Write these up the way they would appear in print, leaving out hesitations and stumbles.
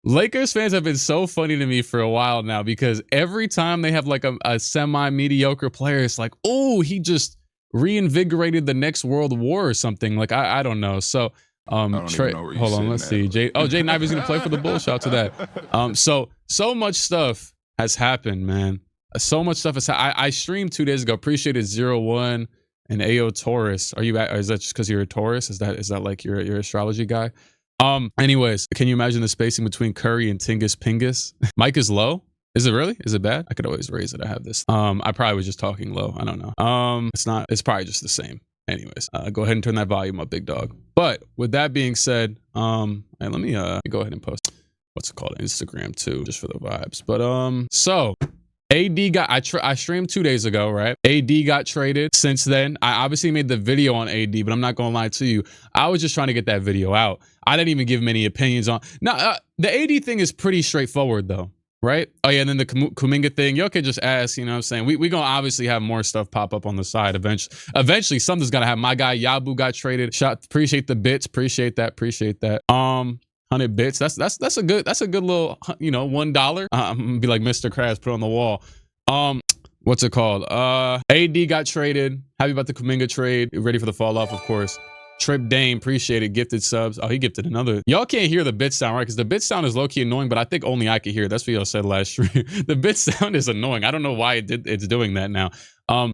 Lakers fans have been so funny to me for a while now because every time they have like a semi-mediocre player, it's like, oh, he just reinvigorated the next world war or something. Like, I don't know. So, hold on, let's see. Jaden Ivey's going to play for the Bulls. Shout out to that. So much stuff has happened, man. So much stuff has I streamed 2 days ago. Appreciated 01 and AO Taurus. Is that just because you're a Taurus? Is that like your astrology guy? Anyways, can you imagine the spacing between Curry and Tingus Pingus? Mic is low. Is it really? Is it bad? I could always raise it. I have this. I probably was just talking low. I don't know. It's not. It's probably just the same. Anyways, go ahead and turn that volume up, big dog. But with that being said, and let me go ahead and post what's it called, Instagram too, just for the vibes. But so AD got I streamed 2 days ago, right? AD got traded. Since then, I obviously made the video on AD, but I'm not gonna lie to you. I was just trying to get that video out. I didn't even give many opinions on. Now, the AD thing is pretty straightforward though, right? Oh yeah, and then the Kuminga thing, y'all could just ask, you know what I'm saying? We gonna obviously have more stuff pop up on the side eventually something's gonna happen. My guy Yabu got traded. Appreciate the bits, appreciate that. 100 bits. That's a good little, you know, $1. I'm gonna be like Mr. Krabs, put it on the wall. What's it called? AD got traded. Happy about the Kuminga trade. Ready for the fall off, of course. Trip Dame, appreciate it. Gifted subs. Oh, he gifted another. Y'all can't hear the bit sound, right? Because the bit sound is low-key annoying, but I think only I can hear it. That's what y'all said last stream. The bit sound is annoying. I don't know why it's doing that now.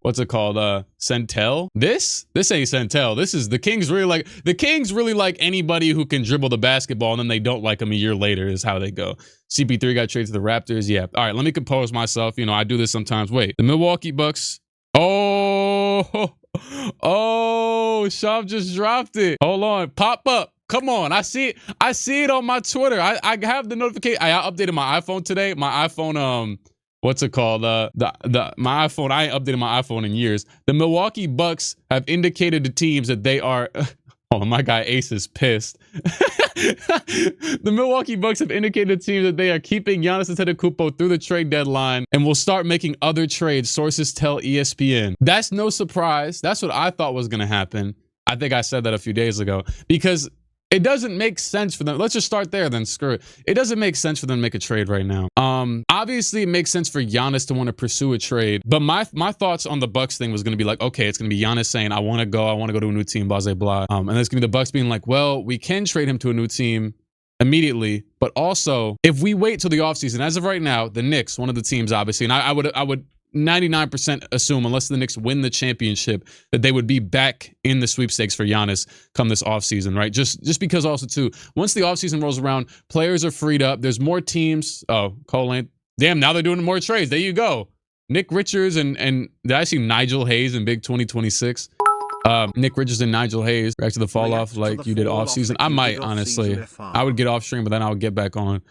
What's it called? Centel? This ain't Centel. This is the Kings really like anybody who can dribble the basketball and then they don't like him a year later is how they go. CP3 got traded to the Raptors. Yeah. All right, let me compose myself. You know, I do this sometimes. Wait, the Milwaukee Bucks. Oh, Shop just dropped it. Hold on. Pop up. Come on. I see it on my Twitter. I have the notification. I updated my iPhone today. My iPhone, what's it called? My iPhone. I ain't updated my iPhone in years. The Milwaukee Bucks have indicated to teams that they are. Oh, my guy Ace is pissed. The Milwaukee Bucks have indicated to teams that they are keeping Giannis Antetokounmpo through the trade deadline and will start making other trades. Sources tell ESPN. That's no surprise. That's what I thought was going to happen. I think I said that a few days ago because it doesn't make sense for them. Let's just start there then. Screw it. It doesn't make sense for them to make a trade right now. Obviously, it makes sense for Giannis to want to pursue a trade. But my thoughts on the Bucks thing was going to be like, okay, it's going to be Giannis saying, I want to go to a new team, blah, blah, blah. And it's going to be the Bucks being like, well, we can trade him to a new team immediately. But also, if we wait till the offseason, as of right now, the Knicks, one of the teams, obviously, and I would 99% assume, unless the Knicks win the championship, that they would be back in the sweepstakes for Giannis come this offseason, right? Just because also, too, once the offseason rolls around, players are freed up. There's more teams. Oh, Cole ain't. Damn, now they're doing more trades. There you go. Nick Richards and did I see Nigel Hayes in Big 2026? Nick Richards and Nigel Hayes. Back to the fall off like you did offseason. I might, honestly. I would get off stream, but then I would get back on.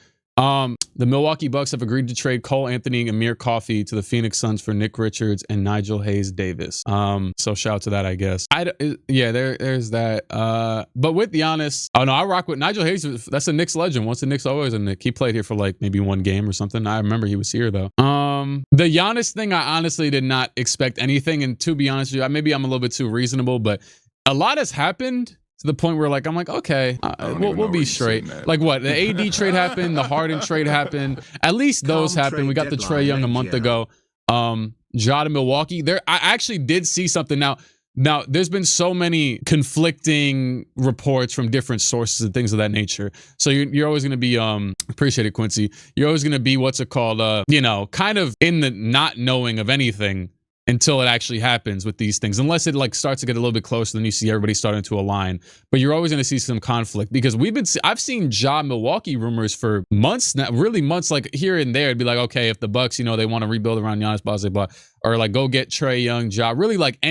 The Milwaukee Bucks have agreed to trade Cole Anthony and Amir Coffey to the Phoenix Suns for Nick Richards and Nigel Hayes Davis. So shout out to that, I guess. There's that. But with Giannis, oh no, I rock with Nigel Hayes. That's a Knicks legend. Once the Knicks, always a Knick. He played here for like maybe one game or something. I remember he was here though. The Giannis thing, I honestly did not expect anything. And to be honest with you, maybe I'm a little bit too reasonable, but a lot has happened. To the point where like I'm like, okay, we'll be straight. Like what? The AD trade happened, the Harden trade happened. At least those happened. We got the Trae Young a month ago. Ja to Milwaukee. I actually did see something. Now there's been so many conflicting reports from different sources and things of that nature. So you're always gonna be appreciate it, Quincy. You're always gonna be what's it called? You know, kind of in the not knowing of anything until it actually happens with these things, unless it like starts to get a little bit closer, then you see everybody starting to align. But you're always going to see some conflict because I've seen Ja Milwaukee rumors for months now, really months, like here and there. It'd be like, okay, if the Bucks, you know, they want to rebuild around Giannis, blah, blah, blah, or like go get Trae Young, Ja, really like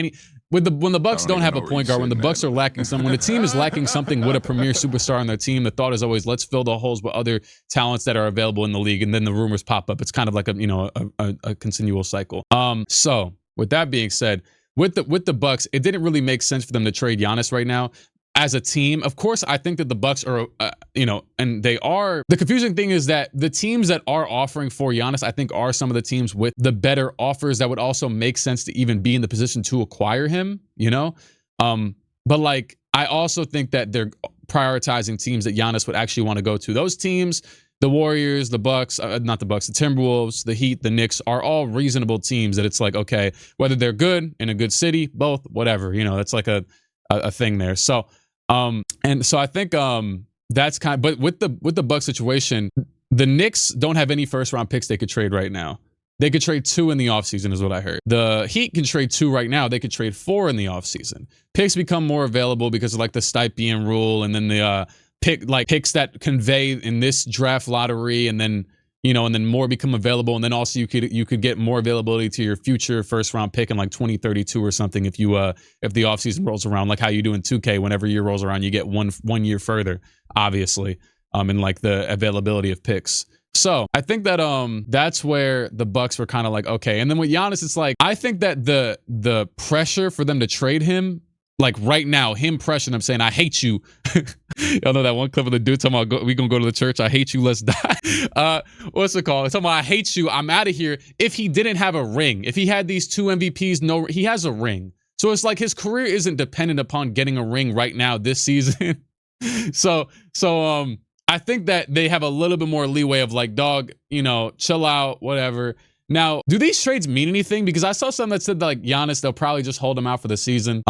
when the Bucks don't have a point guard, when the Bucks are lacking something, when a team is lacking something with a premier superstar on their team, the thought is always let's fill the holes with other talents that are available in the league, and then the rumors pop up. It's kind of like a continual cycle. So with that being said, with the Bucks, it didn't really make sense for them to trade Giannis right now as a team. Of course, I think that the Bucks are, and they are. The confusing thing is that the teams that are offering for Giannis, I think, are some of the teams with the better offers that would also make sense to even be in the position to acquire him. You know, but like I also think that they're prioritizing teams that Giannis would actually want to go to. Those teams the Warriors, the Bucks, not the Bucks, the Timberwolves, the Heat, the Knicks are all reasonable teams that it's like, okay, whether they're good in a good city, both, whatever, you know, that's like a thing there. So, and so I think that's but with the Bucks situation, the Knicks don't have any first round picks they could trade right now. They could trade 2 in the offseason is what I heard. The Heat can trade 2 right now. They could trade 4 in the offseason. Picks become more available because of like the stipend rule, and then the picks that convey in this draft lottery, and then, you know, and then more become available, and then also you could get more availability to your future first round pick in like 2032 or something if you if the offseason rolls around, like how you do in 2K. Whenever year rolls around, you get one year further, obviously, in like the availability of picks. So I think that that's where the Bucks were kind of like, okay. And then with Giannis, it's like, I think that the pressure for them to trade him, like right now, him pressuring him saying, I hate you. Y'all know that one clip of the dude talking about, we gonna go to the church, I hate you, let's die. What's it called? It's talking about, I hate you, I'm out of here. If he didn't have a ring, if he had these 2 MVPs, he has a ring. So it's like his career isn't dependent upon getting a ring right now this season. So I think that they have a little bit more leeway of like, dog, you know, chill out, whatever. Now, do these trades mean anything? Because I saw something that said that, like, Giannis, they'll probably just hold him out for the season.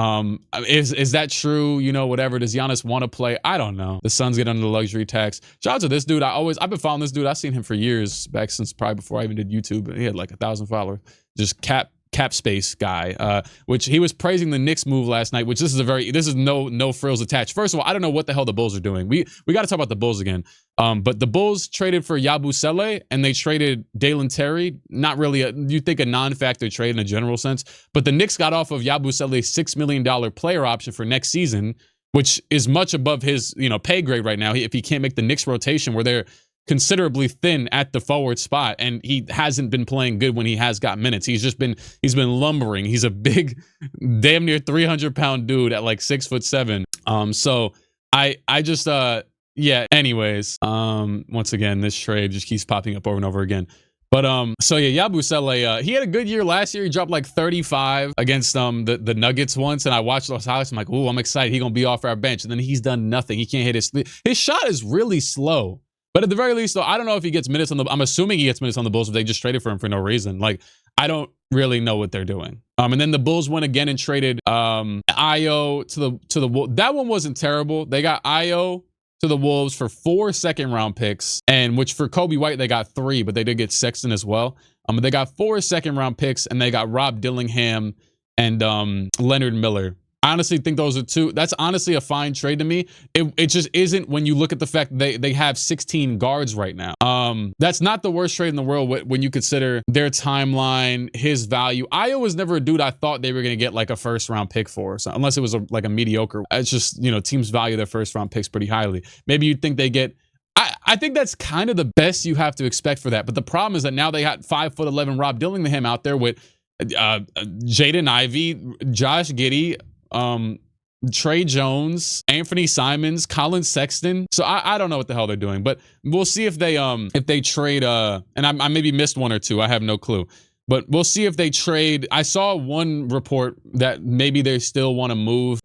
Is that true? You know, whatever. Does Giannis want to play? I don't know. The Suns get under the luxury tax. Shout out to this dude. I've been following this dude. I've seen him for years, back since probably before I even did YouTube. He had like 1,000 followers. Just cap space guy, which he was praising the Knicks move last night, which this is no frills attached. First of all, I don't know what the hell the Bulls are doing. We got to talk about the Bulls again. But the Bulls traded for Yabusele, and they traded Dalen Terry. Not really you think a non-factor trade in a general sense, but the Knicks got off of Yabusele's $6 million player option for next season, which is much above his, you know, pay grade right now. If he can't make the Knicks rotation where they're considerably thin at the forward spot, and he hasn't been playing good when he has got minutes. He's been lumbering. He's a big, damn near 300-pound dude at like 6'7". So I just yeah. Anyways, once again, this trade just keeps popping up over and over again. But so yeah, Yabusele, he had a good year last year. He dropped like 35 against the Nuggets once, and I watched those highlights. I'm like, ooh, I'm excited. He's gonna be off our bench, and then he's done nothing. He can't hit his shot is really slow. But at the very least, though, I don't know if he gets minutes on the. I'm assuming he gets minutes on the Bulls if they just traded for him for no reason. Like, I don't really know what they're doing. And then the Bulls went again and traded Io to the. That one wasn't terrible. They got Io to the Wolves for 4 second-round picks, and which for Kobe White they got 3, but they did get Sexton as well. But they got 4 second-round picks, and they got Rob Dillingham and Leonard Miller. I honestly think those are 2. That's honestly a fine trade to me. It just isn't when you look at the fact that they have 16 guards right now. That's not the worst trade in the world when you consider their timeline, his value. Io was never a dude I thought they were going to get like a first-round pick for, so unless it was like a mediocre. It's just, you know, teams value their first-round picks pretty highly. Maybe you'd think they get. I think that's kind of the best you have to expect for that. But the problem is that now they got 5'11" Rob Dillingham out there with Jaden Ivey, Josh Giddey, Trey Jones, Anthony Simons, Colin Sexton. So I don't know what the hell they're doing, but we'll see if they trade and I maybe missed 1 or 2. I have no clue. But we'll see if they trade. I saw one report that maybe they still want to move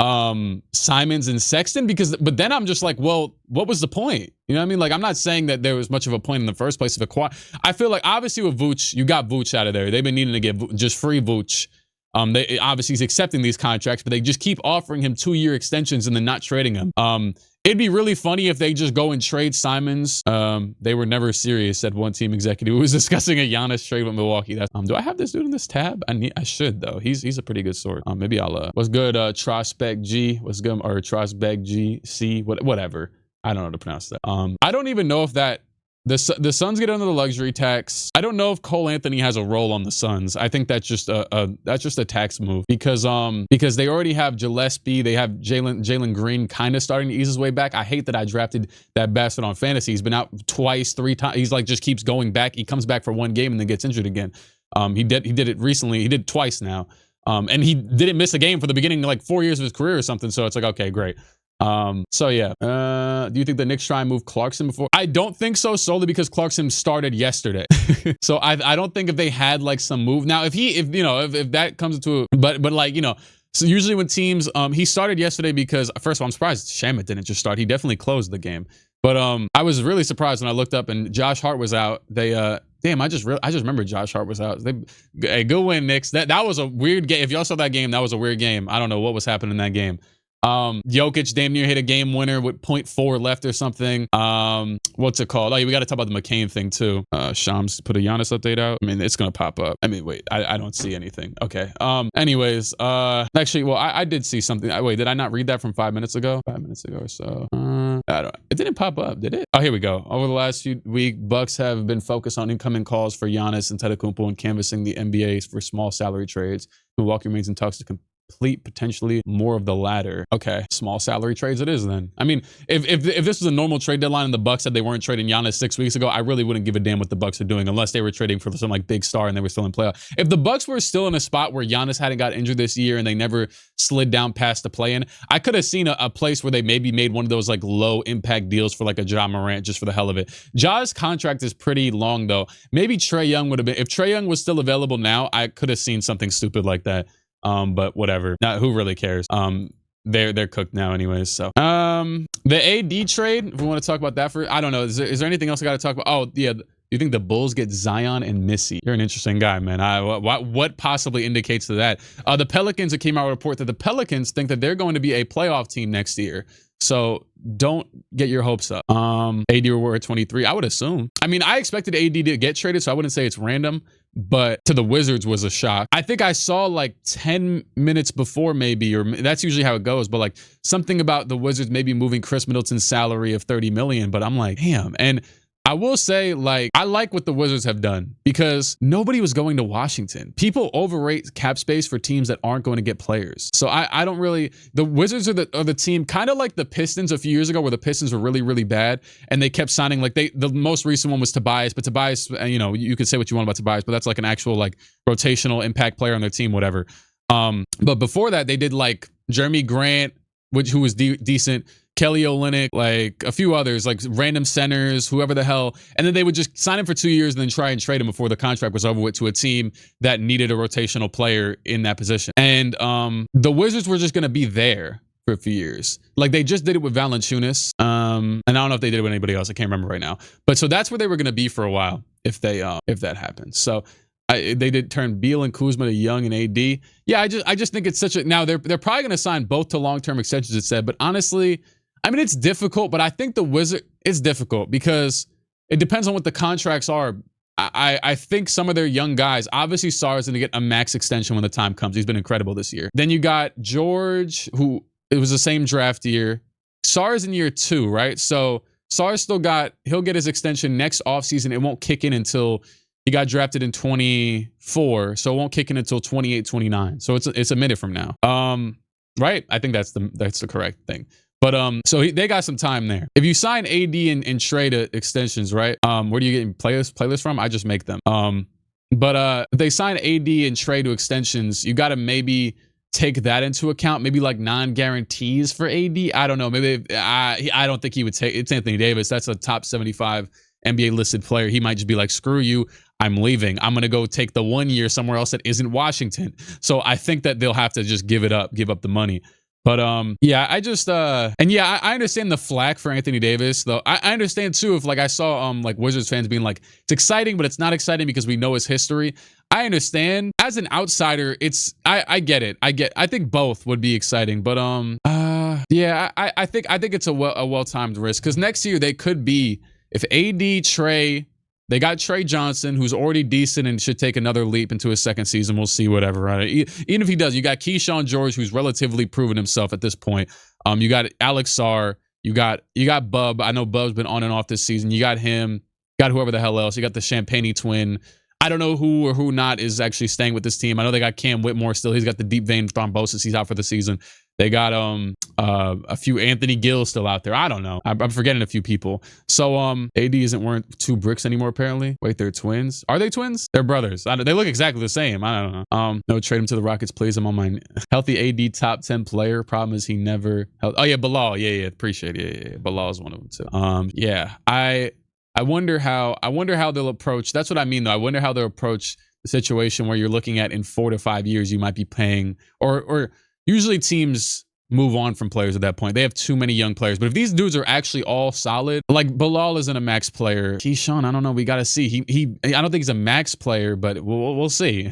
Simons and Sexton but then I'm just like, well, what was the point? You know what I mean? Like, I'm not saying that there was much of a point in the first place of acquire. I feel like obviously with Vooch, you got Vooch out of there. They've been needing to get just free Vooch. They obviously he's accepting these contracts, but they just keep offering him 2-year extensions and then not trading him. It'd be really funny if they just go and trade Simons. They were never serious, said one team executive who was discussing a Giannis trade with Milwaukee. Do I have this dude in this tab? I should though. He's a pretty good source. Maybe I'll. What's good? Trospec G. What's good? Or Trospec G C. Whatever. I don't know how to pronounce that. I don't even know if that. The Suns get under the luxury tax. I don't know if Cole Anthony has a role on the Suns. I think that's just a tax move because they already have Gillespie. They have Jalen Green kind of starting to ease his way back. I hate that I drafted that bastard on fantasy. He's been out twice, 3 times. He's like just keeps going back. He comes back for 1 game and then gets injured again. He did it recently. He did twice now. And he didn't miss a game for the beginning of like 4 years of his career or something. So it's like, okay, great. So yeah, do you think the Knicks try and move Clarkson before? I don't think so, solely because Clarkson started yesterday. So I don't think if they had like some move now, if that comes into it, but like, you know, so usually when teams, he started yesterday because first of all, I'm surprised Shamet didn't just start. He definitely closed the game. But I was really surprised when I looked up and Josh Hart was out. They damn, I just remember Josh Hart was out. A good win, Knicks. That was a weird game. If y'all saw that game, that was a weird game. I don't know what was happening in that game. Jokic damn near hit a game winner with 0.4 left or something. What's it called? Oh, yeah, we got to talk about the McCain thing too. Shams put a Giannis update out. I mean, it's gonna pop up. I mean, wait, I don't see anything. Okay. Anyways, actually, well, I did see something. Wait, did I not read that from 5 minutes ago? 5 minutes ago or so. It didn't pop up, did it? Oh, here we go. Over the last few weeks, Bucks have been focused on incoming calls for Giannis and Antetokounmpo and canvassing the NBA for small salary trades. Milwaukee remains in talks to complete potentially more of the latter. Okay, small salary trades it is then. I mean, if this was a normal trade deadline and the Bucks said they weren't trading Giannis 6 weeks ago, I really wouldn't give a damn what the Bucks are doing unless they were trading for some like big star and they were still in playoff. If the Bucks were still in a spot where Giannis hadn't got injured this year and they never slid down past the play-in, I could have seen a place where they maybe made one of those like low impact deals for like a Ja Morant just for the hell of it. Ja's contract is pretty long though. Maybe Trae Young would have been, if Trae Young was still available now, I could have seen something stupid like that. But whatever. Now, who really cares? They're cooked now anyways. So, the AD trade, if we want to talk about that for, I don't know. Is there anything else I got to talk about? Oh, yeah. You think the Bulls get Zion and Missy? You're an interesting guy, man. What possibly indicates to that? The Pelicans, it came out with a report that the Pelicans think that they're going to be a playoff team next year. So don't get your hopes up. AD reward 23, I would assume. I mean, I expected AD to get traded, so I wouldn't say it's random, but to the Wizards was a shock. I think I saw like 10 minutes before maybe, or that's usually how it goes, but like something about the Wizards maybe moving Chris Middleton's salary of 30 million, but I'm like, damn. And I will say, like, I like what the Wizards have done because nobody was going to Washington. People overrate cap space for teams that aren't going to get players. So I don't really, the Wizards are the team kind of like the Pistons a few years ago where the Pistons were really, really bad and they kept signing like the most recent one was Tobias, but Tobias, you know, you could say what you want about Tobias, but that's like an actual like rotational impact player on their team, whatever. But before that, they did like Jeremy Grant, who was decent, Kelly Olynyk, like a few others, like random centers, whoever the hell. And then they would just sign him for 2 years and then try and trade him before the contract was over with to a team that needed a rotational player in that position. And the Wizards were just going to be there for a few years. Like they just did it with Valanciunas. And I don't know if they did it with anybody else. I can't remember right now. But so that's where they were going to be for a while if that happens. So they did turn Beal and Kuzma to Young and AD. Yeah, I just think it's such a, now they're probably going to sign both to long-term extensions, it said, but honestly, I mean, it's difficult, but I think it's difficult because it depends on what the contracts are. I think some of their young guys, obviously Sarr is going to get a max extension when the time comes. He's been incredible this year. Then you got George, who it was the same draft year. Sarr is in year 2, right? So Sarr he'll get his extension next offseason. It won't kick in until he got drafted in 24. So it won't kick in until 28, 29. So it's a minute from now. Right? I think that's the correct thing. But so they got some time there. If you sign AD and trade extensions, right? Where do you get playlists from? I just make them. But if they sign AD and trade to extensions, you got to maybe take that into account. Maybe like non-guarantees for AD. I don't know. Maybe I don't think he would take. It's Anthony Davis. That's a top 75 NBA listed player. He might just be like, screw you, I'm leaving. I'm gonna go take the 1 year somewhere else that isn't Washington. So I think that they'll have to just give up the money. But yeah, I understand the flack for Anthony Davis, though. I understand too if like I saw like Wizards fans being like, it's exciting, but it's not exciting because we know his history. I understand. As an outsider, I get it. I think both would be exciting, but yeah, I think it's a well-timed risk because next year they could be, if AD Trey. They got Trey Johnson, who's already decent and should take another leap into his second season. We'll see, whatever, right? Even if he does, you got Keyshawn George, who's relatively proven himself at this point. You got Alex Sarr. You got Bub. I know Bub's been on and off this season. You got him. Got whoever the hell else. You got the Champagne twin. I don't know who or who not is actually staying with this team. I know they got Cam Whitmore still. He's got the deep vein thrombosis. He's out for the season. They got a few Anthony Gill still out there. I don't know. I'm forgetting a few people. So AD isn't wearing 2 bricks anymore apparently. Wait, they're twins? Are they twins? They're brothers. They look exactly the same. I don't know. No, trade him to the Rockets, please. I'm on my healthy AD top 10 player. Problem is he never held. Oh yeah, Bilal. Yeah. Appreciate it. Yeah. Bilal is one of them too. Yeah. I wonder how they'll approach. That's what I mean though. I wonder how they'll approach the situation where you're looking at in 4 to 5 years you might be paying or usually teams move on from players at that point. They have too many young players. But if these dudes are actually all solid, like Bilal isn't a max player. Keyshawn, I don't know. We got to see. I don't think he's a max player, but we'll see.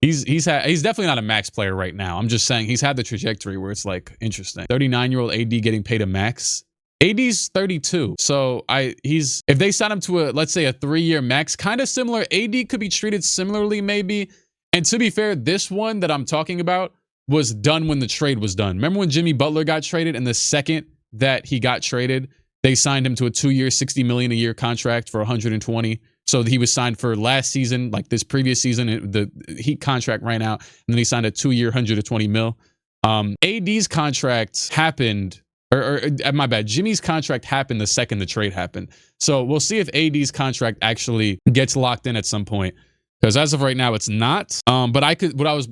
He's definitely not a max player right now. I'm just saying he's had the trajectory where it's like interesting. 39-year-old AD getting paid a max. AD's 32. So if they sign him to let's say a 3-year max, kind of similar. AD could be treated similarly maybe. And to be fair, this one that I'm talking about was done when the trade was done. Remember when Jimmy Butler got traded, and the second that he got traded, they signed him to a 2-year, $60 million a year contract for 120. So he was signed for last season, like this previous season, the Heat contract ran out, and then he signed a 2-year, 120 mil. AD's contract happened, or my bad, Jimmy's contract happened the second the trade happened. So we'll see if AD's contract actually gets locked in at some point. Because as of right now, it's not. But what I was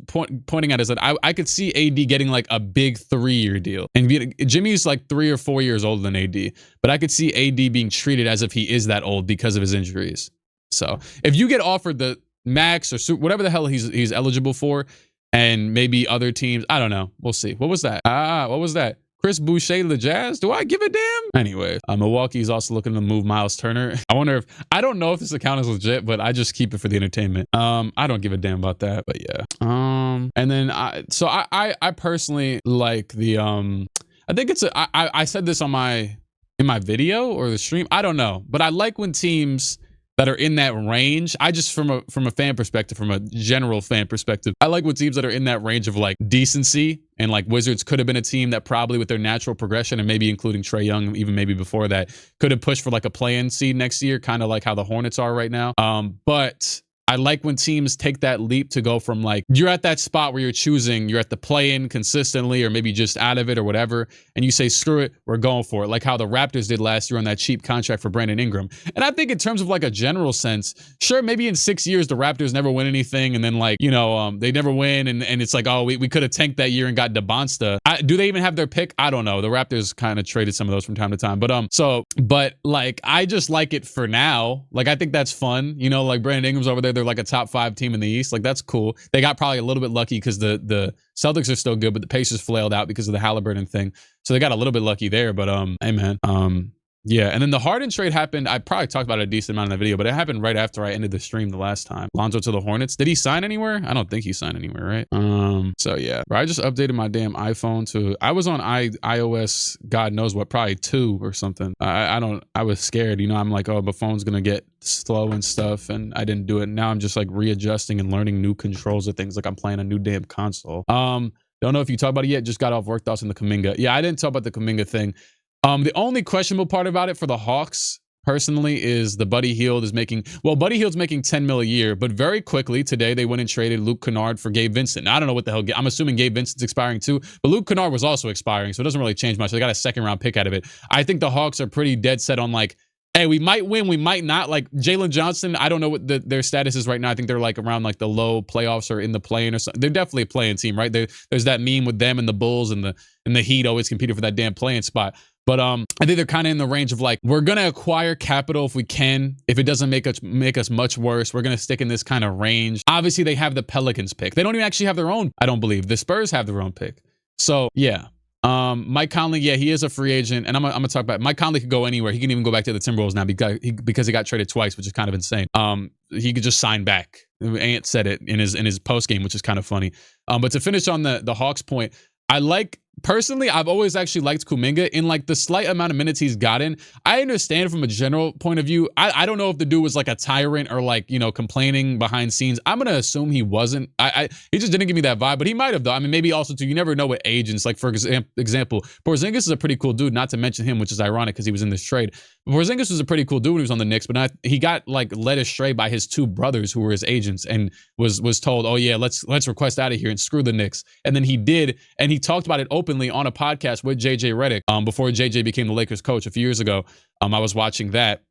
pointing at is that I could see AD getting like a big 3-year deal. And Jimmy's like 3 or 4 years older than AD. But I could see AD being treated as if he is that old because of his injuries. So if you get offered the max or whatever the hell he's eligible for, and maybe other teams, I don't know. We'll see. What was that? What was that? Chris Boucher to the Jazz? Do I give a damn? Anyway, Milwaukee's also looking to move Miles Turner. I don't know if this account is legit, but I just keep it for the entertainment. I don't give a damn about that, but yeah. And then I personally like the I think it's I said this in my video or the stream. I don't know, but I like when teams that are in that range. I just from a fan perspective, from a general fan perspective, I like when teams that are in that range of like decency, and like Wizards could have been a team that probably with their natural progression, and maybe including Trae Young, even maybe before that, could have pushed for like a play-in seed next year, kind of like how the Hornets are right now. But I like when teams take that leap to go from like, you're at that spot where you're at the play-in consistently, or maybe just out of it or whatever, and you say, screw it, we're going for it. Like how the Raptors did last year on that cheap contract for Brandon Ingram. And I think in terms of like a general sense, sure, maybe in 6 years, the Raptors never win anything. And then like, they never win. And it's like, oh, we could have tanked that year and got DeBonsta. Do they even have their pick? I don't know. The Raptors kind of traded some of those from time to time. But like, I just like it for now. Like, I think that's fun. Like Brandon Ingram's over there. They're like a top 5 team in the East. Like, that's cool. They got probably a little bit lucky because the Celtics are still good, but the Pacers flailed out because of the Halliburton thing. So they got a little bit lucky there. But hey man, yeah. And then the Harden trade happened. I probably talked about it a decent amount in the video, but it happened right after I ended the stream the last time. Lonzo to the Hornets. Did he sign anywhere? I don't think he signed anywhere, right? So yeah. Bro, I just updated my damn iPhone to, I was on iOS, God knows what, probably 2 or something. I was scared, I'm like, oh, the phone's gonna get slow and stuff, and I didn't do it. Now I'm just like readjusting and learning new controls of things, like I'm playing a new damn console. Don't know if you talked about it yet. Just got off work thoughts on the Kuminga. Yeah, I didn't talk about the Kuminga thing. The only questionable part about it for the Hawks personally is the Buddy Hield is making, Buddy Hield's making 10 mil a year, but very quickly today they went and traded Luke Kennard for Gabe Vincent. Now, I don't know what the hell, I'm assuming Gabe Vincent's expiring too, but Luke Kennard was also expiring, so it doesn't really change much. They got a 2nd round pick out of it. I think the Hawks are pretty dead set on like, hey, we might win, we might not. Like Jalen Johnson, I don't know what their status is right now. I think they're like around like the low playoffs or in the play-in or something. They're definitely a play-in team, right? There's that meme with them and the Bulls and the Heat always competing for that damn play-in spot. But I think they're kind of in the range of like, we're gonna acquire capital if we can. If it doesn't make us much worse, we're gonna stick in this kind of range. Obviously, they have the Pelicans pick. They don't even actually have their own. I don't believe the Spurs have their own pick. So yeah. Mike Conley, yeah, he is a free agent, and I'm gonna talk about it. Mike Conley could go anywhere. He can even go back to the Timberwolves now because he got traded twice, which is kind of insane. He could just sign back. Ant said it in his post game, which is kind of funny. But to finish on the Hawks point, personally, I've always actually liked Kuminga in like the slight amount of minutes he's gotten. I understand from a general point of view. I don't know if the dude was like a tyrant or like, complaining behind scenes. I'm going to assume he wasn't. He just didn't give me that vibe, but he might have though. I mean, maybe also too, you never know with agents. Like for example, Porzingis is a pretty cool dude, not to mention him, which is ironic because he was in this trade. Porzingis was a pretty cool dude when he was on the Knicks, but he got like led astray by his 2 brothers who were his agents and was told, oh yeah, let's request out of here and screw the Knicks. And then he did, and he talked about it openly on a podcast with JJ Redick before JJ became the Lakers coach a few years ago. I was watching that.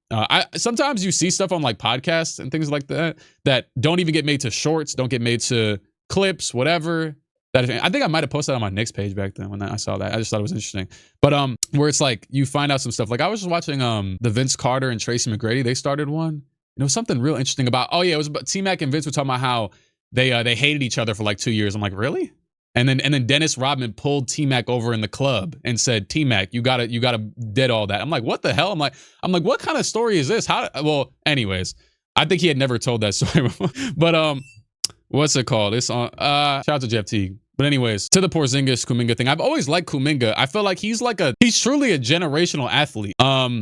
Sometimes you see stuff on like podcasts and things like that don't even get made to shorts, don't get made to clips, whatever. I think I might have posted that on my Knicks page back then when I saw that. I just thought it was interesting. But where it's like you find out some stuff. Like I was just watching the Vince Carter and Tracy McGrady. They started one. It was something real interesting about. Oh yeah, it was about T-Mac and Vince were talking about how they hated each other for like 2 years. I'm like, really? And then Dennis Rodman pulled T-Mac over in the club and said, T-Mac, you gotta dead all that. I'm like, what the hell? I'm like, what kind of story is this? Well, anyways, I think he had never told that story before. But what's it called? It's on shout out to Jeff Teague. But anyways, to the Porzingis Kuminga thing, I've always liked Kuminga. I feel like he's truly a generational athlete.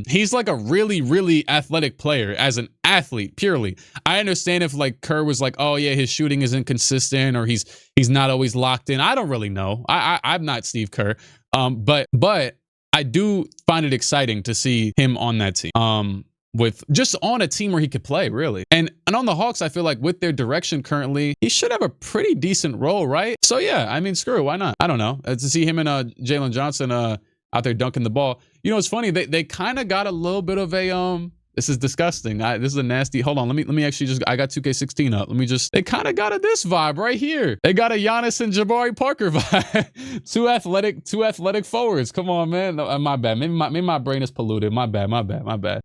He's like a really, really athletic player as an athlete, purely. I understand if like Kerr was like, oh yeah, his shooting is inconsistent or he's not always locked in. I don't really know. I'm not Steve Kerr. But I do find it exciting to see him on that team. With just on a team where he could play, really. And on the Hawks, I feel like with their direction currently, he should have a pretty decent role, right? So yeah, I mean, screw it, why not? I don't know. To see him and Jalen Johnson out there dunking the ball. You know, it's funny, they kind of got a little bit of a this is disgusting. This is a nasty. Hold on, let me actually just. I got 2K16 up. Let me just. They kind of got this vibe right here. They got a Giannis and Jabari Parker vibe. two athletic forwards. Come on, man. No, my bad. Maybe my brain is polluted. My bad.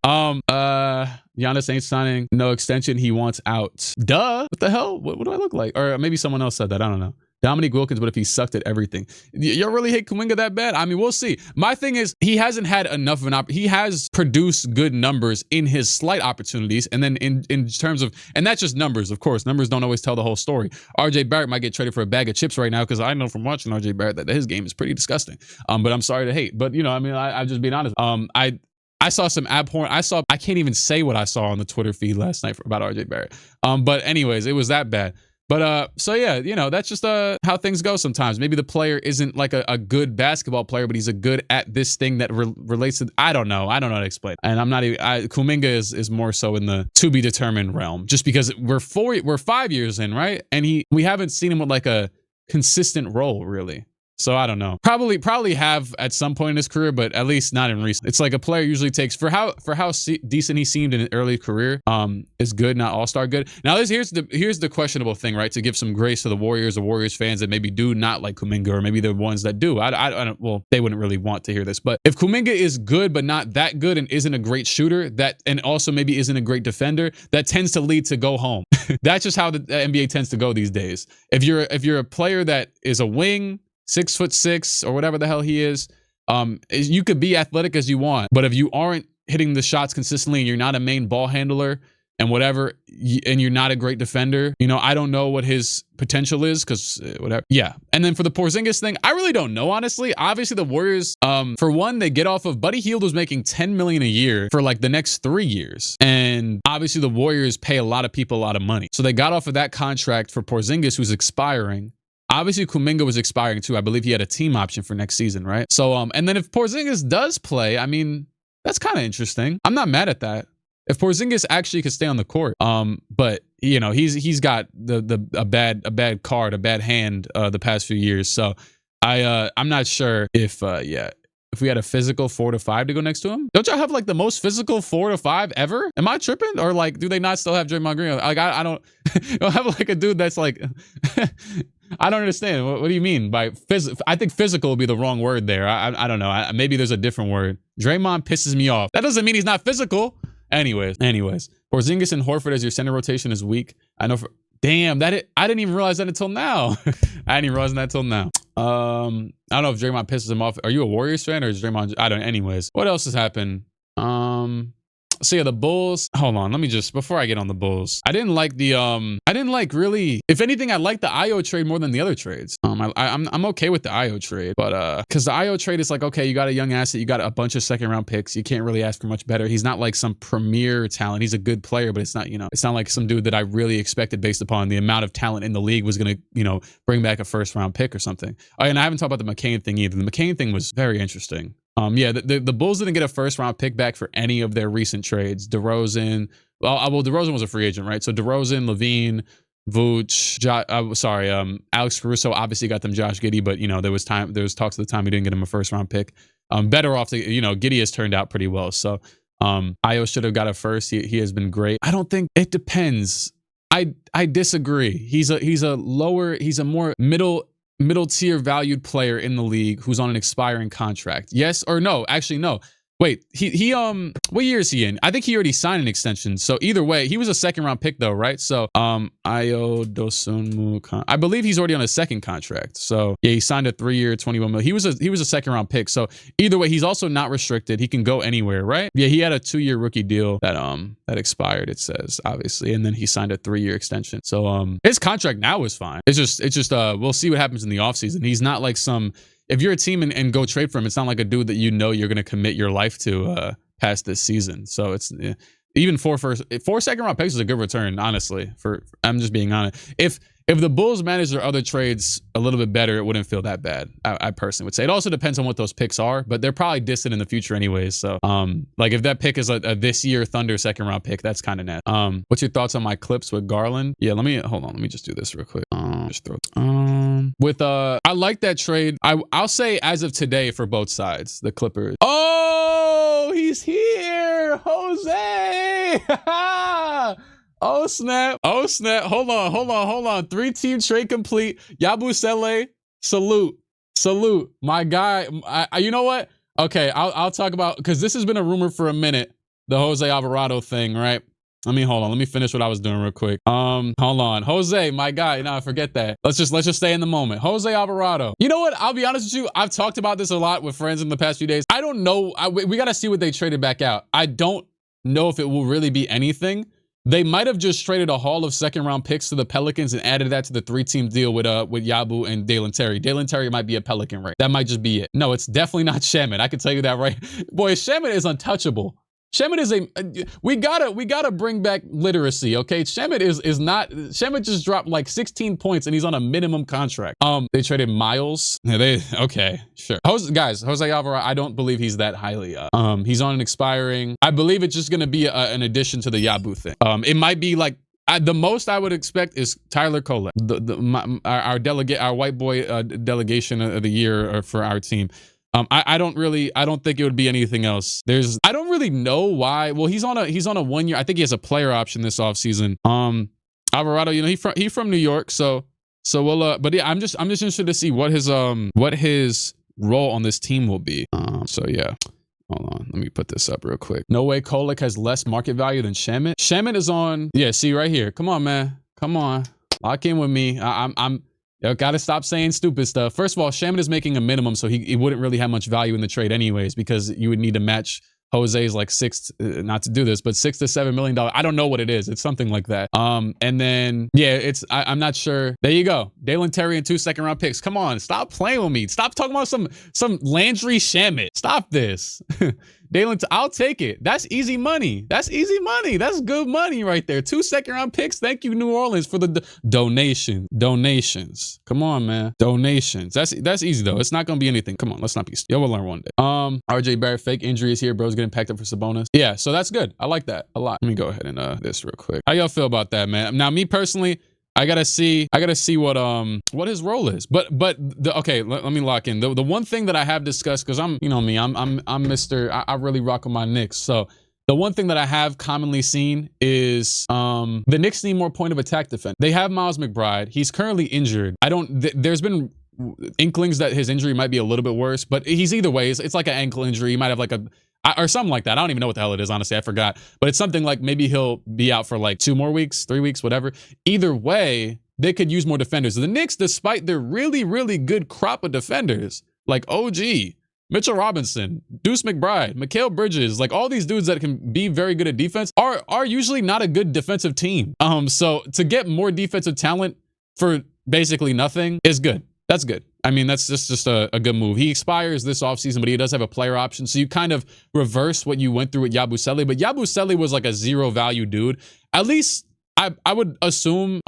Giannis ain't signing no extension. He wants out. Duh. What the hell? What do I look like? Or maybe someone else said that. I don't know. Dominique Wilkins, but if he sucked at everything. You really hate Kuminga that bad? I mean, we'll see. My thing is, he hasn't had enough of an he has produced good numbers in his slight opportunities. And then in terms of, and that's just numbers, of course. Numbers don't always tell the whole story. RJ Barrett might get traded for a bag of chips right now because I know from watching RJ Barrett that his game is pretty disgusting. But I'm sorry to hate. But, you know, I mean, I'm just being honest. I saw some abhorrent. I can't even say what I saw on the Twitter feed last night about RJ Barrett. But anyways, it was that bad. But so yeah, you know, that's just how things go sometimes. Maybe the player isn't like a good basketball player, but he's a good at this thing that relates to. I don't know how to explain. And I'm not even. Kuminga is more so in the to be determined realm, just because we're 5 years in, right? And we haven't seen him with like a consistent role really. So I don't know. Probably have at some point in his career, but at least not in recent. It's like a player usually takes for how decent he seemed in an early career. Is good, not all-star good. Now here's the questionable thing, right? To give some grace to the Warriors or Warriors fans that maybe do not like Kuminga, or maybe the ones that do. I don't. Well, they wouldn't really want to hear this, but if Kuminga is good but not that good and isn't a great shooter, and also maybe isn't a great defender, that tends to lead to go home. That's just how the NBA tends to go these days. If you're a player that is a wing, 6'6" or whatever the hell he is, you could be athletic as you want, but if you aren't hitting the shots consistently and you're not a main ball handler and whatever, and you're not a great defender, you know, I don't know what his potential is because whatever. Yeah. And then for the Porzingis thing, I really don't know, honestly. Obviously the Warriors, for one, they get off of Buddy Hield was making $10 million a year for like the next 3 years. And obviously the Warriors pay a lot of people a lot of money. So they got off of that contract for Porzingis, who's expiring. Obviously, Kuminga was expiring too. I believe he had a team option for next season, right? So, and then if Porzingis does play, I mean, that's kind of interesting. I'm not mad at that. If Porzingis actually could stay on the court, but you know, he's got a bad card, a bad hand the past few years. So, I'm not sure if if we had a physical 4 to 5 to go next to him. Don't y'all have like the most physical 4 to 5 ever? Am I tripping? Or like, do they not still have Draymond Green? Like, I don't, don't have like a dude that's like, I don't understand. What do you mean by physical? I think physical would be the wrong word there. I don't know. Maybe there's a different word. Draymond pisses me off. That doesn't mean he's not physical. Anyways. Porzingis and Horford as your center rotation is weak. I know damn, I didn't even realize that until now. I didn't even realize that until now. I don't know if Draymond pisses him off. Are you a Warriors fan or is Draymond? I don't. Anyways, what else has happened? So yeah, the Bulls. Hold on, let me just before I get on the Bulls. I didn't like really. If anything, I like the IO trade more than the other trades. I'm okay with the IO trade, but because the IO trade is like, okay, you got a young asset, you got a bunch of second round picks, you can't really ask for much better. He's not like some premier talent. He's a good player, but it's not, you know, it's not like some dude that I really expected based upon the amount of talent in the league was gonna, you know, bring back a first round pick or something. Oh, and I haven't talked about the McCain thing either. The McCain thing was very interesting. Yeah, the Bulls didn't get a first round pick back for any of their recent trades. DeRozan, well, DeRozan was a free agent, right? So DeRozan, Levine, Vooch, Alex Caruso obviously got them Josh Giddey, but you know there was talks at the time he didn't get him a first round pick. Better off to, you know, Giddey has turned out pretty well. So Io should have got a first. He has been great. I don't think it depends. I disagree. He's a more middle tier valued player in the league who's on an expiring contract. Yes or no? Actually, no. Wait, what year is he in? I think he already signed an extension. So either way, he was a second round pick though, right? So Ayo Dosunmu, I believe he's already on a second contract. So yeah, he signed a 3-year, 21 million. He was a second round pick. So either way, he's also not restricted. He can go anywhere, right? Yeah, he had a 2-year rookie deal that expired, it says, obviously, and then he signed a 3-year extension. So his contract now is fine. It's just we'll see what happens in the offseason. He's not like some. If you're a team and go trade for him, it's not like a dude that you know you're going to commit your life to past this season. So it's even 4 second round picks is a good return, honestly. I'm just being honest. If the Bulls manage their other trades a little bit better, it wouldn't feel that bad. I personally would say. It also depends on what those picks are, but they're probably distant in the future anyways. So like if that pick is a this year Thunder second round pick, that's kind of net. What's your thoughts on my clips with Garland? Yeah, hold on. Let me just do this real quick. I like that trade. I'll say as of today for both sides, the Clippers. Oh, he's here, Jose. Oh snap. Hold on. 3-team trade complete. Yabusele, salute. My guy. You know what? Okay, I'll talk about, because this has been a rumor for a minute, the Jose Alvarado thing, right? Let me finish what I was doing real quick. Hold on. Jose, my guy. No, forget that. Let's just stay in the moment. Jose Alvarado. You know what? I'll be honest with you. I've talked about this a lot with friends in the past few days. I don't know. We got to see what they traded back out. I don't know if it will really be anything. They might have just traded a haul of second-round picks to the Pelicans and added that to the 3-team deal with Yabu and Dalen Terry. Dalen Terry might be a Pelican, right? That might just be it. No, it's definitely not Shamet. I can tell you that, right? Boy, Shamet is untouchable. Shamet is we gotta bring back literacy, okay? Shamet just dropped like 16 points and he's on a minimum contract. They traded Miles. Okay, sure. Jose Alvarado, I don't believe he's that highly he's on an expiring. I believe it's just gonna be an addition to the Yabu thing. It might be like, the most I would expect is Tyler Kolek, our white boy delegation of the year for our team. I don't think it would be anything else. I don't really know why. Well, he's on a 1 year. I think he has a player option this offseason. Alvarado, you know, he from New York, so we'll but yeah, I'm just interested to see what his role on this team will be. So yeah. Hold on, let me put this up real quick. No way Kolek has less market value than Shamet. Shamet is on, yeah, see right here. Come on, man. Come on. Lock in with me. You gotta stop saying stupid stuff. First of all, Shamet is making a minimum, so he wouldn't really have much value in the trade anyways, because you would need to match Jose's like not to do this, but $6 to $7 million. I don't know what it is. It's something like that. And then yeah, I'm not sure. There you go. Dalen Terry and 2 second-round picks. Come on, stop playing with me. Stop talking about some Landry Shamet. Stop this. Dalen, I'll take it. That's easy money. That's good money right there. 2 second-round picks. Thank you, New Orleans, for the donations. Come on, man. Donations. That's easy though. It's not gonna be anything. Come on, let's not be. Yo, we'll learn one day. RJ Barrett, fake injury is here. Bro's getting packed up for Sabonis. Yeah, so that's good. I like that a lot. Let me go ahead and this real quick. How y'all feel about that, man? Now, me personally, I gotta see what his role is. Okay, let me lock in. The one thing that I have discussed, because I'm Mr. I really rock with my Knicks. So the one thing that I have commonly seen is the Knicks need more point of attack defense. They have Miles McBride. He's currently injured. There's been inklings that his injury might be a little bit worse, but he's either way. It's like an ankle injury. He might have like or something like that. I don't even know what the hell it is, honestly. I forgot. But it's something like maybe he'll be out for like 2 more weeks, 3 weeks, whatever. Either way, they could use more defenders. The Knicks, despite their really, really good crop of defenders, like OG, Mitchell Robinson, Deuce McBride, Mikal Bridges, like all these dudes that can be very good at defense are usually not a good defensive team. So to get more defensive talent for basically nothing is good. That's good. I mean, that's just a good move. He expires this offseason, but he does have a player option. So you kind of reverse what you went through with Yabusele. But Yabusele was like a 0 value dude. At least I would assume,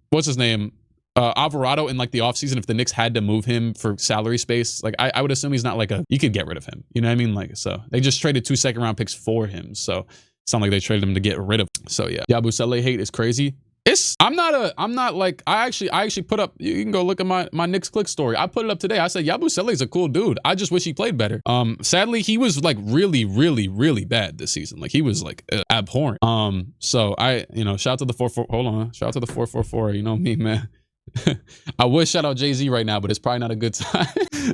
what's his name? Alvarado in like the offseason, if the Knicks had to move him for salary space, like I would assume he's not like you could get rid of him. You know what I mean? Like, so they just traded 2 second-round picks for him. So it's not like they traded him to get rid of him. So yeah, Yabusele hate is crazy. I actually put up, you can go look at my Knicks Clique story. I put it up today. I said, Yabusele is a cool dude. I just wish he played better. Sadly, he was like really, really, really bad this season. Like he was like abhorrent. So shout out to the 444. Hold on. Shout out to the 444. You know me, man. I would shout out Jay-Z right now, but it's probably not a good time.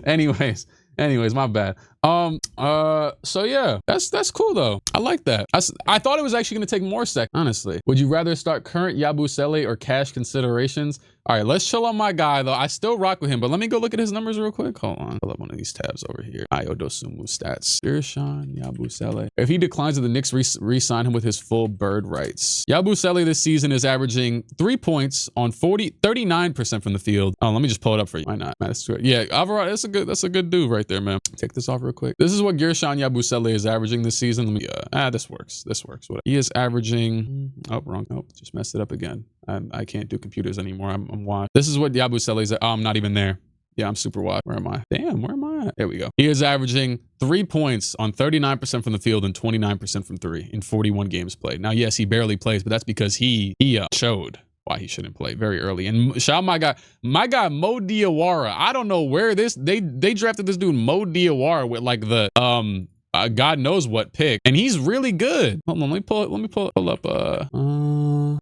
Anyways, my bad. So yeah, that's cool though. I like that. I thought it was actually gonna take more seconds, honestly. Would you rather start current Yabusele or cash considerations? All right, let's chill on my guy though. I still rock with him, but let me go look at his numbers real quick. Hold on. Pull up one of these tabs over here. Ayodosumu stats. Giannis Yabusele. If he declines, the Knicks re-sign him with his full bird rights. Yabusele this season is averaging 3 points on 39% from the field. Oh, let me just pull it up for you. Why not? That's good. Yeah, Alvarado, that's a good dude right there, man. Take this off real quick. This is what Giannis Yabusele is averaging this season. Let me this works. Whatever. He is averaging wrong. Nope, just messed it up again. I can't do computers anymore. I'm washed. This is what Yabusele's at. Oh, I'm not even there. Yeah, I'm super washed. Where am I? Damn, where am I at? There we go. He is averaging 3 points on 39% from the field and 29% from three in 41 games played. Now, yes, he barely plays, but that's because he showed why he shouldn't play very early. And shout out my guy Mo Diawara. I don't know where they drafted this dude Mo Diawara with like the God knows what pick, and he's really good. Hold on, let me pull up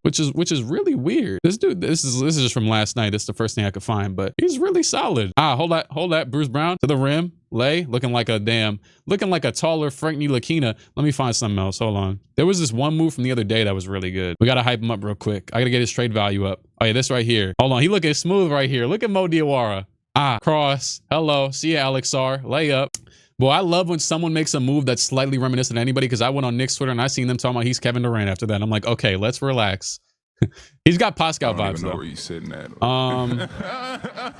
which is really weird. This dude, this is just from last night. This is the first thing I could find, but he's really solid. Hold that Bruce Brown to the rim, looking like a taller Frank Ntilikina. Let me find something else. Hold on. There was this one move from the other day that was really good. We gotta hype him up real quick. I gotta get his trade value up. Oh yeah, this right here. Hold on, he looking smooth right here. Look at Mo Diawara. Cross. Hello. See ya, Alex R. Layup. Boy, I love when someone makes a move that's slightly reminiscent of anybody, because I went on Knicks Twitter and I seen them talking about he's Kevin Durant after that. I'm like, okay, let's relax. He's got Pascal vibes, though. I don't even know where he's sitting at.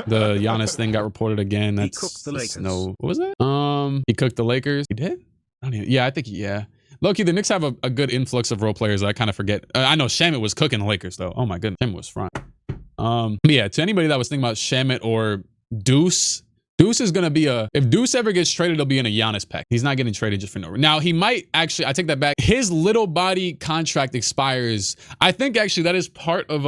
The Giannis thing got reported again. He cooked the Lakers. What was that? He cooked the Lakers. He did? I think Low-key, the Knicks have a good influx of role players that I kind of forget. I know Shamet was cooking the Lakers, though. Oh, my goodness. Shamet was front. Yeah, to anybody that was thinking about Shamet or Deuce is going to be if Deuce ever gets traded, it'll be in a Giannis pack. He's not getting traded just for no reason. Now, he might actually, I take that back. His little body contract expires. I think actually that is part of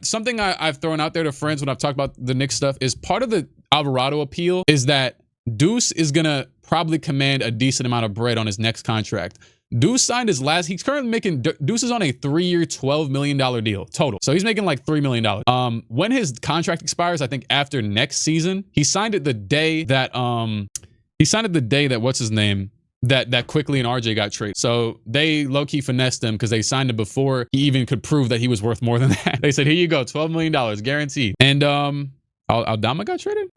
something I've thrown out there to friends when I've talked about the Knicks stuff is part of the Alvarado appeal is that Deuce is going to probably command a decent amount of bread on his next contract. Deuce signed his he's currently making, Deuce is on a 3-year, $12 million deal total. So he's making like $3 million. When his contract expires, I think after next season, he signed it the day that, what's his name? That Quickly and RJ got traded. So they low-key finessed him because they signed him before he even could prove that he was worth more than that. They said, here you go, $12 million, guaranteed. And Aldama got traded?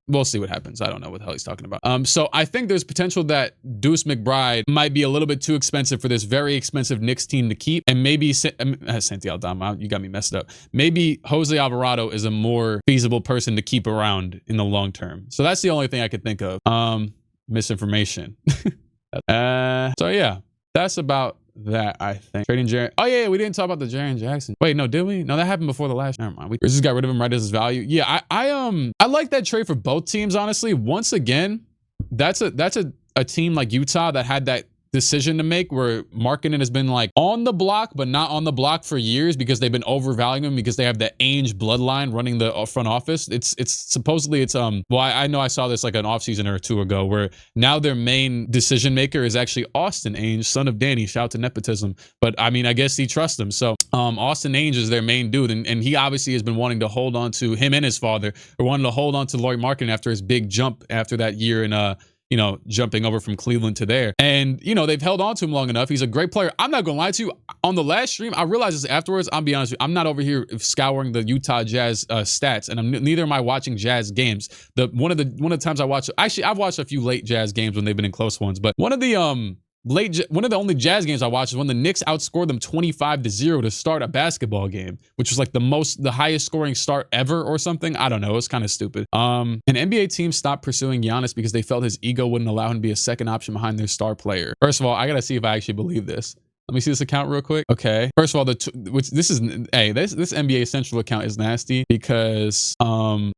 We'll see what happens. I don't know what the hell he's talking about. So I think there's potential that Deuce McBride might be a little bit too expensive for this very expensive Knicks team to keep. And maybe Santi Aldama, you got me messed up. Maybe Jose Alvarado is a more feasible person to keep around in the long term. So that's the only thing I could think of. Misinformation. So yeah, that's about that, I think. Trading Jaren. Oh yeah, we didn't talk about the Jaren Jackson. Wait, no, did we? No, that happened before the last. Never mind. We just got rid of him right as his value. Yeah, I like that trade for both teams, honestly. Once again, that's a team like Utah that had that decision to make where Markkanen has been like on the block, but not on the block for years because they've been overvaluing him because they have the Ainge bloodline running the front office. It's supposedly I know I saw this like an offseason or two ago where now their main decision maker is actually Austin Ainge, son of Danny. Shout out to nepotism. But I mean, I guess he trusts him. So Austin Ainge is their main dude. And he obviously has been wanting to hold on to him and his father, or wanting to hold on to Lauri Markkanen after his big jump after that year in jumping over from Cleveland to there. And, they've held on to him long enough. He's a great player. I'm not going to lie to you. On the last stream, I realized this afterwards. I'll be honest with you. I'm not over here scouring the Utah Jazz stats, and neither am I watching Jazz games. One of the times I watch, actually, I've watched a few late Jazz games when they've been in close ones, but one of the only Jazz games I watched is when the Knicks outscored them 25-0 to start a basketball game, which was like the highest scoring start ever or something. I don't know. It's kind of stupid. An NBA team stopped pursuing Giannis because they felt his ego wouldn't allow him to be a second option behind their star player. First of all, I got to see if I actually believe this. Let me see this account real quick. Okay. First of all, this NBA Central account is nasty because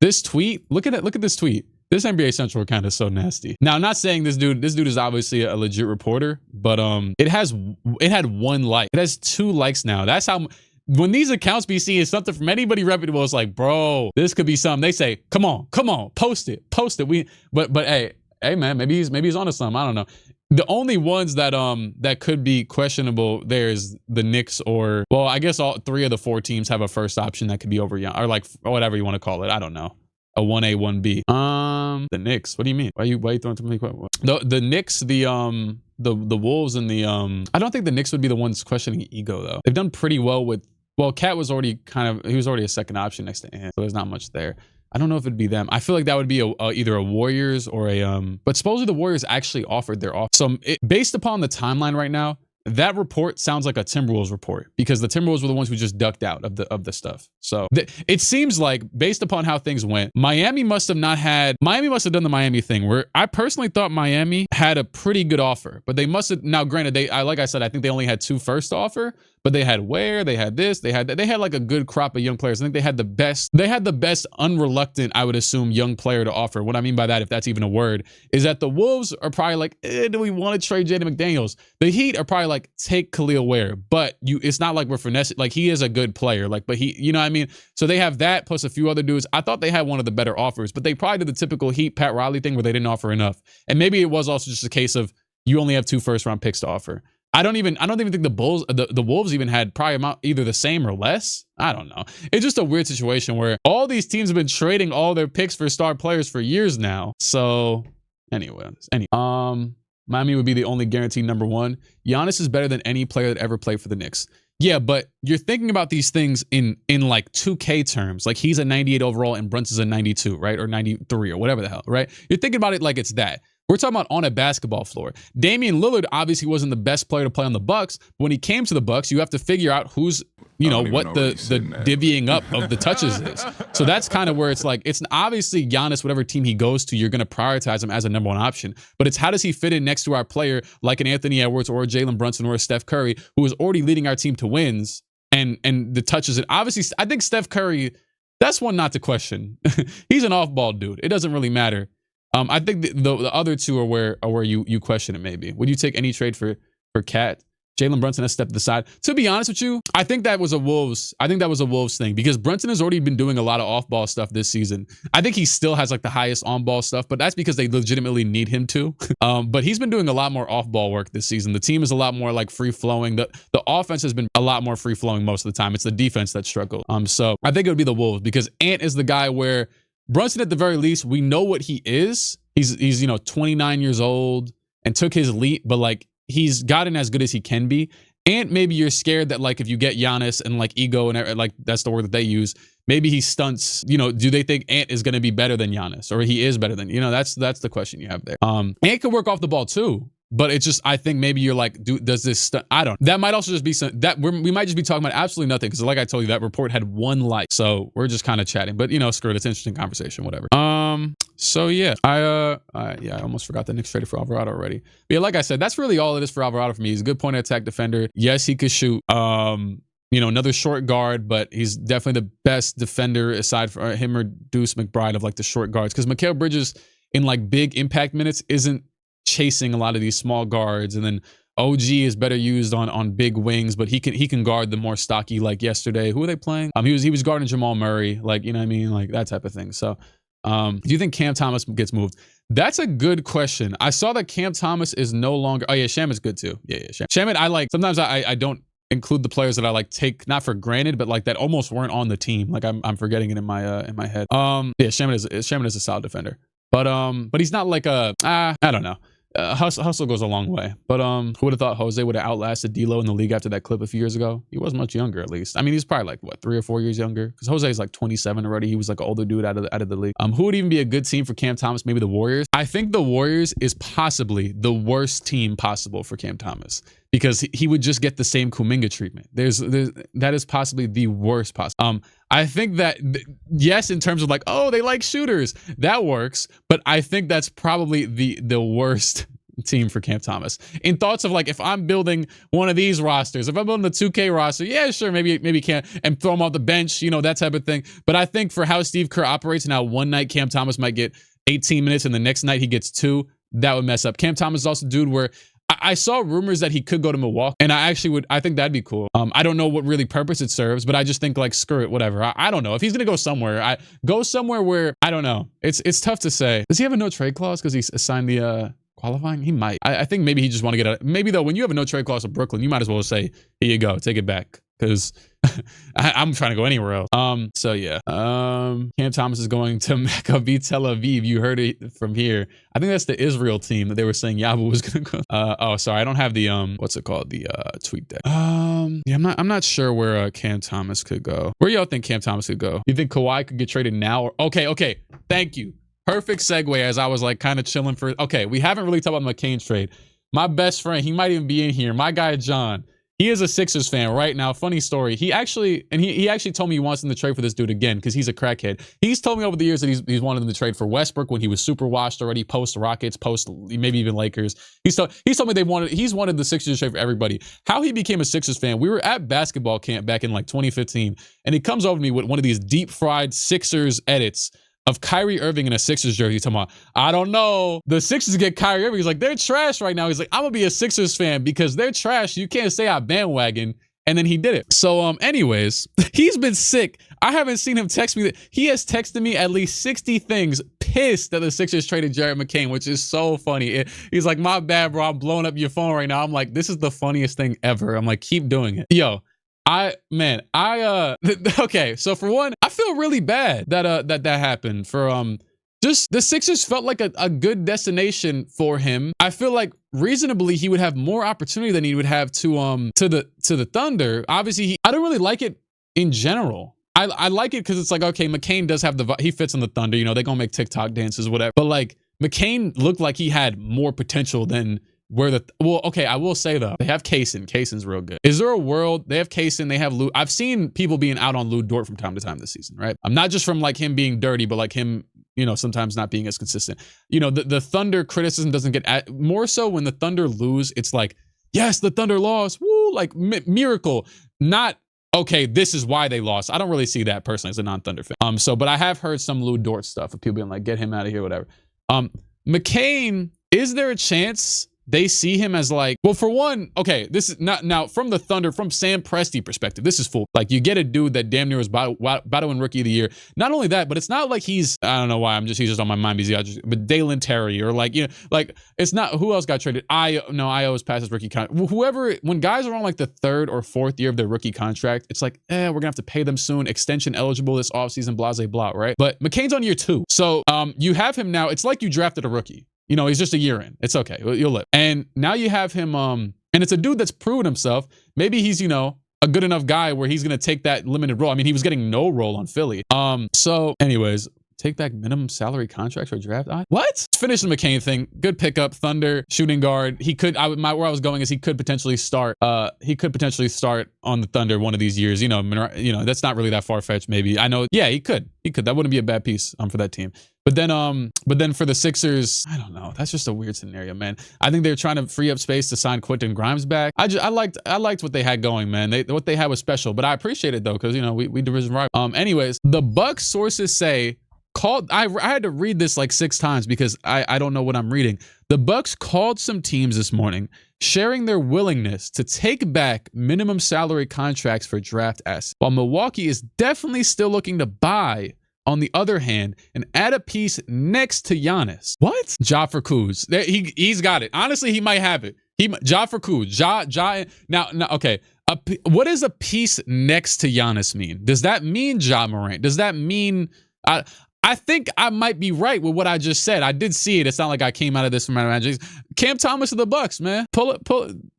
this tweet, look at this tweet. This NBA Central account is so nasty. Now, I'm not saying this dude is obviously a legit reporter, but it had 1 like. It has 2 likes now. That's how, when these accounts be seeing something from anybody reputable, it's like, bro, this could be something. They say, come on, post it. But hey man, maybe he's onto something. I don't know. The only ones that could be questionable there is the Knicks, or, well, I guess all 3 of the 4 teams have a first option that could be over Giannis, or like, or whatever you want to call it. I don't know. a 1A, 1B. The Knicks. What do you mean? Why are you throwing too many questions? The Knicks, the Wolves and the I don't think the Knicks would be the ones questioning ego though. They've done pretty well with, well, Cat was already he was already a second option next to Ant, so there's not much there. I don't know if it'd be them. I feel like that would be either a Warriors or a but supposedly the Warriors actually offered their offer. So based upon the timeline right now, that report sounds like a Timberwolves report because the Timberwolves were the ones who just ducked out of the stuff. So it seems like based upon how things went, Miami must have done the Miami thing where I personally thought Miami had a pretty good offer, but they must have, now granted, like I said, I think they only had 2 first to offer, but they had Ware, they had this, they had that. They had like a good crop of young players. I think they had the best unreluctant, I would assume, young player to offer. What I mean by that, if that's even a word, is that the Wolves are probably like, do we want to trade Jaden McDaniels? The Heat are probably like, take Khalil Ware, but it's not like we're finessing, like he is a good player, like, but he, you know what I mean? So they have that plus a few other dudes. I thought they had one of the better offers, but they probably did the typical Heat Pat Riley thing where they didn't offer enough. And maybe it was also just a case of you only have 2 first round picks to offer. I don't even think the Wolves even had probably either the same or less. I don't know. It's just a weird situation where all these teams have been trading all their picks for star players for years now. So anyway, Miami would be the only guaranteed number 1. Giannis is better than any player that ever played for the Knicks. Yeah, but you're thinking about these things in like 2K terms. Like he's a 98 overall and Brunson's a 92, right? Or 93 or whatever the hell, right? You're thinking about it like it's that. We're talking about on a basketball floor. Damian Lillard obviously wasn't the best player to play on the Bucks. When he came to the Bucks, you have to figure out who's, what the divvying up of the touches is. So that's kind of where it's like, it's obviously Giannis, whatever team he goes to, you're going to prioritize him as a number 1 option. But it's how does he fit in next to our player like an Anthony Edwards or a Jalen Brunson or a Steph Curry, who is already leading our team to wins and the touches. And obviously, I think Steph Curry, that's one not to question. He's an off-ball dude. It doesn't really matter. I think the other 2 are where you question it maybe. Would you take any trade for Cat? Jalen Brunson has stepped to the side. To be honest with you, I think that was a Wolves thing because Brunson has already been doing a lot of off-ball stuff this season. I think he still has like the highest on-ball stuff, but that's because they legitimately need him to. But he's been doing a lot more off-ball work this season. The team is a lot more like free-flowing. The offense has been a lot more free-flowing most of the time. It's the defense that struggled. So I think it would be the Wolves because Ant is the guy where Brunson, at the very least, we know what he is. He's 29 years old and took his leap, but like he's gotten as good as he can be. And maybe you're scared that like if you get Giannis and like ego and like that's the word that they use, maybe he stunts. Do they think Ant is going to be better than Giannis or he is better than that's the question you have there. Ant can work off the ball too. But it's just, I think maybe you're like, does this, I don't, that might also just be we might just be talking about absolutely nothing. Cause like I told you, that report had 1 like, so we're just kind of chatting, but screw it. It's an interesting conversation, whatever. So yeah, I almost forgot the Knicks traded for Alvarado already. But yeah, like I said, that's really all it is for Alvarado for me. He's a good point of attack defender. Yes, he could shoot. Another short guard, but he's definitely the best defender aside from him or Deuce McBride of like the short guards. Cause Mikal Bridges in like big impact minutes isn't chasing a lot of these small guards, and then OG is better used on big wings, but he can guard the more stocky, like yesterday. Who are they playing? He was guarding Jamal Murray, like, you know what I mean? Like that type of thing. So do you think Cam Thomas gets moved? That's a good question. I saw that Cam Thomas is no longer, oh yeah, Shamit's good too. Yeah, Shamit, I like, sometimes I don't include the players that I like take not for granted, but like that almost weren't on the team. Like I'm forgetting it in my head. Yeah, Shamit is a solid defender. But he's not like I don't know. Hustle goes a long way. But who would have thought Jose would have outlasted D'Lo in the league after that clip a few years ago? He was much younger, at least. I mean, he's probably like what, 3 or 4 years younger? Because Jose is like 27 already. He was like an older dude out of the league. Who would even be a good team for Cam Thomas? Maybe the Warriors. I think the Warriors is possibly the worst team possible for Cam Thomas, because he would just get the same Kuminga treatment. That is possibly the worst possible. I think that, yes, in terms of like, oh, they like shooters, that works. But I think that's probably the worst team for Cam Thomas. In thoughts of like, if I'm building one of these rosters, if I'm building the 2K roster, yeah, sure, maybe can't, and throw him off the bench, that type of thing. But I think for how Steve Kerr operates and how one night Cam Thomas might get 18 minutes and the next night he gets 2, that would mess up. Cam Thomas is also a dude where I saw rumors that he could go to Milwaukee, and I think that'd be cool. I don't know what really purpose it serves, but I just think like, screw it, whatever. I don't know. If he's going to go somewhere, go somewhere where, I don't know. It's tough to say. Does he have a no trade clause because he's assigned the qualifying? He might. I think maybe he just want to get maybe though, when you have a no trade clause with Brooklyn, you might as well say, here you go, take it back. because I'm trying to go anywhere else. So yeah. Cam Thomas is going to Maccabi Tel Aviv. You heard it from here. I think that's the Israel team that they were saying Yabu was gonna go. Oh, sorry, I don't have the what's it called? The tweet deck. Yeah, I'm not sure where Cam Thomas could go. Where y'all think Cam Thomas could go? You think Kawhi could get traded now? Or okay. Thank you. Perfect segue as I was like kind of chilling for. Okay, we haven't really talked about McCain's trade. My best friend, he might even be in here. My guy John. He is a Sixers fan right now. Funny story. He actually told me he wants him to trade for this dude again because he's a crackhead. He's told me over the years that he's wanted him to trade for Westbrook when he was super washed already, post Rockets, post maybe even Lakers. He's told me he's wanted the Sixers to trade for everybody. How he became a Sixers fan, we were at basketball camp back in like 2015, and he comes over to me with one of these deep fried Sixers edits of Kyrie Irving in a Sixers jersey. He's talking about, I don't know. The Sixers get Kyrie Irving. He's like, they're trash right now. He's like, I'm going to be a Sixers fan because they're trash. You can't say I bandwagon. And then he did it. So anyways, he's been sick. I haven't seen him text me. He has texted me at least 60 things pissed that the Sixers traded Jared McCain, which is so funny. He's like, my bad, bro. I'm blowing up your phone right now. I'm like, this is the funniest thing ever. I'm like, keep doing it. Yo. Okay, so for one, I feel really bad that happened for just the Sixers felt like a good destination for him. I feel like reasonably he would have more opportunity than he would have to the Thunder. Obviously, I don't really like it in general. I like it because it's like, okay, McCain does have he fits in the Thunder, you know, they're gonna make TikTok dances, whatever. But like McCain looked like he had more potential than okay, I will say though, they have Kaysen. Kaysen's real good. Is there a world they have Kaysen, they have Lou? I've seen people being out on Lou Dort from time to time this season, right? I'm not just from like him being dirty, but like him, you know, sometimes not being as consistent. You know, the Thunder criticism doesn't get more so when the Thunder lose. It's like, yes, the Thunder lost, woo, like miracle. Not okay, this is why they lost. I don't really see that personally as a non-Thunder fan. But I have heard some Lou Dort stuff of people being like, get him out of here, whatever. McCain, is there a chance they see him as like, well, for one, okay, this is not now from the Thunder, from Sam Presti perspective, this is full. Like you get a dude that damn near was battling rookie of the year. Not only that, but it's not like he's, I don't know why he's just on my mind because but Dalen Terry or like, you know, like it's not, who else got traded? Io is past his rookie contract. Whoever, when guys are on like the third or fourth year of their rookie contract, it's like, we're gonna have to pay them soon. Extension eligible this offseason, blase blah, right? But McCain's on year 2. So you have him now. It's like you drafted a rookie. You know, he's just a year in. It's okay. You'll live. And now you have him, and it's a dude that's proven himself. Maybe he's, you know, a good enough guy where he's going to take that limited role. I mean, he was getting no role on Philly. So anyways, take back minimum salary contracts for draft. What? Let's finish the McCain thing. Good pickup. Thunder, shooting guard. He could, where I was going is he could potentially start on the Thunder one of these years. You know, that's not really that far-fetched maybe. I know, yeah, he could. That wouldn't be a bad piece for that team. But then for the Sixers, I don't know. That's just a weird scenario, man. I think they're trying to free up space to sign Quentin Grimes back. I liked what they had going, man. What they had was special, but I appreciate it though, because you know we division rival. Anyways, the Bucks sources say I had to read this like 6 times because I don't know what I'm reading. The Bucks called some teams this morning, sharing their willingness to take back minimum salary contracts for draft assets, while Milwaukee is definitely still looking to buy. On the other hand, and add a piece next to Giannis. What? Ja for Kuz. He's got it. Honestly, he might have it. Ja for Kuz. Ja. Now, okay. What does a piece next to Giannis mean? Does that mean Ja Morant? Does that mean? I think I might be right with what I just said. I did see it. It's not like I came out of this from my imagination. Cam Thomas of the Bucks, man. Pull it,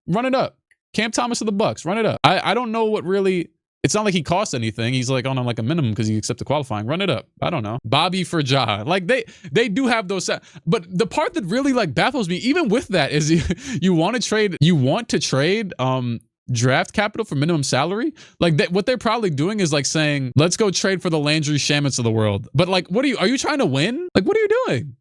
run it up. Cam Thomas of the Bucks, run it up. I don't know what really. It's not like he costs anything. He's like on like a minimum because he accepted qualifying. Run it up. I don't know. Bobby for Ja. Like they do have those. But the part that really like baffles me, even with that, is you want to trade draft capital for minimum salary. Like what they're probably doing is like saying, let's go trade for the Landry Shamits of the world. But like, are you trying to win? Like, what are you doing?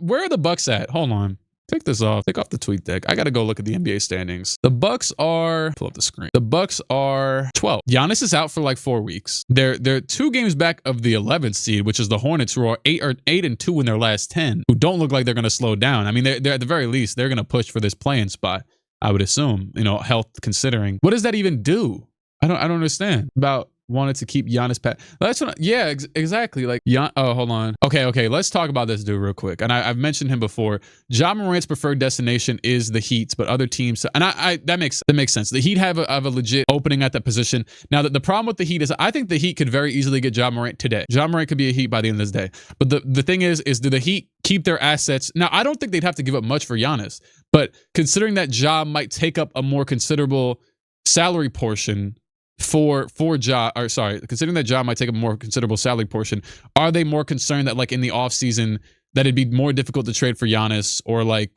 Where are the Bucks at? Hold on. Take this off. Take off the tweet deck. I got to go look at the NBA standings. The Bucks are, pull up the screen. The Bucks are 12. Giannis is out for like 4 weeks. They're 2 games back of the 11th seed, which is the Hornets, who are 8-2 in their last 10, who don't look like they're going to slow down. I mean, they're at the very least, they're going to push for this play-in spot, I would assume, you know, health considering. What does that even do? I don't understand. About wanted to keep Giannis pat. That's what. Yeah, exactly. Like, oh, hold on. Okay. Let's talk about this dude real quick. And I've mentioned him before. Ja Morant's preferred destination is the Heat, but other teams. And that makes sense. The Heat have a legit opening at that position. Now, the problem with the Heat is I think the Heat could very easily get Ja Morant today. Ja Morant could be a Heat by the end of this day. But the thing is do the Heat keep their assets? Now, I don't think they'd have to give up much for Giannis, but considering that Ja might take up a more considerable salary portion considering that Ja might take a more considerable salary portion, are they more concerned that like in the offseason that it'd be more difficult to trade for Giannis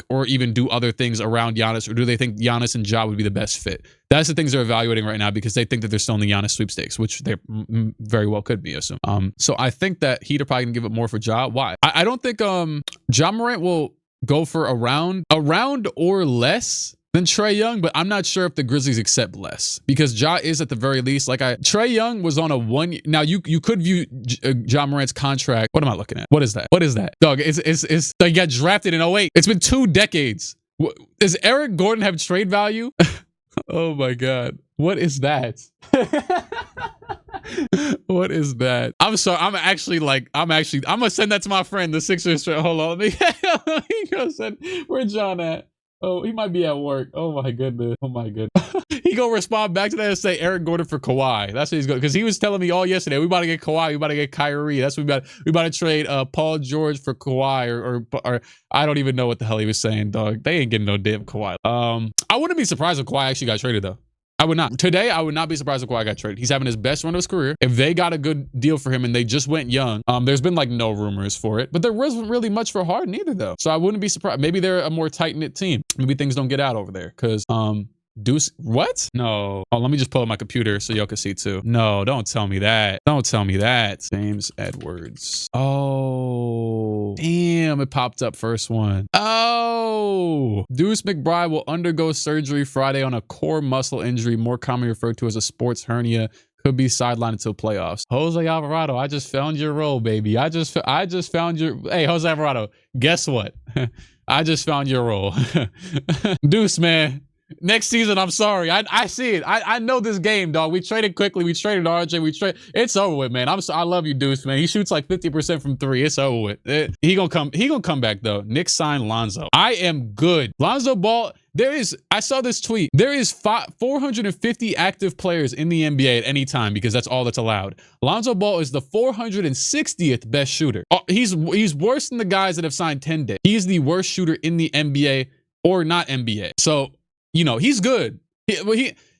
or even do other things around Giannis, or do they think Giannis and Ja would be the best fit? That's the things they're evaluating right now because they think that they're still in the Giannis sweepstakes, which they very well could be, I assume. So I think that Heat are probably gonna give up more for Ja. Why? I don't think Ja Morant will go for a round or less than Trae Young, but I'm not sure if the Grizzlies accept less because Ja is at the very least Trae Young was on a 1 year. Now you could view Ja Morant's contract. What am I looking at? What is that? Dog, it's they got drafted in 08. It's been 2 decades. Does Eric Gordon have trade value? Oh my God. What is that? What is that? I'm sorry. I'm gonna send that to my friend, the Sixers. Hold on. Let me go send. Where John at? Oh, he might be at work. Oh my goodness. He gonna respond back to that and say Eric Gordon for Kawhi. That's what he's going, because he was telling me all yesterday, we about to get Kawhi, we about to get Kyrie. That's what we about to trade Paul George for Kawhi or I don't even know what the hell he was saying, dog. They ain't getting no damn Kawhi. I wouldn't be surprised if Kawhi actually got traded though. I would not. Today, I would not be surprised if Kawhi got traded. He's having his best run of his career. If they got a good deal for him and they just went young, there's been like no rumors for it, but there wasn't really much for Harden either though. So I wouldn't be surprised. Maybe they're a more tight-knit team. Maybe things don't get out over there because Deuce, what? No. Oh, let me just pull up my computer so y'all can see too. No, don't tell me that. Don't tell me that. James Edwards. Oh, damn, it popped up first one. Oh, Deuce McBride will undergo surgery Friday on a core muscle injury, more commonly referred to as a sports hernia. Could be sidelined until playoffs. Jose Alvarado, I just found your role, baby. I just found your. Hey, Jose Alvarado, guess what? I just found your role. Deuce, man. Next season, I'm sorry. I see it. I know this game, dog. We traded quickly. We traded RJ. It's over with, man. I love you, Deuce, man. He shoots like 50% from 3. It's over with. He gonna come back though. Knicks signed Lonzo. I am good. Lonzo Ball. I saw this tweet. There is 450 active players in the NBA at any time because that's all that's allowed. Lonzo Ball is the 460th best shooter. He's worse than the guys that have signed 10 days. He's the worst shooter in the NBA or not NBA. So, you know, he's good.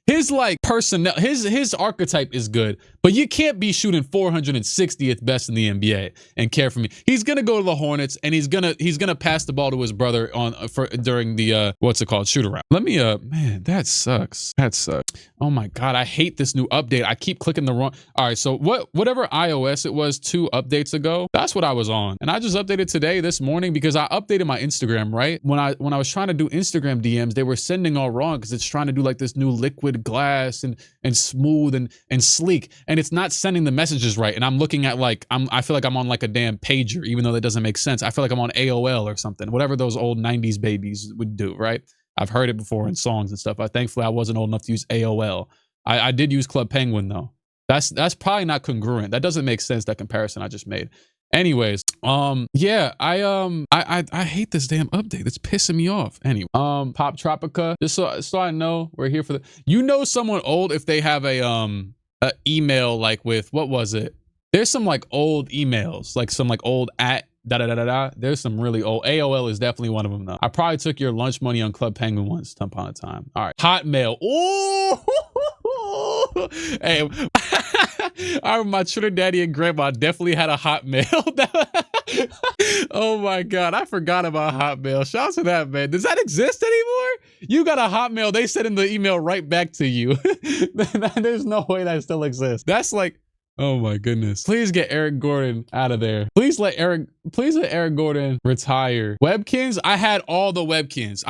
His like personnel, his archetype is good, but you can't be shooting 460th best in the NBA and care for me. He's gonna go to the Hornets and he's gonna pass the ball to his brother during the shoot around. Let me man, that sucks. Oh my God, I hate this new update. I keep clicking the wrong. All right, so whatever iOS it was 2 updates ago, that's what I was on, and I just updated today this morning because I updated my Instagram. Right when I was trying to do Instagram DMs, they were sending all wrong because it's trying to do like this new liquid glass and smooth and sleek, and it's not sending the messages right. And I'm looking at like I feel like I'm on like a damn pager, even though that doesn't make sense. I feel like I'm on AOL or something, whatever those old 90s babies would do, right? I've heard it before in songs and stuff. Thankfully I wasn't old enough to use AOL. I did use Club Penguin though. That's probably not congruent. That doesn't make sense, that comparison I just made. Anyways, yeah, I hate this damn update. It's pissing me off. Anyway, Pop Tropica, just so I know we're here for someone old if they have a email like with, what was it? There's some like old emails, like some like old at da-da-da-da-da. There's some really old. AOL is definitely one of them though. I probably took your lunch money on Club Penguin once upon a time. All right, Hotmail. Ooh. Hey, my Twitter daddy and grandma definitely had a Hotmail. Oh my God, I forgot about Hotmail. Shout out to that, man. Does that exist anymore? You got a Hotmail, they send in the email right back to you. There's no way that still exists. That's like, oh my goodness. Please get Eric Gordon out of there. Please let Eric Gordon retire. Webkins, I had all the Webkins.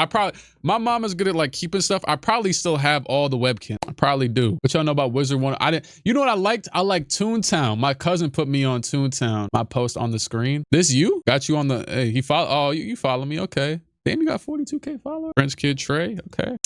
My mom is good at like keeping stuff. I probably still have all the Webkins. I probably do. But y'all know about Wizard One. You know what I liked? I liked Toontown. My cousin put me on Toontown. My post on the screen. This you? Got you on the, hey, you follow me, okay. Damn, you got 42K followers. French kid Trey. Okay.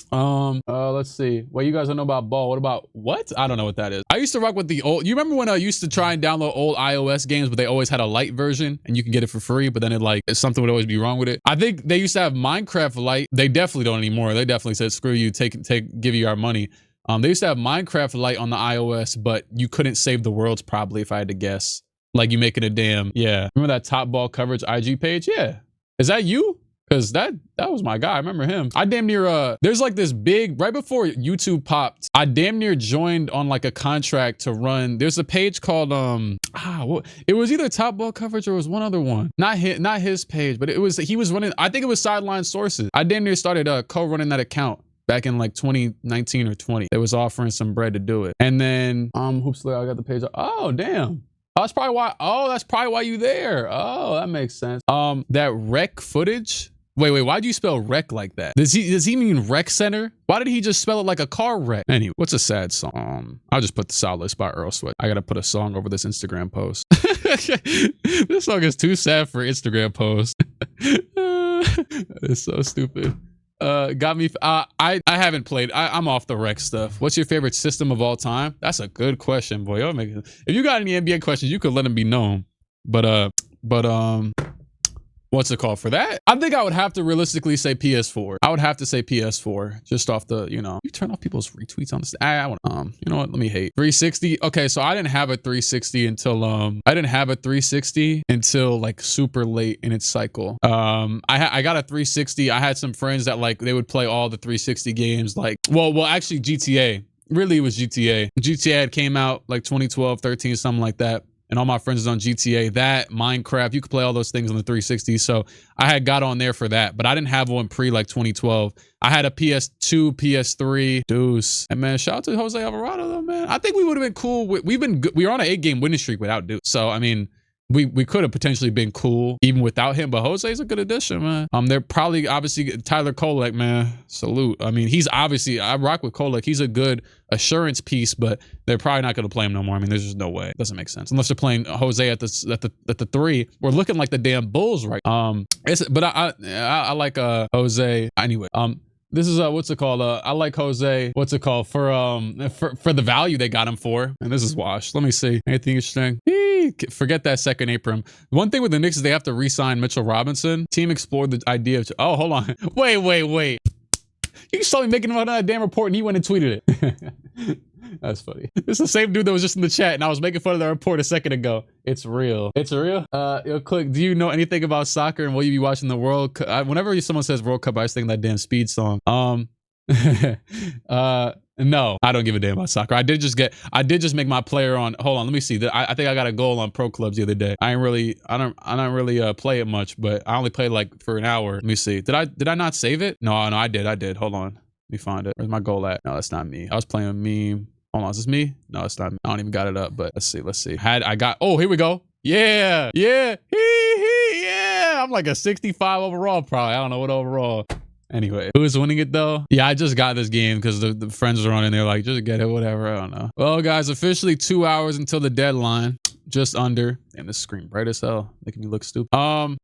Let's see. Well, you guys don't know about ball. What? I don't know what that is. I used to rock with the old. You remember when I used to try and download old iOS games, but they always had a light version and you can get it for free, but then something would always be wrong with it. I think they used to have Minecraft Lite. They definitely don't anymore. They definitely said, screw you, give you our money. They used to have Minecraft Lite on the iOS, but you couldn't save the worlds probably, if I had to guess. Like you making a damn, yeah. Remember that top ball coverage IG page? Yeah. Is that you? Because that was my guy. I remember him. I damn near, there's like this big, right before YouTube popped, I damn near joined on like a contract to run. There's a page called, it was either top ball coverage or it was one other one. Not his page, but he was running, I think it was Sideline Sources. I damn near started co-running that account back in like 2019 or 20. They was offering some bread to do it. And then, Hoops Slayer, I got the page. Oh, damn. That's probably why you there. Oh, that makes sense. That rec footage. Wait, why'd you spell rec like that? Does he mean rec center? Why did he just spell it like a car wreck? Anyway, what's a sad song? I'll just put The Solid List by Earl Sweat. I gotta put a song over this Instagram post. This song is too sad for Instagram post. It's so stupid. Got me. I haven't played. I'm off the rec stuff. What's your favorite system of all time? That's a good question, boy. If you got any NBA questions, you could let them be known. But what's it called for that? I think I would have to realistically say PS4. I would have to say PS4 just off the, you turn off people's retweets on this. You know what? Let me hate 360. Okay. So I didn't have a 360 until like super late in its cycle. I got a 360. I had some friends that like, they would play all the 360 games. Like, well, actually GTA, really it was GTA. GTA had came out like 2012, 13, something like that. And all my friends is on GTA, that, Minecraft, you could play all those things on the 360. So I had got on there for that, but I didn't have one pre like 2012. I had a PS2, PS3, Deuce. And man, shout out to Jose Alvarado though, man. I think we would have been cool. We were on an 8-game winning streak without Deuce. So, I mean, we could have potentially been cool even without him, but Jose's a good addition, man. They're probably obviously Tyler Kolek, man. Salute. I mean, he's obviously, I rock with Kolek. He's a good assurance piece, but they're probably not going to play him no more. I mean, there's just no way. It doesn't make sense unless they're playing Jose at the 3. We're looking like the damn Bulls, right? But I like Jose anyway. This is what's it called? I like Jose. What's it called for the value they got him for? And this is washed. Let me see. Anything interesting? Forget that second apron. One thing with the Knicks is they have to re-sign Mitchell Robinson. Team explored the idea of. Oh, hold on. Wait. You saw me making that damn report and he went and tweeted it. That's funny. It's the same dude that was just in the chat and I was making fun of the report a second ago. It's real. It's real. Yo, Clique, do you know anything about soccer and will you be watching the World Cup? Whenever someone says World Cup, I just think of that damn Speed song. No, I don't give a damn about soccer. I did just make my player on. Hold on, let me see. I think I got a goal on Pro Clubs the other day. I don't really play it much, but I only played like for an hour. Let me see. Did I not save it? No, I did. Hold on. Let me find it. Where's my goal at? No, that's not me. I was playing a meme. Hold on, is this me? No, it's not me. I don't even got it up, but let's see. Oh, here we go. Yeah. Yeah. I'm like a 65 overall probably. I don't know what overall. Anyway, who is winning it though? Yeah, I just got this game because the friends are on and they're like, just get it, whatever. I don't know. Well, guys, officially 2 hours until the deadline. Just under. And this screen bright as hell, making me look stupid.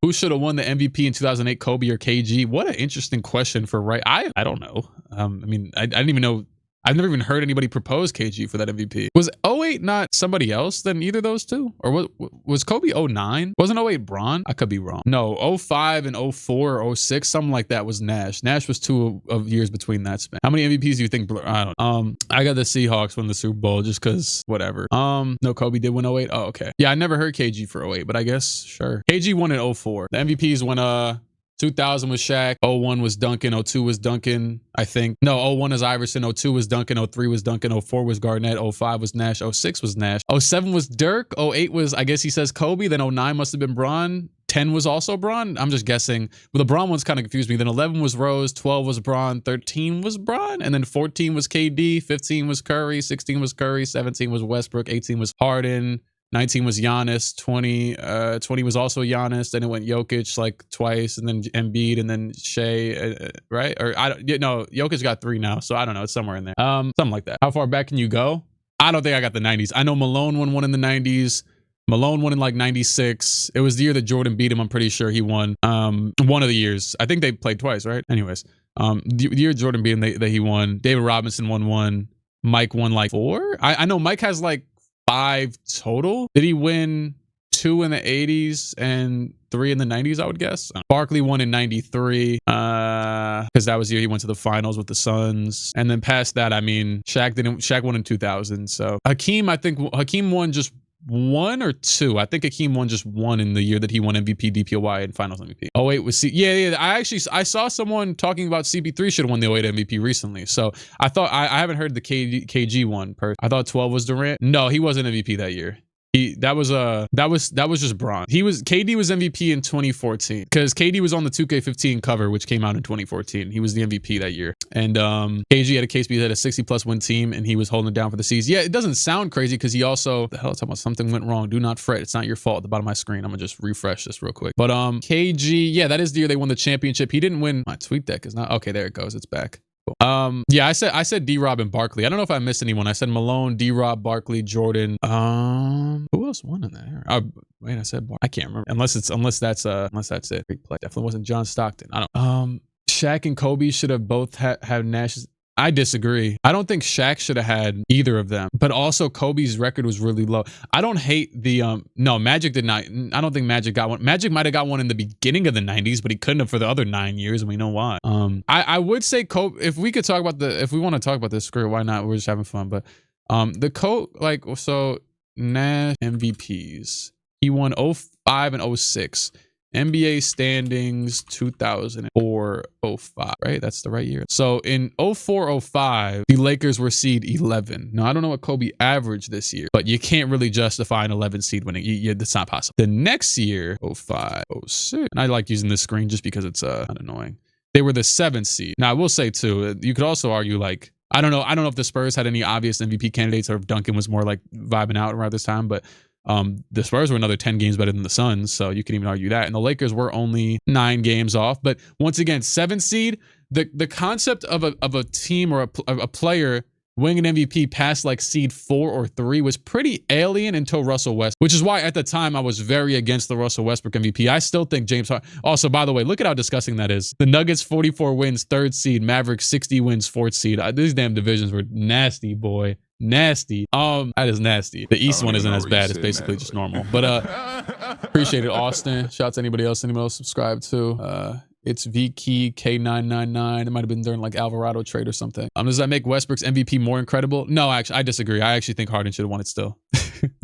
Who should have won the MVP in 2008, Kobe or KG? What an interesting question for I don't know. I mean, I didn't even know. I've never even heard anybody propose KG for that MVP. Was 08 not somebody else than either of those two? Or was Kobe 09? Wasn't 08 Bron? I could be wrong. No, 05 and 04 or 06, something like that was Nash. Nash was 2 of years between that span. How many MVPs do you think? I don't know. I got the Seahawks win the Super Bowl just because whatever. No, Kobe did win 08. Oh, okay. Yeah, I never heard KG for 08, but I guess sure. KG won in 04. The MVPs when 2000 was Shaq, 01 was Duncan, 02 was Duncan, I think. No, 01 is Iverson, 02 was Duncan, 03 was Duncan, 04 was Garnett, 05 was Nash, 06 was Nash, 07 was Dirk, 08 was, I guess he says Kobe, then 09 must have been Bron, 10 was also Bron. I'm just guessing. But the Bron one's kind of confused me. Then 11 was Rose, 12 was Bron, 13 was Bron, and then 14 was KD, 15 was Curry, 16 was Curry, 17 was Westbrook, 18 was Harden, 19 was Giannis, 20 was also Giannis, then it went Jokic like twice, and then Embiid, and then Shea, right? Or no, Jokic got 3 now, so I don't know, it's somewhere in there. Something like that. How far back can you go? I don't think I got the 90s. I know Malone won one in the 90s. Malone won in like 96. It was the year that Jordan beat him. I'm pretty sure he won. One of the years. I think they played twice, right? Anyways, the year Jordan beat him, that he won. David Robinson won 1. Mike won like 4. I know Mike has like 5 total. Did he win 2 in the 80s and 3 in the 90s, I would guess? Barkley won in 93 because that was the year he went to the finals with the Suns. And then past that, I mean, Shaq won in 2000. So Hakeem, I think Hakeem won just 1 or 2. I think Hakeem won just 1 in the year that he won MVP, DPOY, and Finals MVP. Oh wait, was yeah. I saw someone talking about CP3 should have won the 08 MVP recently. So I thought I haven't heard the KG one. I thought 12 was Durant. No, he wasn't MVP that year. That was just Bron. KD was MVP in 2014 because KD was on the 2K15 cover, which came out in 2014. He was the MVP that year. And KG had a case because he had a 60+ win team and he was holding it down for the season. Yeah, it doesn't sound crazy because he also talking about something went wrong. Do not fret. It's not your fault. At the bottom of my screen. I'm gonna just refresh this real quick. But KG, yeah, that is the year they won the championship. He didn't win. My tweet deck is not okay. There it goes. It's back. Yeah, I said D-Rob and Barkley. I don't know if I missed anyone. I said Malone, D-Rob, Barkley, Jordan. Who else won in that? Wait, I said I can't remember. Unless that's it. Big play. Definitely wasn't John Stockton. I don't. Shaq and Kobe should have both had Nash. I disagree. I don't think Shaq should have had either of them, but also Kobe's record was really low. I don't hate the no, Magic did not. I don't think Magic got one. Magic might have got one in the beginning of the 90s, but he couldn't have for the other 9 years, and we know why. I would say Kobe, if we could talk about if we want to talk about this, screw it, why not? We're just having fun. But the so Nash MVPs. He won 05 and 06. NBA standings 2004-05, right? That's the right year. So in 04-05, the Lakers were seed 11. Now, I don't know what Kobe averaged this year, but you can't really justify an 11 seed winning. That's not possible. The next year, 05-06, and I like using this screen just because it's kind of annoying. They were the 7th seed. Now, I will say, too, you could also argue, like, I don't know if the Spurs had any obvious MVP candidates or if Duncan was more, like, vibing out around this time, but the Spurs were another 10 games better than the Suns, so you can even argue that. And the Lakers were only 9 games off. But once again, 7th seed, the concept of a team or a player winning an MVP past like seed 4 or 3 was pretty alien until Russell Westbrook, which is why at the time I was very against the Russell Westbrook MVP. I still think James Harden. Also, by the way, look at how disgusting that is. The Nuggets 44 wins, 3rd seed. Mavericks 60 wins, 4th seed. These damn divisions were nasty, boy. Nasty. That is nasty. The East one isn't as bad. It's basically just normal. But appreciate it, Austin. Shout out to anybody else subscribed to. It's VKey K999. It might have been during like Alvarado trade or something. Does that make Westbrook's MVP more incredible? No, actually, I disagree. I actually think Harden should have won it still.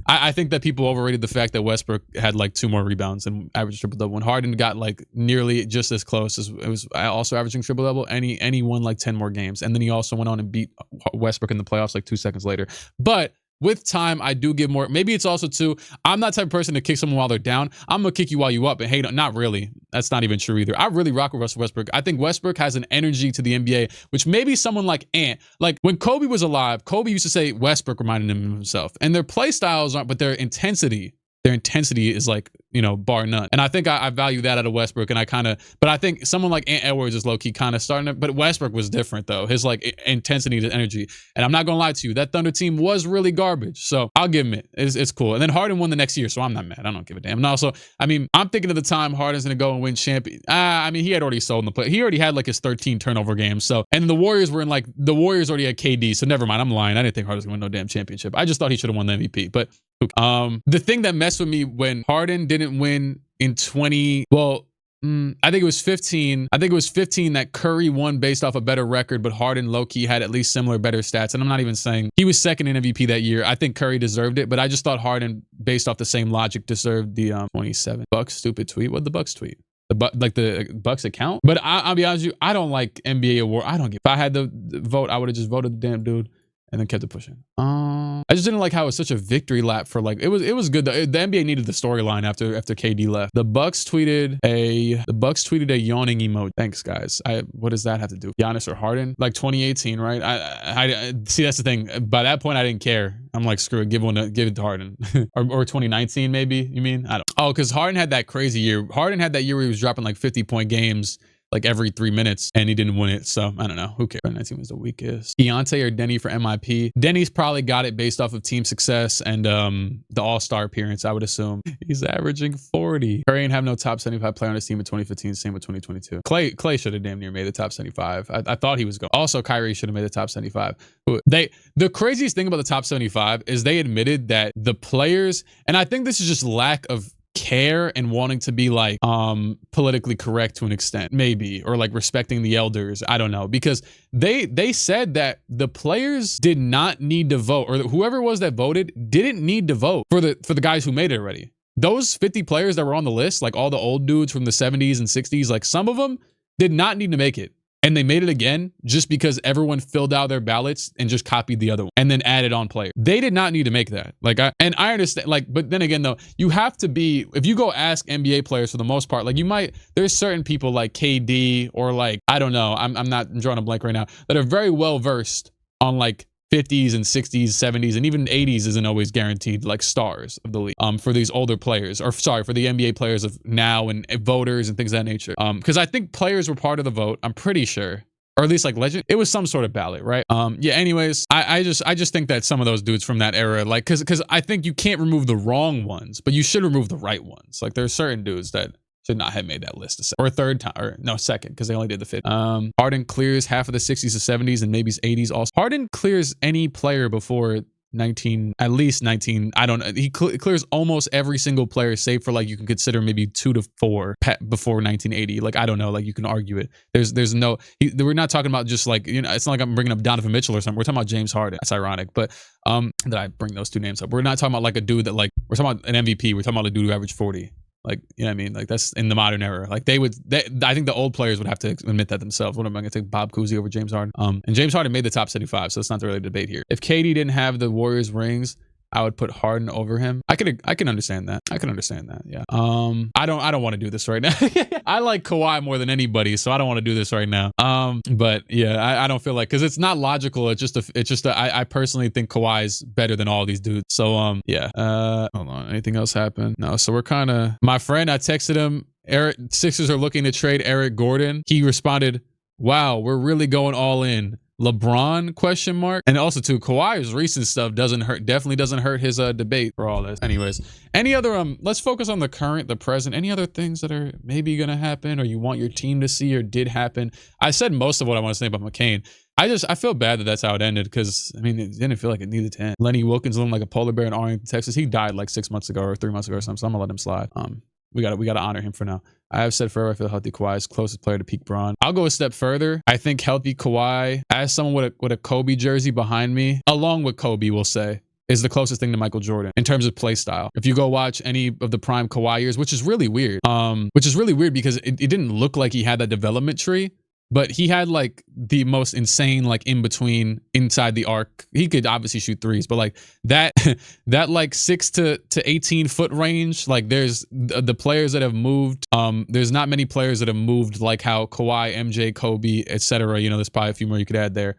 I think that people overrated the fact that Westbrook had like 2 more rebounds and averaged triple-double. When Harden got like nearly just as close as it was also averaging triple-double, and he won like 10 more games. And then he also went on and beat Westbrook in the playoffs like 2 seconds later. But with time, I do give more. Maybe it's also too, I'm not the type of person to kick someone while they're down. I'm going to kick you while you up and hate. Not really. That's not even true either. I really rock with Russell Westbrook. I think Westbrook has an energy to the NBA, which maybe someone like Ant, like when Kobe was alive, Kobe used to say Westbrook reminded him of himself. And their play styles aren't, but their intensity is like, bar none. And I think I value that out of Westbrook. And but I think someone like Ant Edwards is low-key kind of starting to, but Westbrook was different though. His like intensity to energy. And I'm not going to lie to you, that Thunder team was really garbage. So I'll give him it. It's cool. And then Harden won the next year, so I'm not mad. I don't give a damn. And also, I'm thinking at the time Harden's going to go and win champion. He had already sold in the play. He already had like his 13 turnover games. So, and the Warriors were the Warriors already had KD. So never mind. I'm lying. I didn't think Harden's going to win no damn championship. I just thought he should have won the MVP. But the thing that messed with me when Harden didn't win in I think it was 15. I think it was 15 that Curry won based off a better record, but Harden low-key had at least similar better stats. And I'm not even saying he was 2nd in MVP that year. I think Curry deserved it, but I just thought Harden, based off the same logic, deserved the 27. Bucks stupid tweet. What'd the Bucks tweet? The Bucks account? But I'll be honest with you, I don't like NBA award. I don't give. If I had the vote, I would have just voted the damn dude and then kept it pushing. I just didn't like how it was such a victory lap for like, it was good. The NBA needed the storyline after KD left. The Bucks tweeted a yawning emoji. Thanks, guys. What does that have to do? Giannis or Harden? Like 2018, right? I see, that's the thing. By that point, I didn't care. I'm like, screw it, give it to Harden. or 2019, maybe, you mean? I don't. Oh, because Harden had that crazy year. Harden had that year where he was dropping like 50-point games. like every 3 minutes, and he didn't win it. So I don't know. Who cares? 2019 was the weakest. Deontay or Denny for MIP? Denny's probably got it based off of team success and the All-Star appearance, I would assume. He's averaging 40. Curry ain't have no top 75 player on his team in 2015. Same with 2022. Clay should have damn near made the top 75. I thought he was going. Also, Kyrie should have made the top 75. The craziest thing about the top 75 is they admitted that the players, and I think this is just lack of care and wanting to be like politically correct to an extent, maybe, or like respecting the elders. I don't know, because they said that the players did not need to vote, or whoever it was that voted didn't need to vote for the guys who made it already. Those 50 players that were on the list, like all the old dudes from the 70s and 60s, like some of them did not need to make it. And they made it again just because everyone filled out their ballots and just copied the other one and then added on players. They did not need to make that. Like, I understand, like, but then again, though, you have to be, if you go ask NBA players for the most part, like there's certain people like KD or like, I don't know, I'm drawing a blank right now, that are very well versed on like 50s and 60s, 70s, and even 80s isn't always guaranteed like stars of the league for these older players, or sorry, for the NBA players of now and voters and things of that nature. Because I think players were part of the vote, I'm pretty sure, or at least like legend. It was some sort of ballot, right? Yeah. Anyways, I just think that some of those dudes from that era, like, because I think you can't remove the wrong ones, but you should remove the right ones. Like there's certain dudes that should not have made that list, or third time, or no, second, because they only did the fifth. Harden clears half of the 60s to 70s and maybe 80s also. Harden clears any player before at least 19. I don't know. He clears almost every single player, save for like you can consider maybe 2 to 4 before 1980. Like I don't know. Like you can argue it. There's no. We're not talking about just like, you know. It's not like I'm bringing up Donovan Mitchell or something. We're talking about James Harden. That's ironic, but that I bring those two names up. We're not talking about like a dude that like, we're talking about an MVP. We're talking about a dude who averaged 40. Like, you know what I mean? Like that's in the modern era. Like I think the old players would have to admit that themselves. What am I going to take Bob Cousy over James Harden? And James Harden made the top 75, so it's not really a debate here. If KD didn't have the Warriors rings, I would put Harden over him. I can understand that. I can understand that. Yeah. I don't want to do this right now. I like Kawhi more than anybody, so I don't want to do this right now. But yeah, I don't feel like, because it's not logical. I personally think Kawhi is better than all these dudes. So yeah. Hold on. Anything else happen? No. So we're kind of, my friend, I texted him, Sixers are looking to trade Eric Gordon. He responded, "Wow, we're really going all in. LeBron ? And also too, Kawhi's recent stuff definitely doesn't hurt his debate for all this. Anyways, any other let's focus on the current, the present. Any other things that are maybe gonna happen or you want your team to see or did happen? I said most of what I want to say about McCain. I feel bad that that's how it ended, because I mean it didn't feel like it needed to end. Lenny Wilkins looking like a polar bear in Arlington, Texas. He died like 6 months ago or 3 months ago or something, so I'm gonna let him slide. We gotta honor him for now. I have said forever I feel healthy Kawhi is closest player to peak Bron. I'll go a step further. I think healthy Kawhi, as someone with a Kobe jersey behind me, along with Kobe, we'll say, is the closest thing to Michael Jordan in terms of play style. If you go watch any of the prime Kawhi years, which is really weird, because it didn't look like he had that development tree. But he had like the most insane, like in between inside the arc. He could obviously shoot threes, but like that like 6 to 18 foot range, like there's the players that have moved. There's not many players that have moved like how Kawhi, MJ, Kobe, etc. You know, there's probably a few more you could add there.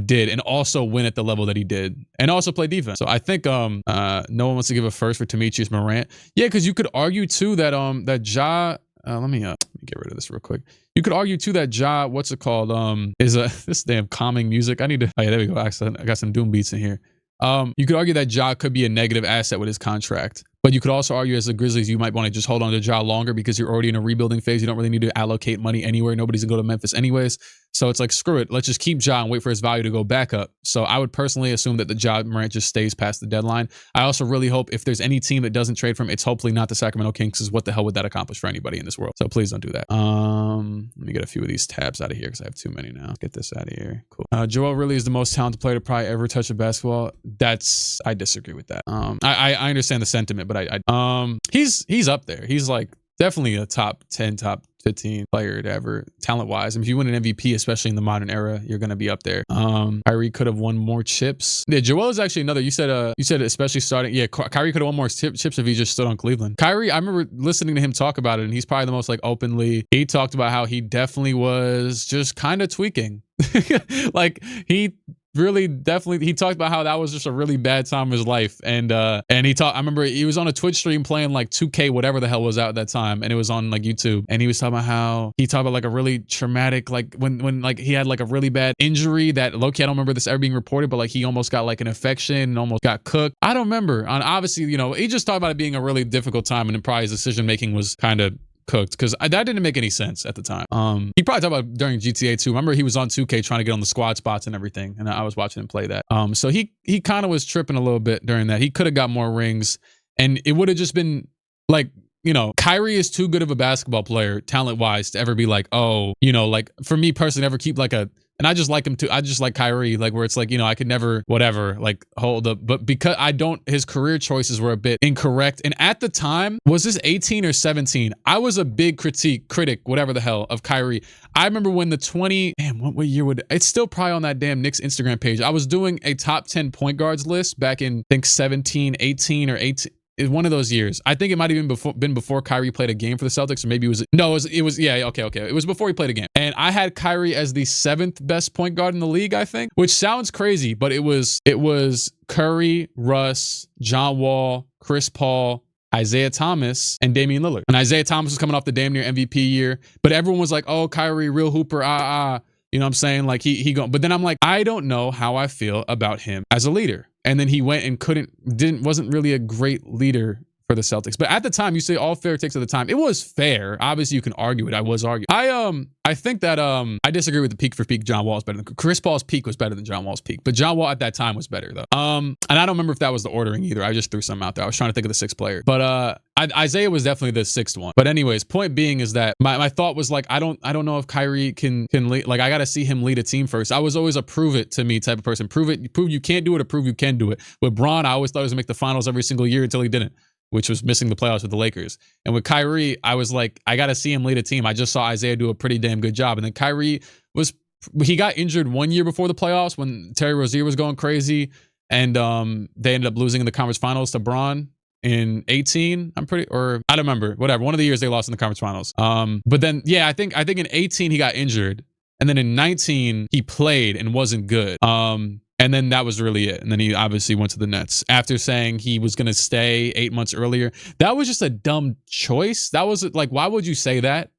Did, and also win at the level that he did, and also play defense. So I think no one wants to give a first for Demetrius Morant. Yeah, because you could argue too that let me get rid of this real quick. You could argue too that Ja, what's it called? Is this damn calming music. I need to. Oh yeah, there we go. I got some doom beats in here. You could argue that Ja could be a negative asset with his contract. But you could also argue as the Grizzlies, you might want to just hold on to Ja longer because you're already in a rebuilding phase. You don't really need to allocate money anywhere. Nobody's going to go to Memphis anyways. So it's like, screw it. Let's just keep Ja and wait for his value to go back up. So I would personally assume that the Ja Morant just stays past the deadline. I also really hope if there's any team that doesn't trade for him, it's hopefully not the Sacramento Kings, because what the hell would that accomplish for anybody in this world? So please don't do that. Let me get a few of these tabs out of here because I have too many now. Let's get this out of here. Cool. Joel really is the most talented player to probably ever touch a basketball. I disagree with that. I understand the sentiment, but he's up there. He's like definitely a top 10, top 15 player to ever, talent wise. And if you win an MVP, especially in the modern era, you're going to be up there. Kyrie could have won more chips. Yeah, Joel is actually another. You said especially starting. Yeah, Kyrie could have won more chips if he just stood on Cleveland. Kyrie, I remember listening to him talk about it, and he's probably the most like openly. He talked about how he definitely was just kind of tweaking. Like really definitely, he talked about how that was just a really bad time of his life. And he talked, I remember he was on a Twitch stream playing like 2K, whatever the hell was out at that time. And it was on like YouTube. And he was talking about how he talked about like a really traumatic, like when like he had like a really bad injury that low-key, I don't remember this ever being reported, but like he almost got like an infection and almost got cooked. I don't remember. And obviously, you know, he just talked about it being a really difficult time, and then probably his decision making was kind of cooked because that didn't make any sense at the time. He probably talked about during GTA 2. Remember, he was on 2K trying to get on the squad spots and everything, and I was watching him play that. So he kind of was tripping a little bit during that. He could have got more rings, and it would have just been like, you know, Kyrie is too good of a basketball player, talent-wise, to ever be like, oh, you know, like for me personally, never keep like a. And I just like him too. I just like Kyrie, like where it's like, you know, I could never, whatever, like hold up. But because his career choices were a bit incorrect. And at the time, was this 18 or 17? I was a big critic, whatever the hell, of Kyrie. I remember when the what year it's still probably on that damn Knicks Instagram page. I was doing a top 10 point guards list back in, I think 17, 18 or 18. It's one of those years. I think it might have even been before Kyrie played a game for the Celtics, or maybe it was yeah, okay. It was before he played a game. And I had Kyrie as the 7th best point guard in the league, I think, which sounds crazy, but it was Curry, Russ, John Wall, Chris Paul, Isaiah Thomas, and Damian Lillard. And Isaiah Thomas was coming off the damn near MVP year, but everyone was like, "Oh, Kyrie, real hooper, you know what I'm saying? Like he go." But then I'm like, I don't know how I feel about him as a leader. And then he went and wasn't really a great leader for the Celtics. But at the time, you say all fair takes at the time. It was fair. Obviously, you can argue it. I was arguing. I think that I disagree with the peak for peak. John Wall is better than Chris Paul's peak was better than John Wall's peak. But John Wall at that time was better though. And I don't remember if that was the ordering either. I just threw some out there. I was trying to think of the 6th player. But Isaiah was definitely the 6th one. But anyways, point being is that my thought was like, I don't know if Kyrie can lead. Like I got to see him lead a team first. I was always a prove it to me type of person. Prove you can't do it, or prove you can do it. With Bron, I always thought he was gonna make the finals every single year until he didn't, which was missing the playoffs with the Lakers. And with Kyrie, I was like, I got to see him lead a team. I just saw Isaiah do a pretty damn good job. And then Kyrie he got injured one year before the playoffs when Terry Rozier was going crazy. And they ended up losing in the conference finals to Bron in 18. I don't remember, whatever. One of the years they lost in the conference finals. But then, yeah, I think in 18 he got injured. And then in 19 he played and wasn't good. And then that was really it. And then he obviously went to the Nets after saying he was going to stay 8 months earlier. That was just a dumb choice. That was like, why would you say that?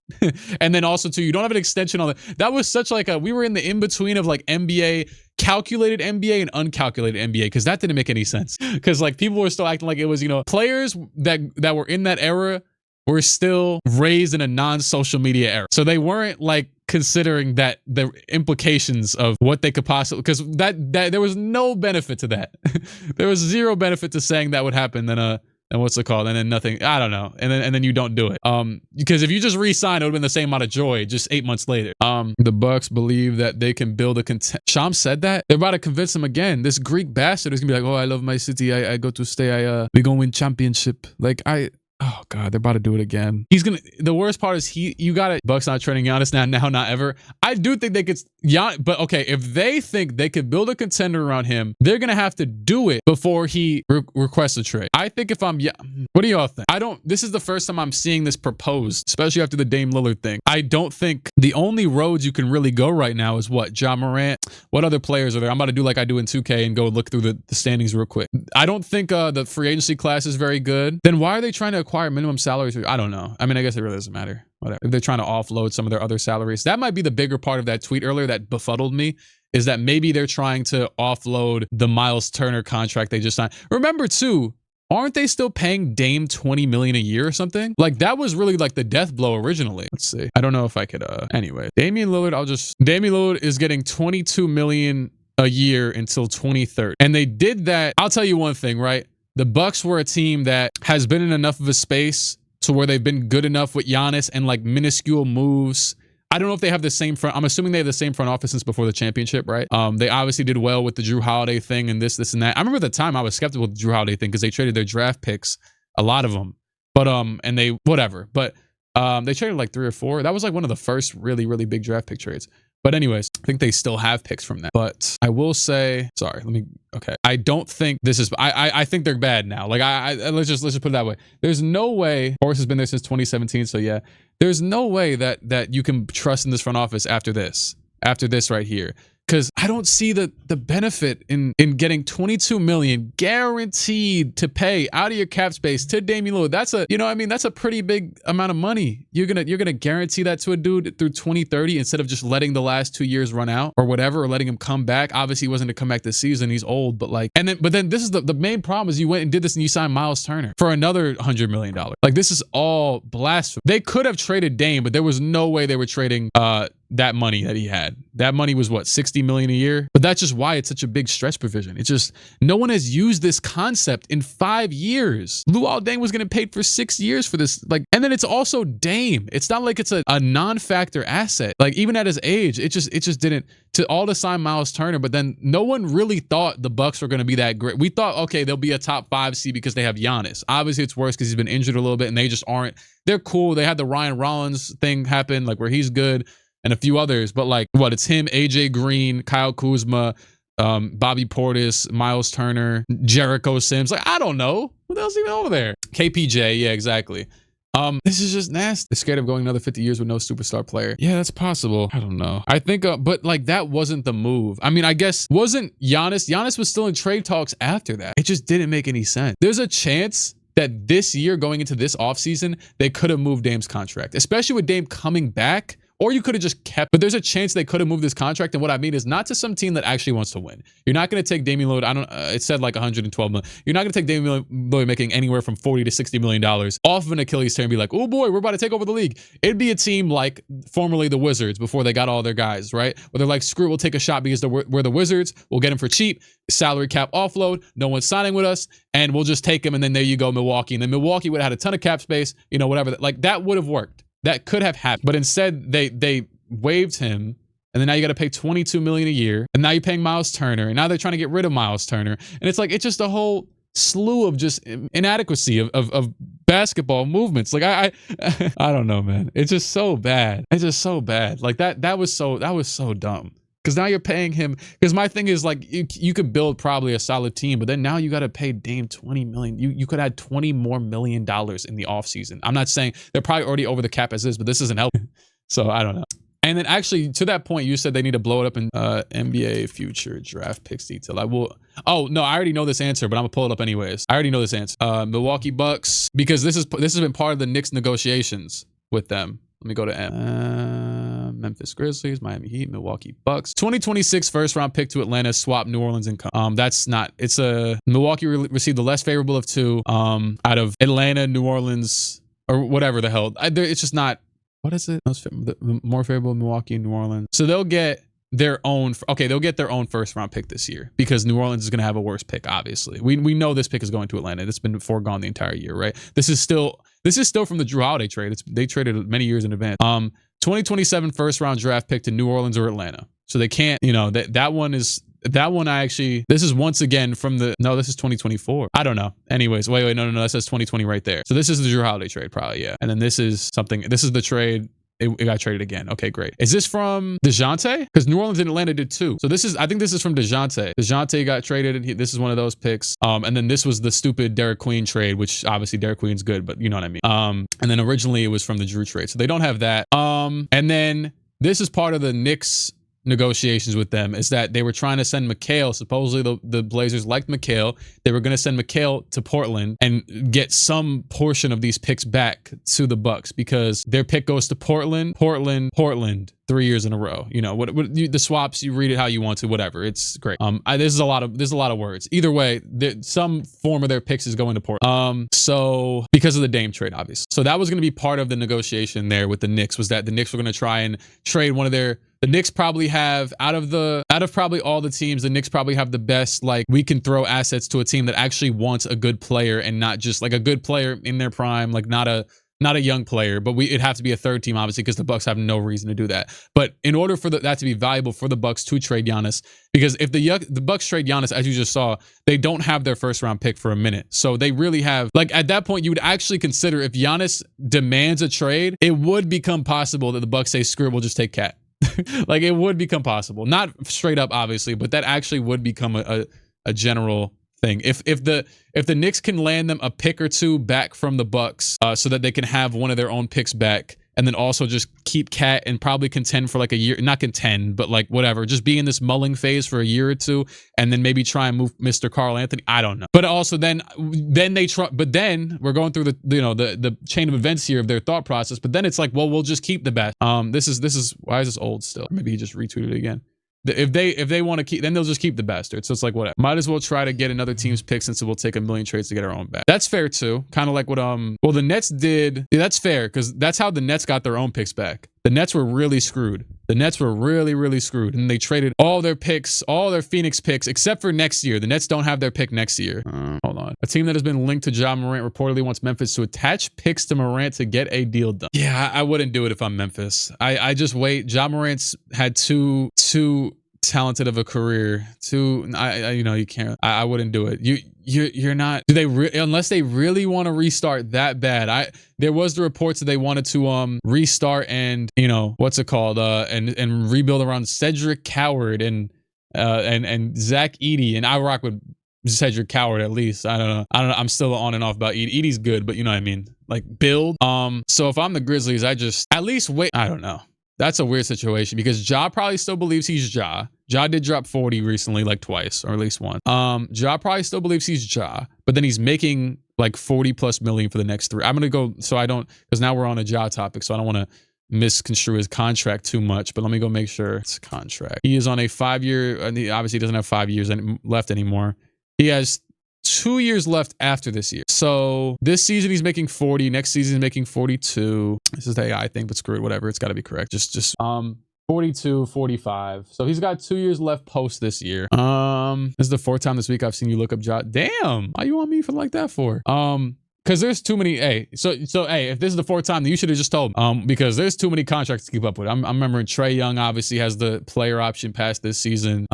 And then also too, you don't have an extension on it. That was such like we were in the in-between of like NBA, calculated NBA and uncalculated NBA, because that didn't make any sense. Because like people were still acting like it was, you know, players that were in that era were still raised in a non-social media era. So they weren't like considering that the implications of what they could possibly, because that there was no benefit to that. There was zero benefit to saying that would happen. And what's it called? And then nothing. I don't know. And then you don't do it. Because if you just re-sign, it would have been the same amount of joy just 8 months later. The Bucks believe that they can build a Shams said that. They're about to convince him again. This Greek bastard is gonna be like, oh, I love my city. I go to stay. We gonna win championship. Like oh God, they're about to do it again. The worst part is you got it. Bucks not trading Giannis now, not ever. I do think they could, but okay, if they think they could build a contender around him, they're going to have to do it before he requests a trade. I think what do y'all think? This is the first time I'm seeing this proposed, especially after the Dame Lillard thing. I don't think the only roads you can really go right now is what? Ja Morant. What other players are there? I'm about to do like I do in 2K and go look through the standings real quick. I don't think the free agency class is very good. Then why are they trying to acquire minimum salaries? I don't know. I mean, I guess it really doesn't matter. Whatever. If they're trying to offload some of their other salaries, that might be the bigger part of that tweet earlier that befuddled me, is that maybe they're trying to offload the Miles Turner contract they just signed. Remember too, aren't they still paying Dame $20 million a year or something? Like that was really like the death blow originally. Let's see. I don't know if I could, anyway. Damian Lillard is getting $22 million a year until 2030. And they did that. I'll tell you one thing, right? The Bucks were a team that has been in enough of a space to where they've been good enough with Giannis and like minuscule moves. I don't know if they have the same front. I'm assuming they have the same front office since before the championship, right? They obviously did well with the Drew Holiday thing and this and that. I remember at the time I was skeptical with the Drew Holiday thing because they traded their draft picks, a lot of them. But and they whatever. But they traded like 3 or 4. That was like one of the first really, really big draft pick trades. But anyways, I think they still have picks from that. But I will say, okay. I don't think this is, I think they're bad now. Like let's just put it that way. There's no way, Horst has been there since 2017. So yeah, there's no way that you can trust in this front office after this right here. Because I don't see the benefit in getting 22 million guaranteed to pay out of your cap space to Damian Lillard. That's a, you know what I mean? That's a pretty big amount of money. You're gonna guarantee that to a dude through 2030 instead of just letting the last 2 years run out or whatever, or letting him come back. Obviously he wasn't to come back this season. He's old, but like, but then this is the main problem is you went and did this and you signed Miles Turner for another $100 million. Like, this is all blasphemy. They could have traded Dame, but there was no way they were trading that money that he had. That money was what, 60 million a year? But that's just why it's such a big stretch provision. It's just, no one has used this concept in 5 years. Luol Deng was getting paid for 6 years for this. Like, and then it's also Dame. It's not like it's a non-factor asset. Like, even at his age, it just didn't, to sign Miles Turner, but then no one really thought the Bucks were going to be that great. We thought, okay, they'll be a top 5 seed because they have Giannis. Obviously it's worse because he's been injured a little bit and they just aren't. They're cool. They had the Ryan Rollins thing happen, like, where he's good, and a few others, but like, what, it's him, AJ Green, Kyle Kuzma, Bobby Portis, Miles Turner, Jericho Sims. Like, I don't know. What else is even over there? KPJ, yeah, exactly. This is just nasty. They're scared of going another 50 years with no superstar player. Yeah, that's possible. I don't know. I think, but like, that wasn't the move. I mean, I guess, wasn't Giannis was still in trade talks after that. It just didn't make any sense. There's a chance that this year, going into this offseason, they could have moved Dame's contract, especially with Dame coming back. Or you could have just kept, but there's a chance they could have moved this contract. And what I mean is not to some team that actually wants to win. You're not going to take Damian Lillard. It said like 112 million. You're not going to take Damian Lillard making anywhere from 40 to 60 million dollars off of an Achilles tear and be like, oh boy, we're about to take over the league. It'd be a team like formerly the Wizards before they got all their guys, right? Where they're like, screw it, we'll take a shot because we're the Wizards. We'll get him for cheap. Salary cap offload. No one's signing with us, and we'll just take him. And then there you go, Milwaukee. And then Milwaukee would have had a ton of cap space, you know, whatever. Like, that would have worked. That could have happened. But instead, they waived him, and then now you got to pay 22 million a year, and now you're paying Miles Turner, and now they're trying to get rid of Miles Turner, and it's like, it's just a whole slew of just inadequacy of basketball movements. Like, I don't know, man. It's just so bad. It's just so bad. Like, that was so dumb. Because now you're paying him. Because my thing is, like, you could build probably a solid team, but then now you got to pay Dame 20 million. You could add $20 more million in the offseason. I'm not saying they're probably already over the cap as is, but this isn't helping. So I don't know. And then actually, to that point, you said they need to blow it up in NBA future draft picks detail. Oh no, I already know this answer, but I'm gonna pull it up anyways. I already know this answer. Milwaukee Bucks, because this has been part of the Knicks negotiations with them. Let me go to Memphis Grizzlies, Miami Heat, Milwaukee Bucks. 2026 first round pick to Atlanta, swap New Orleans and that's not. It's Milwaukee received the less favorable of two out of Atlanta, New Orleans, or whatever the hell. It's just not. What is it? More favorable Milwaukee and New Orleans. So they'll get their own. Okay, they'll get their own first round pick this year because New Orleans is going to have a worse pick. Obviously, we know this pick is going to Atlanta. It's been foregone the entire year, right? This is still from the Drew Holiday trade. They traded many years in advance. 2027 first round draft pick to New Orleans or Atlanta. So they can't. You know, that one is. That one this is once again from this is 2024. I don't know. Anyways, wait, no, that says 2020 right there. So this is the Drew Holiday trade probably, yeah. And then this is the trade. It got traded again. Okay, great. Is this from DeJounte? Because New Orleans and Atlanta did too. So I think this is from DeJounte. DeJounte got traded, and this is one of those picks. And then this was the stupid Derek Queen trade, which obviously Derek Queen's good, but you know what I mean. And then originally it was from the Drew trade. So they don't have that. And then this is part of the Knicks negotiations with them, is that they were trying to send McCain. Supposedly the Blazers liked McCain. They were going to send McCain to Portland and get some portion of these picks back to the Bucks because their pick goes to Portland 3 years in a row. You know the swaps, you read it how you want to, whatever. It's great. There's a lot of words. Either way, some form of their picks is going to Portland. So because of the Dame trade, obviously. So that was going to be part of the negotiation there with the Knicks, was that the Knicks were going to try and trade one of their. The Knicks probably have out of probably all the teams, the Knicks probably have the best, like, we can throw assets to a team that actually wants a good player and not just like a good player in their prime, like not a young player, but it'd have to be a third team, obviously, because the Bucks have no reason to do that. But in order for that to be valuable for the Bucks to trade Giannis, because if the Bucks trade Giannis, as you just saw, they don't have their first round pick for a minute. So they really have, like, at that point, you would actually consider, if Giannis demands a trade, it would become possible that the Bucks say, screw it, we'll just take Cat. Like, it would become possible, not straight up, obviously, but that actually would become a general thing. If the Knicks can land them a pick or two back from the Bucks, so that they can have one of their own picks back, and then also just keep Cat and probably contend for like a year, not contend, but like whatever, just be in this mulling phase for a year or two, and then maybe try and move Mr. Karl Anthony. I don't know. But also then they try, but then we're going through the chain of events here of their thought process. But then it's like, well, we'll just keep the best. This is why is this old still? Maybe he just retweeted it again. If they want to keep, then they'll just keep the bastard. So it's like, whatever. Might as well try to get another team's pick since it will take a million trades to get our own back. That's fair too. Kind of like what well, the Nets did. Yeah, that's fair because that's how the Nets got their own picks back. The Nets were really screwed. The Nets were really, really screwed. And they traded all their picks, all their Phoenix picks, except for next year. The Nets don't have their pick next year. Hold on. A team that has been linked to Ja Morant reportedly wants Memphis to attach picks to Morant to get a deal done. Yeah, I wouldn't do it if I'm Memphis. I just wait. Ja Morant's had too talented of a career. You can't. I wouldn't do it. You're not. Do they unless they really want to restart that bad? There was the reports that they wanted to restart and what's it called and rebuild around Cedric Coward and Zach Edey, and I rock with Cedric Coward at least. I don't know. I'm still on and off about Edey. Edey's good, but you know what I mean. Like build. So if I'm the Grizzlies, I just at least wait. I don't know. That's a weird situation because Ja probably still believes he's Ja. Ja did drop 40 recently, like twice, or at least once. Ja probably still believes he's Ja, but then he's making like 40+ million for the next 3. I'm going to go, so I don't, because now we're on a Ja topic, so I don't want to misconstrue his contract too much, but let me go make sure it's a contract. He is on a 5-year, and he obviously doesn't have 5 years left anymore. He has 2 years left after this year. So this season he's making 40. Next season he's making 42. This is the AI thing, but screw it, whatever. It's got to be correct. Just 42, 45. So he's got 2 years left post this year. This is the 4th time this week I've seen you look up Ja. Damn, why you on me for like that for? Because there's too many. Hey, so hey, if this is the 4th time, then you should have just told me. Because there's too many contracts to keep up with. I'm remembering Trae Young obviously has the player option past this season.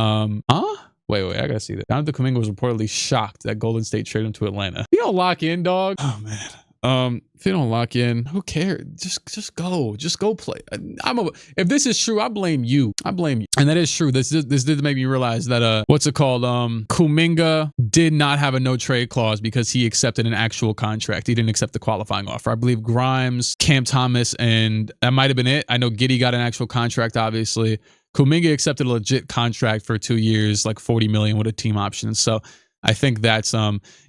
Wait, I gotta see that. Jonathan Kuminga was reportedly shocked that Golden State traded him to Atlanta. If you don't lock in, dog. Oh man. If you don't lock in, who cares? Just go play. If this is true, I blame you. And that is true. This did make me realize that what's it called? Kuminga did not have a no trade clause because he accepted an actual contract. He didn't accept the qualifying offer. I believe Grimes, Cam Thomas, and that might have been it. I know Giddey got an actual contract, obviously. Kuminga accepted a legit contract for 2 years, like 40 million with a team option. So I think that's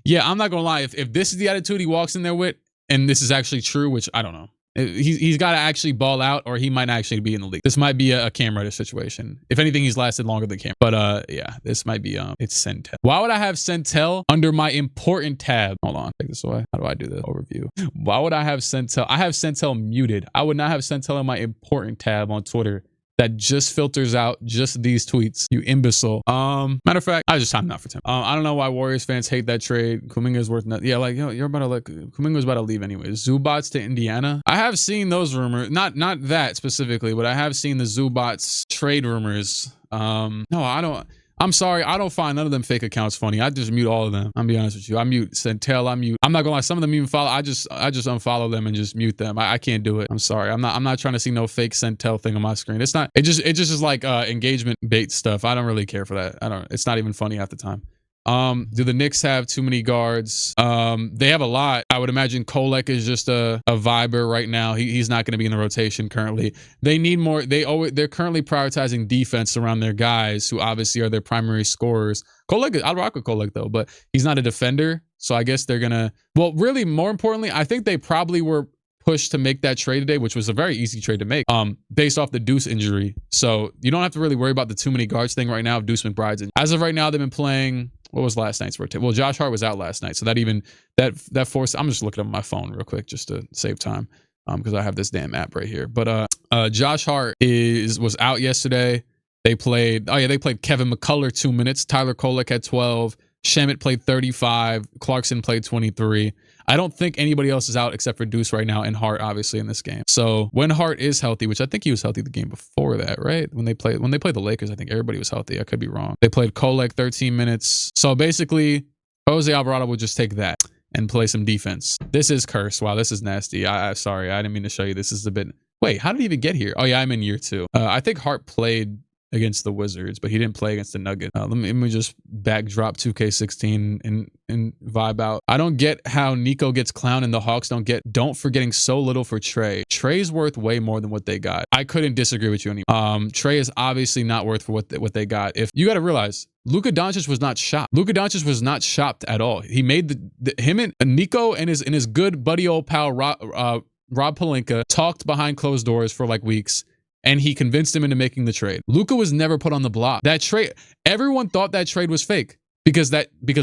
yeah, I'm not gonna lie. If this is the attitude he walks in there with, and this is actually true, which I don't know, he's got to actually ball out, or he might actually be in the league. This might be a Cam Reddish situation. If anything, he's lasted longer than Cam. But yeah, this might be it's Sentel. Why would I have Sentel under my important tab? Hold on, take this away. How do I do the overview? Why would I have Sentel? I have Sentel muted. I would not have Sentel in my important tab on Twitter. That just filters out just these tweets, you imbecile. Matter of fact, I just timed out for 10. I don't know why Warriors fans hate that trade. Kuminga is worth nothing. Yeah, like you're about to Kuminga's about to leave anyway. Zubac to Indiana. I have seen those rumors, not that specifically, but I have seen the Zubac trade rumors. No, I don't. I'm sorry, I don't find none of them fake accounts funny. I just mute all of them. I'm be honest with you. I mute Sentel. I'm not gonna lie. Some of them even follow. I just unfollow them and just mute them. I can't do it. I'm sorry. I'm not trying to see no fake Sentel thing on my screen. It's not. It just is like engagement bait stuff. I don't really care for that. It's not even funny half the time. Do the Knicks have too many guards? They have a lot. I would imagine Kolek is just a viber right now. He's not going to be in the rotation currently. They need more. They're currently prioritizing defense around their guys who obviously are their primary scorers. Kolek, I'll rock with Kolek though, but he's not a defender. So I guess they're gonna, well, really more importantly, I think they probably were pushed to make that trade today, which was a very easy trade to make, based off the Deuce injury. So you don't have to really worry about the too many guards thing right now if Deuce McBride's in. As of right now, they've been playing. What was last night's rotation? Well, Josh Hart was out last night, so that forced. I'm just looking up my phone real quick just to save time, because I have this damn app right here. But Josh Hart was out yesterday. They played. Oh yeah, they played Kevin McCullough 2 minutes. Tyler Kolek had 12. Shamit played 35. Clarkson played 23. I don't think anybody else is out except for Deuce right now and Hart, obviously, in this game. So when Hart is healthy, which I think he was healthy the game before that, right? When they played the Lakers, I think everybody was healthy. I could be wrong. They played Kolek 13 minutes. So basically, Jose Alvarado will just take that and play some defense. This is cursed. Wow, this is nasty. Sorry, I didn't mean to show you. This is a bit. Wait, how did he even get here? Oh yeah, I'm in year 2. I think Hart played against the Wizards, but he didn't play against the Nuggets. Let me just backdrop 2K16 and vibe out. I don't get how Nico gets clowned and the Hawks don't for getting so little for Trey. Trey's worth way more than what they got. I couldn't disagree with you anymore. Trey is obviously not worth for what they got. If you got to realize, Luka Doncic was not shopped. Luka Doncic was not shopped at all. He made him and Nico and his good buddy old pal Rob Pelinka talked behind closed doors for like weeks, and he convinced him into making the trade. Luka was never put on the block. That trade, everyone thought that trade was fake because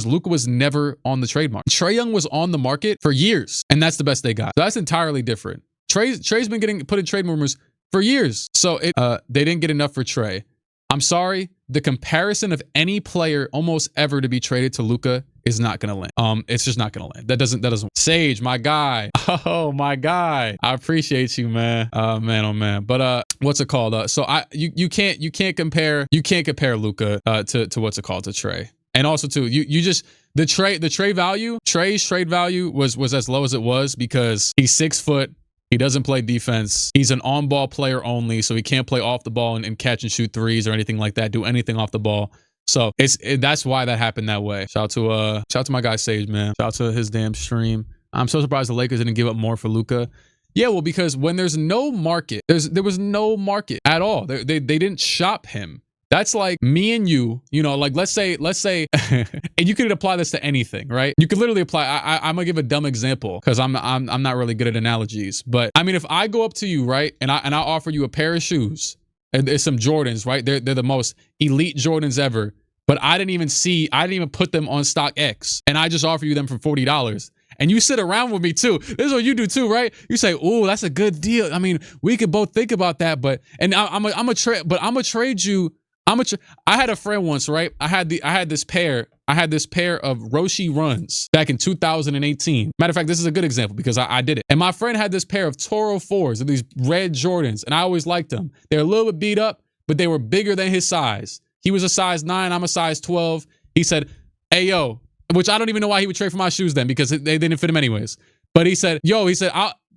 Luka was never on the trade market. Trae Young was on the market for years, and that's the best they got. So that's entirely different. Trey's been getting put in trade rumors for years, so they didn't get enough for Trey. I'm sorry, the comparison of any player almost ever to be traded to Luka is not gonna land. It's just not gonna land. That doesn't. Sage, my guy. Oh, my guy. I appreciate you, man. Oh man. But what's it called? So you can't compare Luka to what's it called, to Trey. And also too, you just Trey's trade value was as low as it was because he's 6 foot. He doesn't play defense. He's an on-ball player only, so he can't play off the ball and catch and shoot threes or anything like that, do anything off the ball. So that's why that happened that way. Shout out to my guy Sage, man. Shout out to his damn stream. I'm so surprised the Lakers didn't give up more for Luka. Yeah, well, because when there's no market, there was no market at all. They didn't shop him. That's like me and you know, like let's say, and you could apply this to anything, right? You could literally apply, I'm gonna give a dumb example because I'm not really good at analogies. But I mean, if I go up to you, right, and I offer you a pair of shoes, and there's some Jordans, right? They're the most elite Jordans ever, but I didn't even put them on StockX, and I just offer you them for $40. And you sit around with me too. This is what you do too, right? You say, "Oh, that's a good deal." I mean, we could both think about that, but I'm gonna trade you. I had a friend once, right? I had this pair of Roshi runs back in 2018. Matter of fact, this is a good example because I did it. And my friend had this pair of Toro 4s, of these red Jordans, and I always liked them. They're a little bit beat up, but they were bigger than his size. He was a size 9, I'm a size 12. He said, "Hey, yo," which I don't even know why he would trade for my shoes then because they didn't fit him anyways. But he said,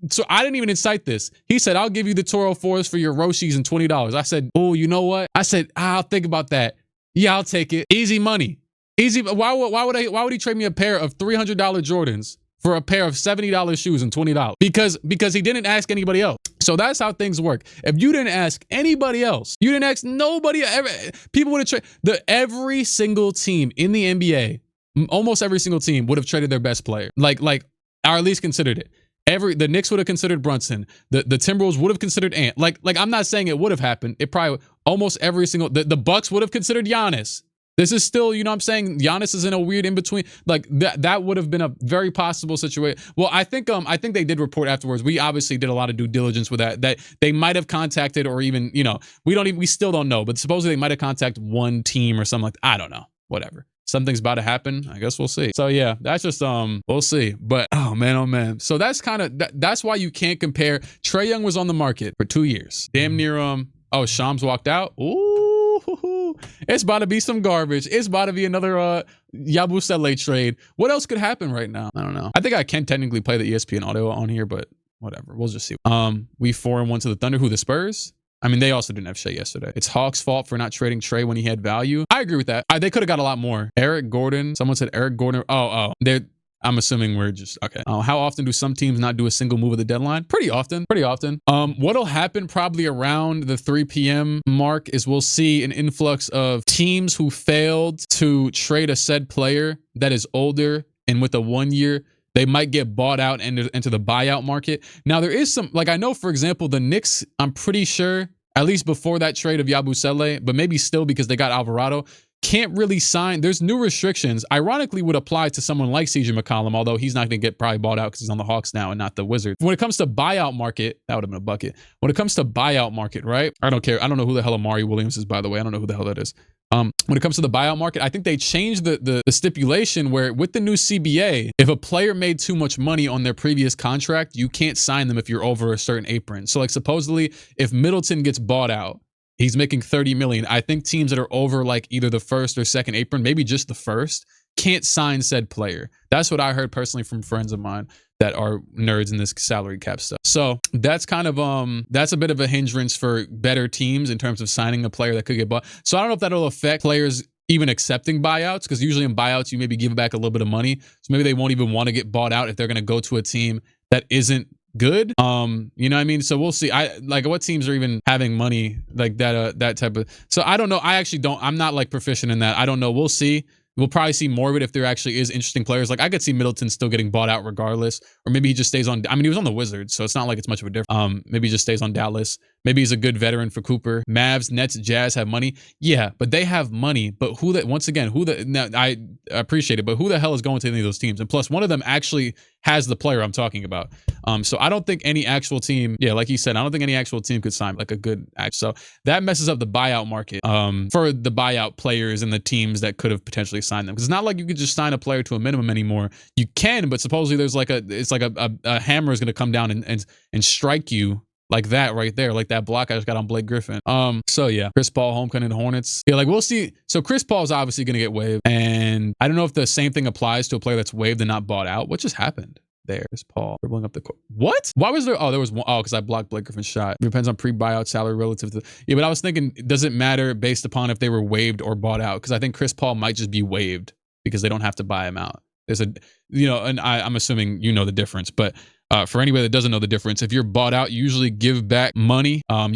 so I didn't even incite this. He said, "I'll give you the Toro 4s for your Roshis and $20. I said, "Oh, you know what?" I said, "I'll think about that." Yeah, I'll take it. Easy money. Easy. Why would he trade me a pair of $300 Jordans for a pair of $70 shoes and $20? Because he didn't ask anybody else. So that's how things work. If you didn't ask anybody else, you didn't ask nobody ever, people would have traded. Every single team in the NBA, almost every single team would have traded their best player. Like, or at least considered it. The Knicks would have considered Brunson. The Timberwolves would have considered Ant. Like I'm not saying it would have happened. It probably almost every single the Bucks would have considered Giannis. This is still, you know what I'm saying? Giannis is in a weird in between. Like that would have been a very possible situation. Well, I think they did report afterwards. We obviously did a lot of due diligence with that they might have contacted, or even, you know, we still don't know, but supposedly they might have contacted one team or something like that. I don't know. Whatever. Something's about to happen. I guess we'll see. So yeah, that's just we'll see. But oh man. So that's kind of that's why you can't compare. Trae Young was on the market for 2 years. Damn near Shams walked out. Ooh, it's about to be some garbage. It's about to be another Yabusele trade. What else could happen right now? I don't know. I think I can technically play the ESPN audio on here, but whatever. We'll just see. We 4-1 to the Thunder. Who, the Spurs? I mean, they also didn't have Shea yesterday. It's Hawks' fault for not trading Trey when he had value. I agree with that. They could have got a lot more. Eric Gordon. Someone said Eric Gordon. I'm assuming we're just, okay. How often do some teams not do a single move at the deadline? Pretty often. What'll happen probably around the 3 p.m. mark is we'll see an influx of teams who failed to trade a said player that is older and with a 1 year. They might get bought out into the buyout market. Now, there is some, like I know, for example, the Knicks, I'm pretty sure, at least before that trade of Yabusele, but maybe still because they got Alvarado, can't really sign. There's new restrictions, ironically, would apply to someone like CJ McCollum, although he's not going to get probably bought out because he's on the Hawks now and not the Wizards. When it comes to buyout market, that would have been a bucket. When it comes to buyout market, right? I don't care. I don't know who the hell Amari Williams is, by the way. I don't know who the hell that is. When it comes to the buyout market, I think they changed the stipulation where with the new CBA, if a player made too much money on their previous contract, you can't sign them if you're over a certain apron. So like supposedly if Middleton gets bought out, he's making $30 million. I think teams that are over like either the first or second apron, maybe just the first, can't sign said player. That's what I heard personally from friends of mine. that are nerds in this salary cap stuff. So that's kind of that's a bit of a hindrance for better teams in terms of signing a player that could get bought. So I don't know if that'll affect players even accepting buyouts, because usually in buyouts you maybe give back a little bit of money. So maybe they won't even want to get bought out if they're going to go to a team that isn't good. You know what I mean? So we'll see. I like what teams are even having money like that, that type of. So I don't know. I actually don't. I'm not like proficient in that. I don't know. We'll see. We'll probably see more of it if there actually is interesting players. Like I could see Middleton still getting bought out regardless, or maybe he just stays on. I mean, he was on the Wizards, so it's not like it's much of a difference. Maybe he just stays on Dallas. Maybe he's a good veteran for Cooper. Mavs, Nets, Jazz have money. Yeah, but they have money. But who that? Once again, who the? Now, I appreciate it, but who the hell is going to any of those teams? And plus, one of them actually has the player I'm talking about. So I don't think any actual team. Yeah, like you said, I don't think any actual team could sign like a good. So that messes up the buyout market for the buyout players and the teams that could have potentially signed them. Because it's not like you could just sign a player to a minimum anymore. You can, but supposedly there's like a hammer is going to come down and strike you. Like that right there, like that block I just got on Blake Griffin. So yeah, Chris Paul, homecoming to Hornets. Yeah, like we'll see. So Chris Paul is obviously going to get waived. And I don't know if the same thing applies to a player that's waived and not bought out. What just happened? There, Chris Paul dribbling up the court. What? Why was there? Oh, there was one. Oh, because I blocked Blake Griffin's shot. It depends on pre-buyout salary relative to. Yeah, but I was thinking, does it matter based upon if they were waived or bought out? Because I think Chris Paul might just be waived because they don't have to buy him out. There's a, you know, and I'm assuming you know the difference, but. For anybody that doesn't know the difference, if you're bought out, you usually give back money. I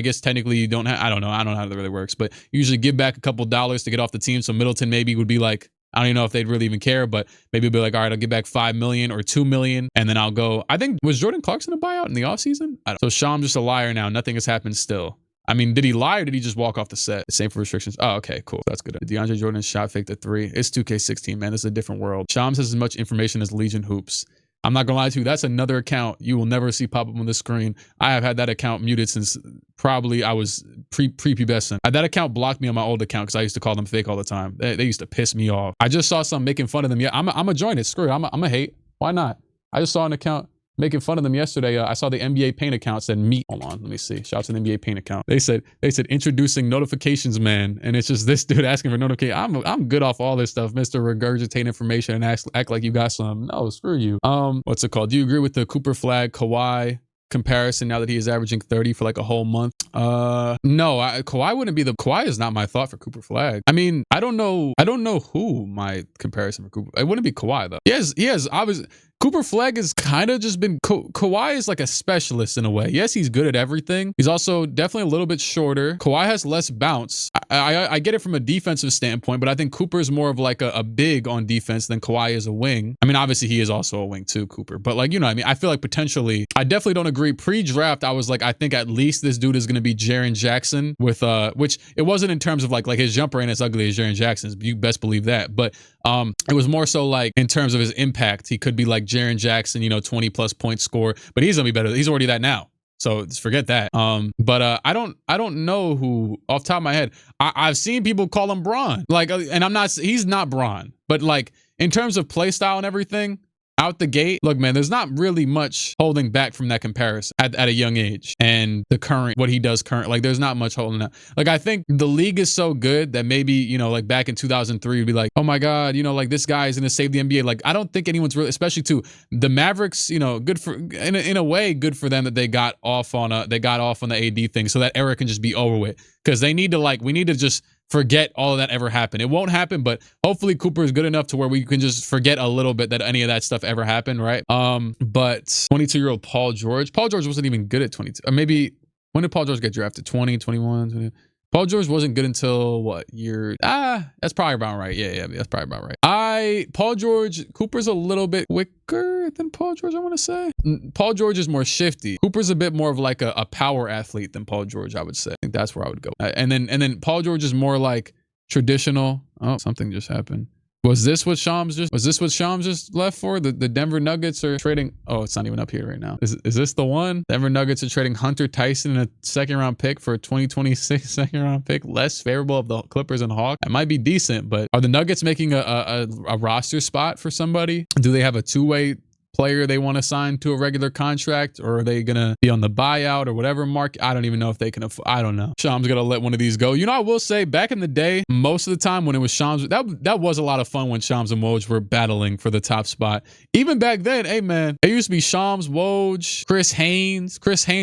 guess technically you don't have, I don't know how that really works, but you usually give back a couple dollars to get off the team. So Middleton maybe would be like, I don't even know if they'd really even care, but maybe it'd be like, all right, I'll give back $5 million or $2 million. And then I'll go, I think, was Jordan Clarkson a buyout in the offseason? So Sham's just a liar now. Nothing has happened still. I mean, did he lie or did he just walk off the set? Same for restrictions. Oh, okay, cool. That's good. DeAndre Jordan shot faked a 3. It's 2K16, man. This is a different world. Shams has as much information as Legion Hoops. I'm not gonna lie to you, that's another account you will never see pop up on the screen. I have had that account muted since probably I was pre-pubescent. That account blocked me on my old account because I used to call them fake all the time. They used to piss me off. I just saw some making fun of them. Yeah, I'm a join it. Screw it. I'm a hate. Why not? I just saw an account making fun of them yesterday. I saw the NBA Paint account said meet. Hold on, let me see. Shout out to the NBA Paint account. They said introducing notifications, man, and it's just this dude asking for notification. I'm good off all this stuff, Mr. Regurgitate information and act like you got some. No, screw you. What's it called? Do you agree with the Cooper Flag Kawhi comparison now that he is averaging 30 for like a whole month? No, Kawhi wouldn't be the. Kawhi is not my thought for Cooper Flag. I mean, I don't know who my comparison for Cooper. It wouldn't be Kawhi though. He has obviously. Cooper Flag has kind of just been, Kawhi is like a specialist in a way. Yes, he's good at everything. He's also definitely a little bit shorter. Kawhi has less bounce. I get it from a defensive standpoint, but I think Cooper is more of like a big on defense than Kawhi is a wing. I mean, obviously he is also a wing too, Cooper, but like, you know what I mean? I feel like potentially, I definitely don't agree. Pre-draft, I was like, I think at least this dude is going to be Jaren Jackson with, which it wasn't in terms of like his jumper ain't as ugly as Jaren Jackson's. You best believe that. But it was more so like in terms of his impact, he could be like Jaren Jackson, 20 plus point score, but he's gonna be better. He's already that now. So just forget that. But I don't know who off the top of my head. I've seen people call him Bron. Like, and he's not Bron, but like in terms of play style and everything, out the gate, look, man, there's not really much holding back from that comparison at a young age and the current, what he does current, like there's not much holding that. Like, I think the league is so good that maybe, like back in 2003, would be like, oh my God, like this guy is going to save the NBA. Like, I don't think anyone's really, especially too, the Mavericks, good for, in a way, good for them that they got off on the AD thing so that era can just be over with. Cause we need to just forget all of that ever happened. It won't happen, but hopefully Cooper is good enough to where we can just forget a little bit that any of that stuff ever happened, right? But 22-year-old Paul George wasn't even good at 22. Or maybe, when did Paul George get drafted? 20, 21, 20? Paul George wasn't good until what year? That's probably about right. Yeah, that's probably about right. Paul George, Cooper's a little bit quicker than Paul George, I want to say. Paul George is more shifty. Cooper's a bit more of like a power athlete than Paul George, I would say. I think that's where I would go. And then Paul George is more like traditional. Oh, something just happened. Was this what Shams just left for? The Denver Nuggets are trading. Oh, it's not even up here right now. Is this the one? Denver Nuggets are trading Hunter Tyson and a second-round pick for a 2026 second-round pick, less favorable of the Clippers and Hawks. It might be decent, but are the Nuggets making a roster spot for somebody? Do they have a two-way player they want to sign to a regular contract, or are they gonna be on the buyout or whatever market? I don't even know if they can I don't know. Shams gonna let one of these go. You know, I will say back in the day, most of the time when it was Shams, that was a lot of fun when Shams and Woj were battling for the top spot. Even back then, hey man, it used to be Shams, Woj, Chris Haynes.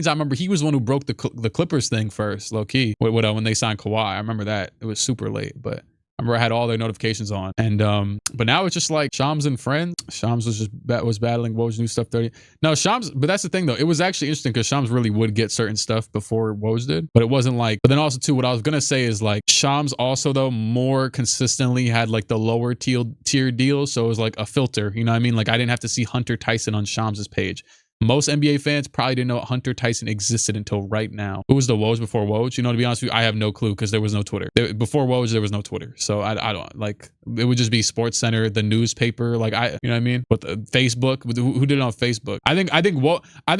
I remember he was the one who broke the Clippers thing first, low key. When they signed Kawhi, I remember that. It was super late, but I remember I had all their notifications on. And but now it's just like Shams and friends. Shams was battling Woj new stuff 30. No, Shams, but that's the thing though. It was actually interesting because Shams really would get certain stuff before Woj did. But it wasn't like, but then also too, what I was gonna say is like Shams also though more consistently had like the lower tier deals. So it was like a filter, you know what I mean? Like I didn't have to see Hunter Tyson on Shams's page. Most NBA fans probably didn't know Hunter Tyson existed until right now. Who was the Woj before Woj? You know, to be honest with you, I have no clue because there was no Twitter. Before Woj, there was no Twitter. So I don't, like, it would just be Sports Center, the newspaper, like, you know what I mean? But Facebook, who did it on Facebook? I think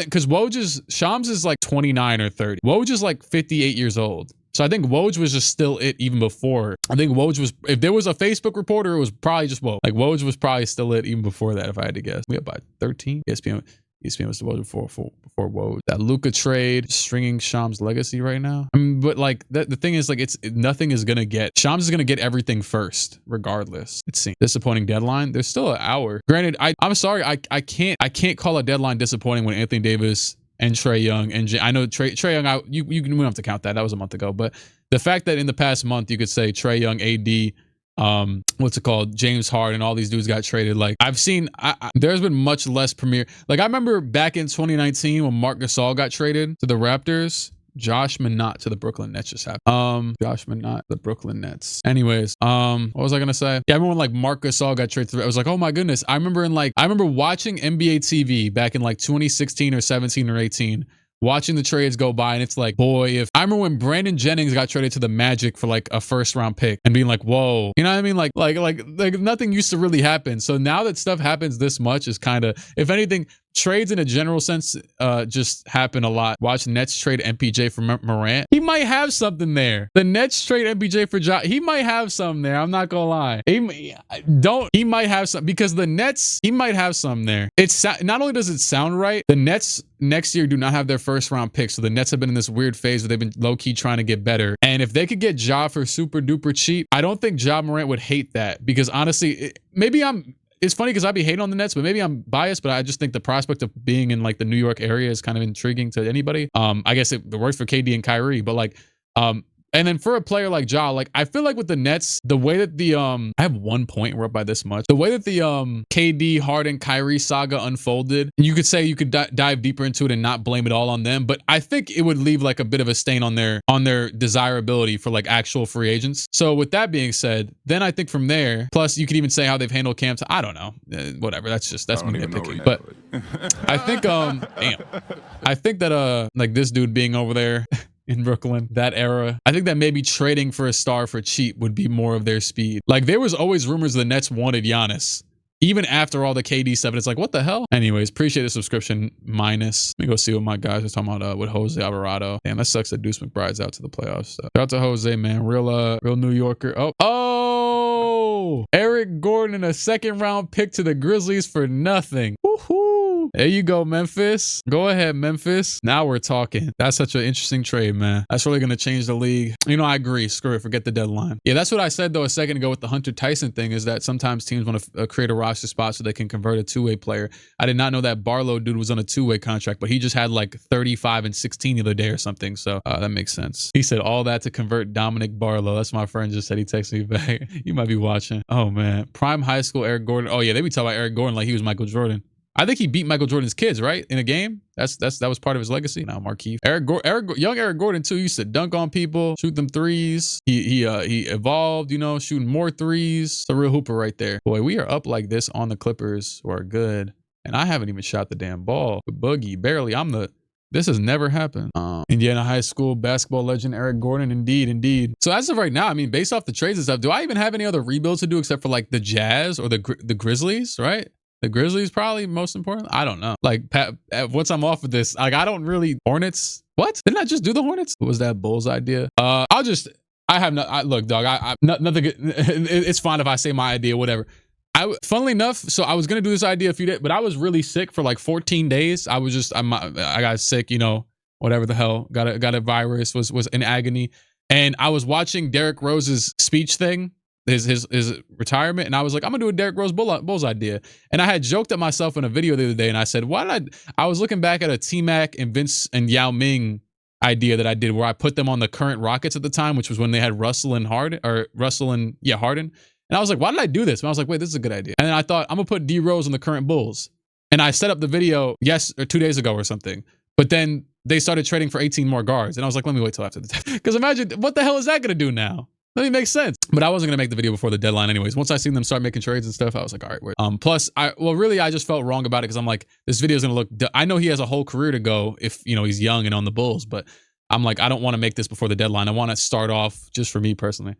because Shams is like 29 or 30. Woj is like 58 years old. So I think Woj was just still it even before. I think Woj was, if there was a Facebook reporter, it was probably just Woj. Like Woj was probably still it even before that, if I had to guess. We up by 13? ESPN was the Woj before Woj. That Luka trade stringing Shams' legacy right now. I mean, but like the thing is, like, nothing is gonna get Shams is gonna get everything first, regardless. It seems disappointing deadline. There's still an hour. Granted, I'm sorry, I can't call a deadline disappointing when Anthony Davis and Trae Young and I know Trae Young. We don't have to count that. That was a month ago. But the fact that in the past month you could say Trae Young, AD. James Harden, all these dudes got traded. Like I've seen, there's been much less premier. Like I remember back in 2019 when Marc Gasol got traded to the Raptors. Josh Minott to the Brooklyn Nets just happened. Josh Minott, the Brooklyn Nets. Anyways, what was I gonna say? Yeah, I remember when like Marc Gasol got traded to, I was like, oh my goodness. I remember watching NBA TV back in like 2016 or 17 or 18. Watching the trades go by, and it's like, boy, I remember when Brandon Jennings got traded to the Magic for like a first round pick and being like, whoa, you know what I mean? Like nothing used to really happen. So now that stuff happens this much is kind of, if anything, trades in a general sense just happen a lot. Watch Nets trade MPJ for Morant. He might have something there. The Nets trade MPJ for Ja. He might have something there. I'm not gonna lie. He might have some, because the Nets, he might have something there. It's not only does it sound right, the Nets next year do not have their first round pick. So the Nets have been in this weird phase where they've been low key trying to get better. And if they could get Ja for super duper cheap, I don't think Ja Morant would hate that, because honestly, it's funny because I'd be hating on the Nets, but maybe I'm biased, but I just think the prospect of being in like the New York area is kind of intriguing to anybody. I guess it works for KD and Kyrie, but like, and then for a player like Ja, like I feel like with the Nets, the way that I have 1 point, we're up by this much. The way that the KD, Harden, Kyrie saga unfolded, you could say you could dive deeper into it and not blame it all on them, but I think it would leave like a bit of a stain on their desirability for like actual free agents. So with that being said, then I think from there, plus you could even say how they've handled camps. I don't know, whatever. That's me nitpicking. But I think I think that like this dude being over there in Brooklyn, that era, I think that maybe trading for a star for cheap would be more of their speed. Like there was always rumors the Nets wanted Giannis. Even after all the KD stuff, it's like, what the hell? Anyways, appreciate the subscription, Minus. Let me go see what my guys are talking about with Jose Alvarado. Damn, that sucks that Deuce McBride's out to the playoffs. So, shout out to Jose, man. Real New Yorker. Oh, Eric Gordon, a second round pick to the Grizzlies for nothing. Woohoo. There you go, Memphis. Go ahead, Memphis. Now we're talking. That's such an interesting trade, man. That's really going to change the league. You know, I agree. Screw it. Forget the deadline. Yeah, that's what I said, though, a second ago with the Hunter Tyson thing, is that sometimes teams want to create a roster spot so they can convert a two-way player. I did not know that Barlow dude was on a two-way contract, but he just had like 35 and 16 the other day or something. So that makes sense. He said all that to convert Dominic Barlow. That's my friend just said. He texted me back. You might be watching. Oh, man. Prime high school Eric Gordon. Oh, yeah. They be talking about Eric Gordon like he was Michael Jordan. I think he beat Michael Jordan's kids, right? In a game. That was part of his legacy. Now, Markeith. Young Eric Gordon, too, used to dunk on people, shoot them threes. He evolved, you know, shooting more threes. It's a real hooper right there. Boy, we are up like this on the Clippers, who are good. And I haven't even shot the damn ball. Boogie, barely. This has never happened. Indiana high school basketball legend Eric Gordon. Indeed. So as of right now, I mean, based off the trades and stuff, do I even have any other rebuilds to do except for like the Jazz or the Grizzlies, right? The Grizzlies probably most important. I don't know. Like once I'm off of this, like I don't really Hornets. What? Didn't I just do the Hornets? What was that Bulls idea? Look, dog. Nothing. It's fine if I say my idea, whatever. Funnily enough, so I was gonna do this idea a few days, but I was really sick for like 14 days. I got sick, you know, whatever the hell, got a virus, was in agony, and I was watching Derrick Rose's speech thing, his retirement, and I was like, I'm gonna do a Derrick Rose Bulls idea, and I had joked at myself in a video the other day, and I said, why did I was looking back at a T-Mac and Vince and Yao Ming idea that I did where I put them on the current Rockets at the time, which was when they had Russell and Harden. And I was like, why did I do this? And I was like, wait, this is a good idea. And then I thought, I'm going to put D Rose on the current Bulls. And I set up the video 2 days ago or something. But then they started trading for 18 more guards. And I was like, let me wait till after the deadline. Because imagine, what the hell is that going to do now? That doesn't make sense. But I wasn't going to make the video before the deadline anyways. Once I seen them start making trades and stuff, I was like, all right, wait. Plus, I just felt wrong about it because I'm like, this video is going to look, I know he has a whole career to go if, you know, he's young and on the Bulls. But I'm like, I don't want to make this before the deadline. I want to start off just for me personally.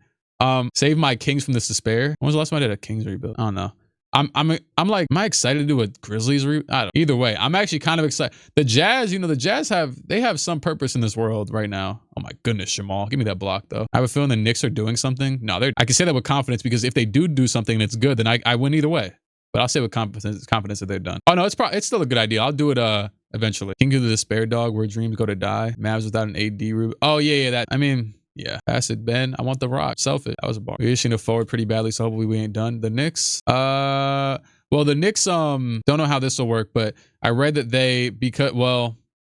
Save my Kings from this despair. When was the last time I did a Kings rebuild? I don't know. I'm like, am I excited to do a Grizzlies rebuild? I don't. Either way, I'm actually kind of excited. The Jazz, you know, the Jazz have some purpose in this world right now. Oh my goodness, Jamal, give me that block though. I have a feeling the Knicks are doing something. No, I can say that with confidence because if they do something and it's good, then I win either way. But I'll say with confidence that they're done. Oh no, it's still a good idea. I'll do it eventually. King of the Despair Dog, where dreams go to die. Mavs without an AD rebuild. Oh yeah, that. I mean. Yeah, pass it, Ben. I want the rock. Self it. That was a bar. We're issuing a forward pretty badly, so hopefully we ain't done. The Knicks. Well, the Knicks, don't know how this will work, but I read that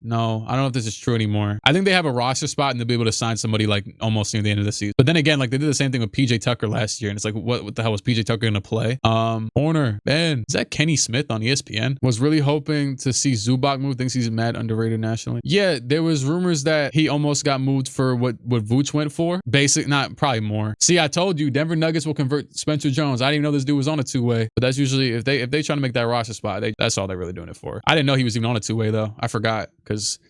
no, I don't know if this is true anymore. I think they have a roster spot and they'll be able to sign somebody like almost near the end of the season. But then again, like they did the same thing with PJ Tucker last year. And it's like, what the hell was PJ Tucker going to play? Corner, Ben, is that Kenny Smith on ESPN? Was really hoping to see Zubac move. Thinks he's mad underrated nationally. Yeah, there was rumors that he almost got moved for what Vooch went for. Probably more. See, I told you, Denver Nuggets will convert Spencer Jones. I didn't even know this dude was on a two-way. But that's usually, if they try to make that roster spot, that's all they're really doing it for. I didn't know he was even on a two-way though. I forgot. Because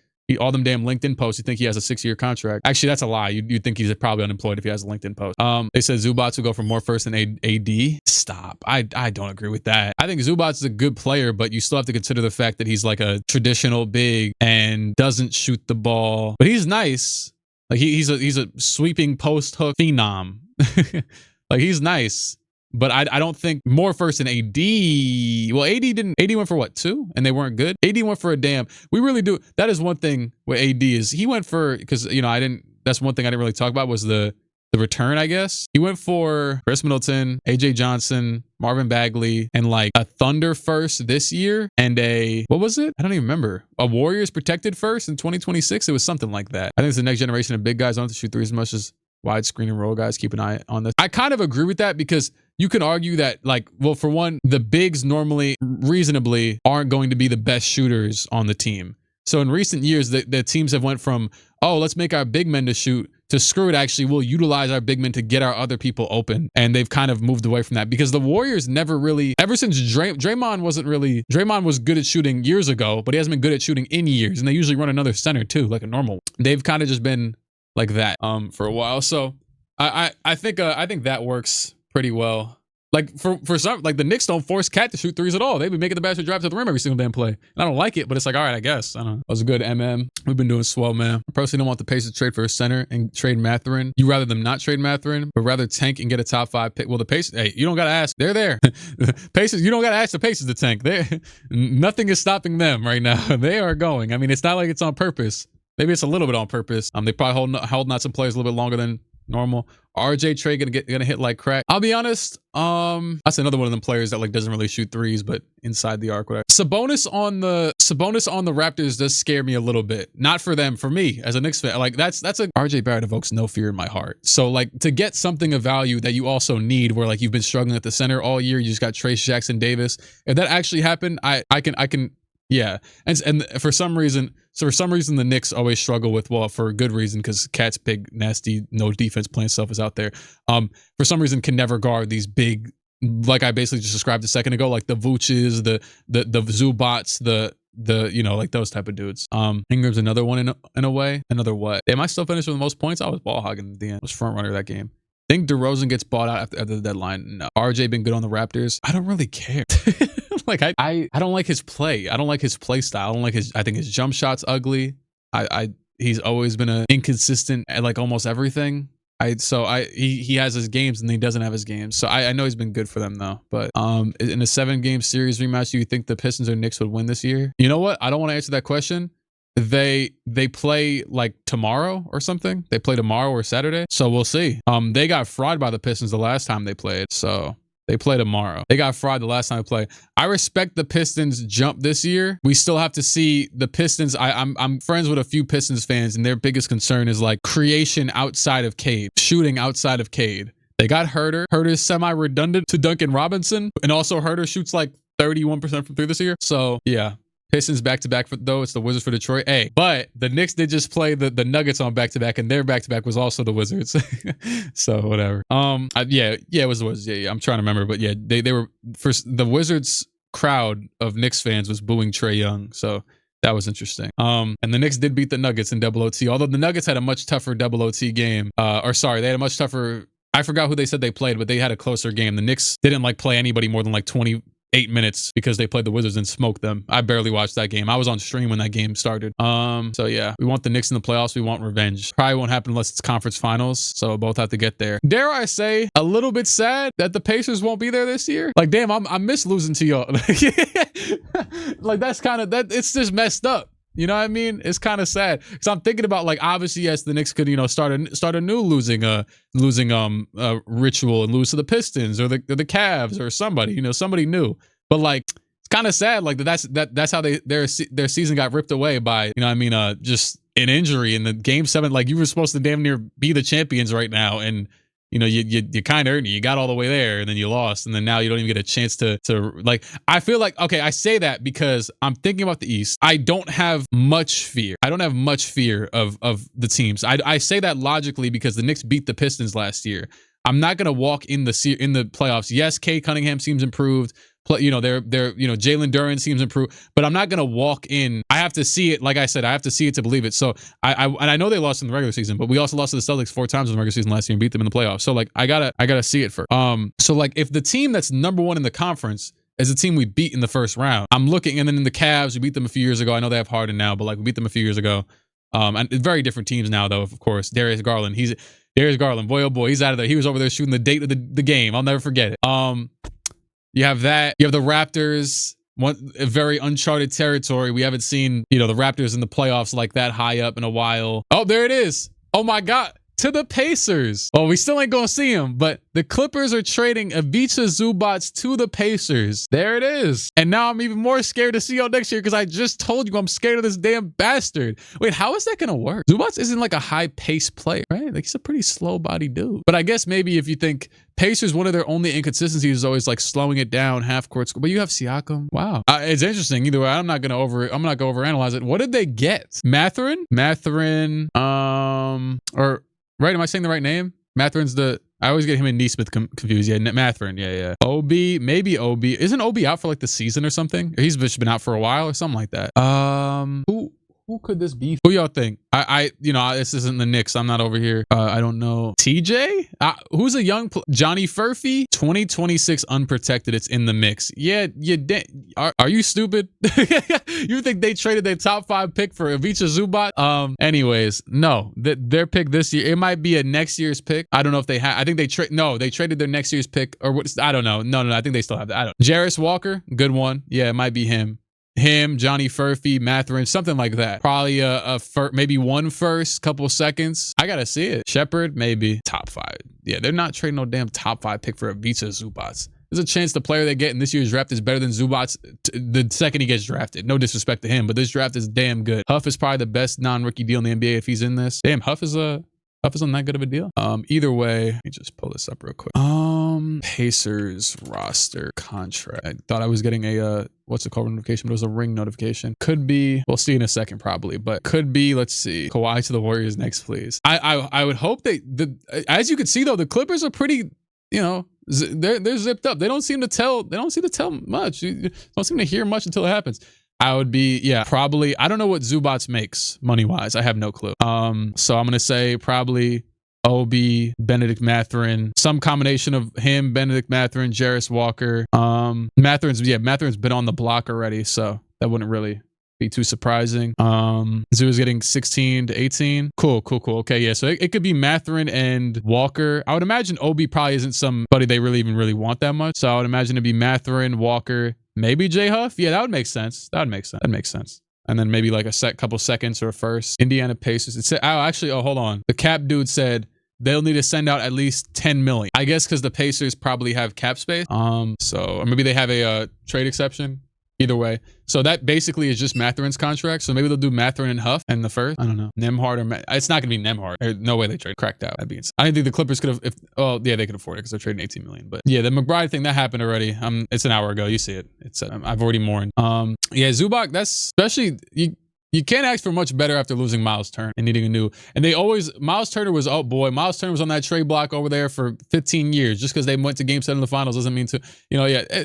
all them damn LinkedIn posts, you think he has a 6-year contract. Actually, that's a lie. You'd think he's probably unemployed if he has a LinkedIn post. They said Zubac will go for more first than AD. Stop. I don't agree with that. I think Zubac is a good player, but you still have to consider the fact that he's like a traditional big and doesn't shoot the ball. But he's nice. Like he's a sweeping post hook phenom. Like he's nice. But I don't think more first than AD. Well, AD went for what, 2? And they weren't good? AD went for a damn. We really do. That is one thing with AD is he went for, because, you know, that's one thing I didn't really talk about was the return, I guess. He went for Chris Middleton, AJ Johnson, Marvin Bagley, and like a Thunder first this year and what was it? I don't even remember. A Warriors protected first in 2026. It was something like that. I think it's the next generation of big guys. Don't have to shoot threes as much as wide screen and roll guys. Keep an eye on this. I kind of agree with that because you can argue that, like, well, for one, the bigs normally reasonably aren't going to be the best shooters on the team. So in recent years, the teams have went from, oh, let's make our big men to shoot, to screw it, actually, we'll utilize our big men to get our other people open. And they've kind of moved away from that because the Warriors never really, ever since Draymond was good at shooting years ago, but he hasn't been good at shooting in years. And they usually run another center too, like a normal. They've kind of just been like that for a while. So I think that works pretty well. Like for some, like the Knicks don't force Cat to shoot threes at all. They've been making the basket drive to the rim every single damn play. And I don't like it, but it's like, all right, I guess. I don't know. That was a good We've been doing swell, man. I personally don't want the Pacers to trade for a center and trade Mathurin. You rather them not trade Mathurin, but rather tank and get a top 5 pick. Well, the Pacers, hey, you don't got to ask. They're there. Pacers, you don't got to ask the Pacers to tank. Nothing is stopping them right now. They are going. I mean, it's not like it's on purpose. Maybe it's a little bit on purpose. They probably holding out some players a little bit longer than normal. RJ trade gonna hit like crack. I'll be honest. That's another one of them players that like doesn't really shoot threes, but inside the arc, whatever. Sabonis on the Raptors does scare me a little bit. Not for them, for me as a Knicks fan. Like that's a RJ Barrett evokes no fear in my heart. So like to get something of value that you also need, where like you've been struggling at the center all year, you just got Trace Jackson Davis. If that actually happened, I can. Yeah, and for some reason, the Knicks always struggle with, well, for a good reason, because Cat's big, nasty, no defense playing stuff is out there. For some reason, can never guard these big, like I basically just described a second ago, like the Vooches, the Zubats, the you know, like those type of dudes. Ingram's another one in a way. Another what? Am I still finished with the most points? I was ball hogging at the end. I was front runner of that game. Think DeRozan gets bought out after the deadline? No. RJ been good on the Raptors? I don't really care. Like I don't like his play. I don't like his play style. I think his jump shot's ugly. He's always been inconsistent at like almost everything. He has his games and he doesn't have his games. So I know he's been good for them though. But in a 7-game series rematch, do you think the Pistons or Knicks would win this year? You know what? I don't want to answer that question. They play like tomorrow or something. They play tomorrow or Saturday. So we'll see. They got fried by the Pistons the last time they played. So they play tomorrow. They got fried the last time they played. I respect the Pistons jump this year. We still have to see the Pistons. I'm friends with a few Pistons fans, and their biggest concern is like creation outside of Cade, shooting outside of Cade. They got Herter. Herter's semi-redundant to Duncan Robinson, and also Herter shoots like 31% from 3 this year. So yeah. Pistons back-to-back, though. It's the Wizards for Detroit. Hey, but the Knicks did just play the Nuggets on back-to-back, and their back-to-back was also the Wizards. So whatever. Yeah, it was the Wizards. Yeah, I'm trying to remember, but yeah, they were first. The Wizards crowd of Knicks fans was booing Trae Young, so that was interesting. And the Knicks did beat the Nuggets in double OT, although the Nuggets had a much tougher double OT game. They had a much tougher. I forgot who they said they played, but they had a closer game. The Knicks didn't like play anybody more than like 28 minutes because they played the Wizards and smoked them. I barely watched that game. I was on stream when that game started. So yeah, we want the Knicks in the playoffs. We want revenge. Probably won't happen unless it's conference finals. So both have to get there. Dare I say, a little bit sad that the Pacers won't be there this year. Like, damn, I miss losing to y'all. Like that's kind of that. It's just messed up. You know what I mean? It's kind of sad because I'm thinking about like obviously yes, the Knicks could start a new losing ritual and lose to the Pistons or the Cavs or somebody somebody new. But like it's kind of sad like that's how their season got ripped away by just an injury in the game 7. Like you were supposed to damn near be the champions right now, and you kind of earned it. You got all the way there and then you lost. And then now you don't even get a chance to like, I feel like, okay, I say that because I'm thinking about the East. I don't have much fear. I don't have much fear of the teams. I say that logically because the Knicks beat the Pistons last year. I'm not going to walk in the playoffs. Yes, Kay Cunningham seems improved. Jalen Duren seems improved, but I'm not going to walk in. I have to see it. Like I said, I have to see it to believe it. So I know they lost in the regular season, but we also lost to the Celtics 4 times in the regular season last year and beat them in the playoffs. So like, I gotta see it first. So like if the team that's number 1 in the conference is the team we beat in the first round, I'm looking, and then in the Cavs, we beat them a few years ago. I know they have Harden now, but like we beat them a few years ago. And very different teams now though, of course. Darius Garland, boy, oh boy, he's out of there. He was over there shooting the date of the game. I'll never forget it. You have that. You have the Raptors, a very uncharted territory. We haven't seen, the Raptors in the playoffs like that high up in a while. Oh, there it is. Oh my God. To the Pacers. Oh, we still ain't gonna see him, but the Clippers are trading Ivica Zubac to the Pacers. There it is. And now I'm even more scared to see y'all next year because I just told you I'm scared of this damn bastard. Wait, how is that gonna work? Zubac isn't like a high-paced player, right? Like he's a pretty slow-body dude. But I guess maybe if you think Pacers, one of their only inconsistencies is always like slowing it down, half-court score. But you have Siakam. Wow. It's interesting. Either way, I'm not gonna overanalyze it. What did they get? Mathurin, right? Am I saying the right name? Mathurin's I always get him and Neesmith confused. Yeah, Mathurin. Yeah. Maybe OB. Isn't OB out for like the season or something? Or he's just been out for a while or something like that. Who could this be? Who y'all think? This isn't the Knicks. I'm not over here. I don't know. TJ? Who's a young Johnny Furphy? 2026 unprotected. It's in the mix. Yeah, are you stupid? You think they traded their top 5 pick for Ivica Zubac? Anyways, no. Their pick this year, it might be a next year's pick. I don't know if they have. I think they traded their next year's pick or what? I don't know. No, I think they still have that. I don't. Jarris Walker, good one. Yeah, it might be him. Johnny Furphy, Mathurin, something like that. Probably maybe 1 first, couple seconds. I gotta see it. Shepherd, maybe top 5. Yeah, they're not trading no damn top 5 pick for Ivica Zubac. There's a chance the player they get in this year's draft is better than Zubac the second he gets drafted. No disrespect to him, but this draft is damn good. Huff is probably the best non-rookie deal in the NBA if he's in this. Damn, Huff is on that good of a deal. Either way, let me just pull this up real quick. Pacers roster contract. I thought I was getting a what's it called notification, but it was a ring notification. Could be, we'll see in a second probably, but could be, let's see. Kawhi to the Warriors next, please. I would hope as you can see though, the Clippers are pretty, they're zipped up. They don't seem to tell much. You don't seem to hear much until it happens. I would be, probably, I don't know what Zubac makes money-wise. I have no clue. So I'm going to say probably OB, Benedict Mathurin, some combination of him, Benedict Mathurin, Jarris Walker. Mathurin's been on the block already, so that wouldn't really be too surprising. Zoo is getting 16 to 18. Cool. Okay, yeah. So it could be Mathurin and Walker. I would imagine Obi probably isn't somebody they really want that much. So I would imagine it'd be Mathurin, Walker, maybe J Huff. Yeah, that would make sense. That makes sense. And then maybe like a couple seconds or a first. Indiana Pacers. It said, hold on. The cap dude said they'll need to send out at least 10 million. I guess because the Pacers probably have cap space. Or maybe they have a trade exception. Either way. So that basically is just Mathurin's contract. So maybe they'll do Mathurin and Huff and the first. I don't know. Nemhard or it's not going to be Nemhard. There's no way they trade cracked out. That'd be insane. I didn't think the Clippers could have. Yeah, they could afford it because they're trading 18 million. But yeah, the McBride thing that happened already. It's an hour ago. You see it. It's I've already mourned. Yeah, Zubac. That's especially you can't ask for much better after losing Miles Turner and needing a new. And Miles Turner was, Miles Turner was on that trade block over there for 15 years. Just because they went to game 7 in the finals doesn't mean to,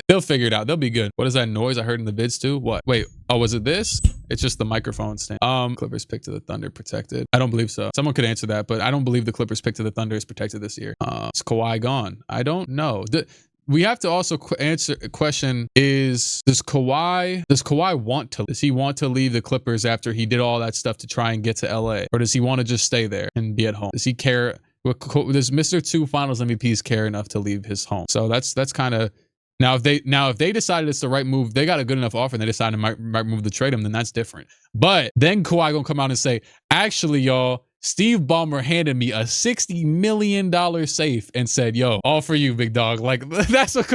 they'll figure it out. They'll be good. What is that noise I heard in the vids too? What? Wait, was it this? It's just the microphone stand. Clippers pick to the Thunder protected. I don't believe so. Someone could answer that, but I don't believe the Clippers pick to the Thunder is protected this year. Is Kawhi gone? I don't know. We have to also answer a question does Kawhi want to leave the Clippers after he did all that stuff to try and get to LA? Or does he want to just stay there and be at home? Does he care? Does Mr. 2 Finals MVPs care enough to leave his home? So that's kind of, now if they decided it's the right move, they got a good enough offer and they decided to might move to trade him, then that's different. But then Kawhi gonna come out and say, actually, y'all, Steve Ballmer handed me a $60 million safe and said, yo, all for you, big dog. Like, that's what.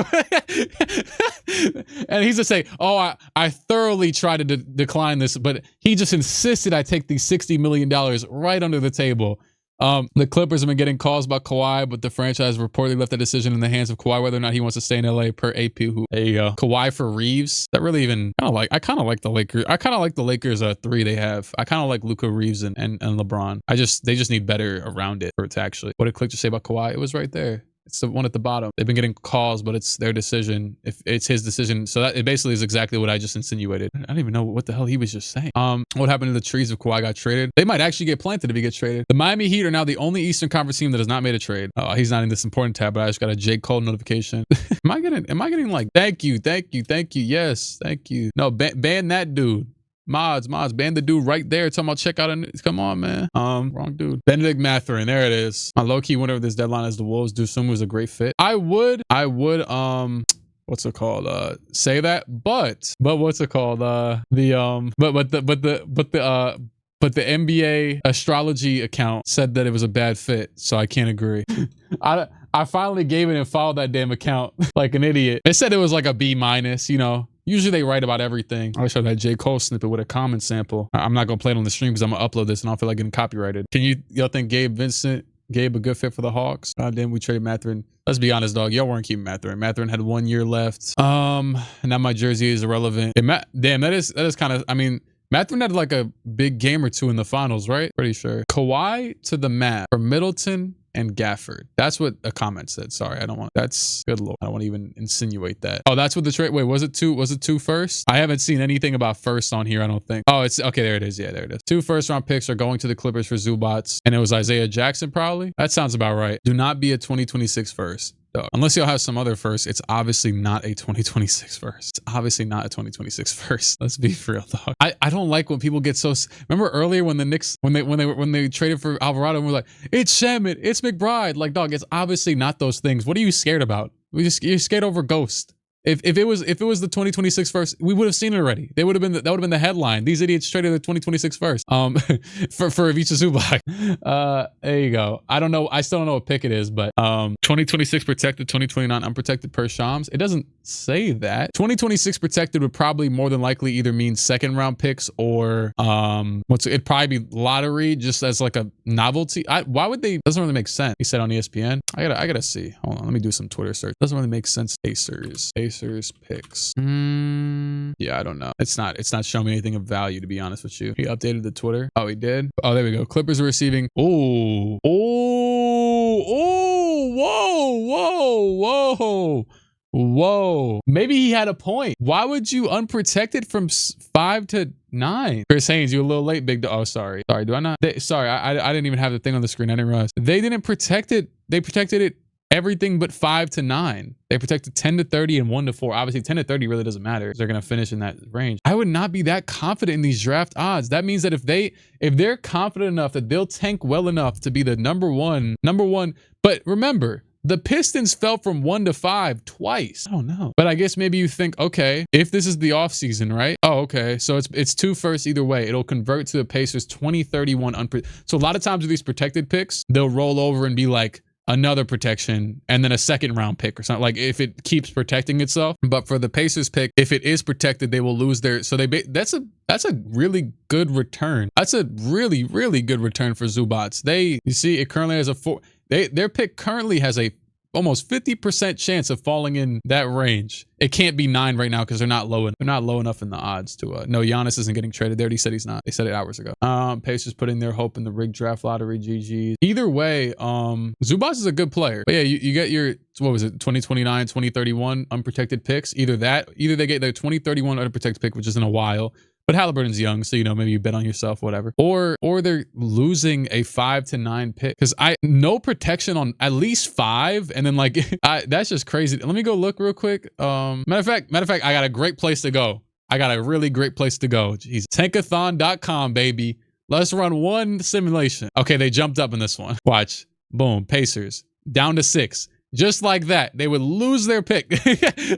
And he's just saying, I thoroughly tried to decline this, but he just insisted I take these $60 million right under the table. The Clippers have been getting calls about Kawhi, but the franchise reportedly left the decision in the hands of Kawhi whether or not he wants to stay in LA per AP. There you go. Kawhi for Reeves. That really even I kind of like the Lakers. I kind of like the Lakers 3 they have. I kind of like Luka, Reeves, and LeBron. They just need better around it for it to actually. What did Clique just say about Kawhi? It was right there. It's the one at the bottom. They've been getting calls, but it's their decision. If it's his decision, so that it basically is exactly what I just insinuated. I don't even know what the hell he was just saying. What happened to the trees if Kawhi got traded? They might actually get planted if he gets traded. The Miami Heat are now the only Eastern Conference team that has not made a trade. He's not in this important tab, but I just got a J. Cole notification. Am I getting like thank you, yes, thank you. No, ban that dude. Mods, ban the dude right there. Talking about check out. Come on, man. Wrong dude. Benedict Mathurin. There it is. My low-key winner of this deadline is the Wolves. Deuce McBride was a great fit. I would, what's it called? Say that, but what's it called? But the NBA astrology account said that it was a bad fit, so I can't agree. I finally gave it and followed that damn account like an idiot. It said it was like a B-. Usually they write about everything. I showed that J. Cole snippet with a comment sample. I'm not gonna play it on the stream because I'm gonna upload this and I don't feel like getting copyrighted. Y'all think Gabe a good fit for the Hawks? Then we traded Mathurin. Let's be honest, dog. Y'all weren't keeping Mathurin. Mathurin had 1 year left. And now my jersey is irrelevant. Damn, that is kind of. I mean, Mathurin had like a big game or 2 in the finals, right? Pretty sure. Kawhi to the Mavs for Middleton and Gafford. That's what a comment said. Sorry, that's good lord. I don't want to even insinuate that. Oh, that's what the trade. Wait, was it 2 first? I haven't seen anything about first on here, I don't think. Oh, it's okay. There it is. Yeah, there it is. 2 first-round picks are going to the Clippers for Zubac. And it was Isaiah Jackson, probably. That sounds about right. Do not be a 2026 first. Dog. Unless y'all have some other first, it's obviously not a 2026 first. It's obviously not a 2026 first. Let's be real, dog. I don't like when people get so. Remember earlier when the Knicks when they traded for Alvarado and we're like, it's Shaman, it's McBride. Like, dog, it's obviously not those things. What are you scared about? You're scared over Ghost. If it was the 2026 first, we would have seen it already. That would have been the headline. These idiots traded the 2026 first. For Ivica Zubac. There you go. I don't know. I still don't know what pick it is, but 2026 protected, 2029 unprotected per Shams. It doesn't say that. 2026 protected would probably more than likely either mean 2nd round picks or it'd probably be lottery just as like a novelty. Why would they? Doesn't really make sense. He said on ESPN. I gotta see. Hold on. Let me do some Twitter search. Doesn't really make sense. Pacers picks. Yeah, I don't know. It's not showing me anything of value, to be honest with you. He updated the Twitter. Oh, he did? Oh, there we go. Clippers are receiving. Whoa. Maybe he had a point. Why would you unprotected from 5 to 9? Chris Haynes, you a little late, big. Oh, sorry. Do I not? Sorry, I didn't even have the thing on the screen. I didn't realize. They didn't protect it. They protected it everything but 5 to 9. They protected 10 to 30 and 1 to 4. Obviously, 10 to 30 really doesn't matter. They're going to finish in that range. I would not be that confident in these draft odds. That means that if they're confident enough that they'll tank well enough to be the number one. But remember, the Pistons fell from 1 to 5 twice. I don't know. But I guess maybe you think, okay, if this is the offseason, right? Oh, okay. So it's 2 firsts either way. It'll convert to the Pacers 2031. So a lot of times with these protected picks, they'll roll over and be like another protection and then a second round pick or something, like if it keeps protecting itself. But for the Pacers pick, if it is protected, they will lose their, so that's a really good return. That's a really, really good return for Zubac. You see, it currently has their pick currently has a almost 50% chance of falling in that range. It can't be 9 right now because they're not low enough in the odds to no, Giannis isn't getting traded. They already said he's not. They said it hours ago. Pacers putting their hope in the rigged draft lottery. GG's. Either way, Zubac is a good player. But yeah, you get your, what was it, 2029, 2031 unprotected picks. Either they get their 2031 unprotected pick, which is in a while. But Halliburton's young, so, you know, maybe you bet on yourself, whatever. Or they're losing a 5 to 9 pick. Because no protection on at least 5. And then, like, that's just crazy. Let me go look real quick. Matter of fact, I got a great place to go. I got a really great place to go. Jeez. Tankathon.com, baby. Let's run one simulation. Okay, they jumped up in this one. Watch. Boom. Pacers. Down to 6. Just like that, they would lose their pick.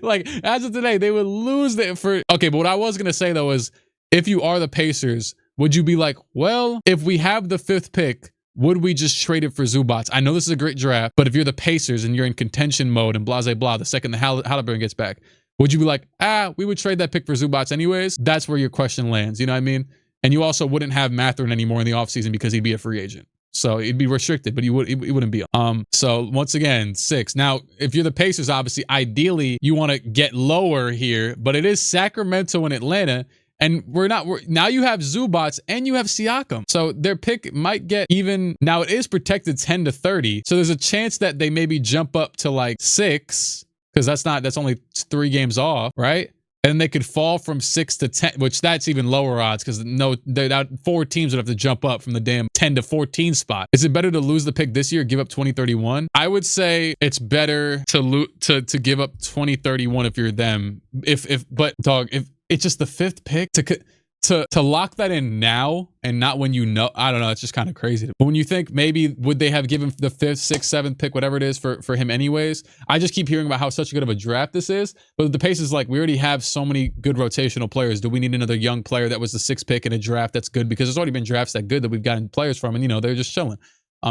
Like, as of today, they would lose it for... Okay, but what I was going to say, though, is... If you are the Pacers, would you be like, well, if we have the 5th pick, would we just trade it for Zubac? I know this is a great draft, but if you're the Pacers and you're in contention mode and blah, blah, blah, the second the Halliburton gets back, would you be like, we would trade that pick for Zubac anyways? That's where your question lands. You know what I mean? And you also wouldn't have Mathurin anymore in the offseason because he'd be a free agent. So it'd be restricted, but he wouldn't be. So once again, 6. Now, if you're the Pacers, obviously, ideally, you want to get lower here, but it is Sacramento and Atlanta. And now you have Zubac and you have Siakam. So their pick might get even, now it is protected 10 to 30. So there's a chance that they maybe jump up to like 6, because that's only 3 games off, right? And they could fall from 6 to 10, which that's even lower odds because 4 teams would have to jump up from the damn 10 to 14 spot. Is it better to lose the pick this year, give up 2031? I would say it's better to give up 2031 if you're them. But dog, if it's just the 5th pick to lock that in now and not when you know, I don't know, it's just kind of crazy. But when you think maybe would they have given the 5th, 6th, 7th pick, whatever it is for him anyways? I just keep hearing about how such good of a draft this is. But the Pacers, like, we already have so many good rotational players. Do we need another young player that was the 6th pick in a draft that's good? Because there's already been drafts that good that we've gotten players from, and, you know, they're just chilling.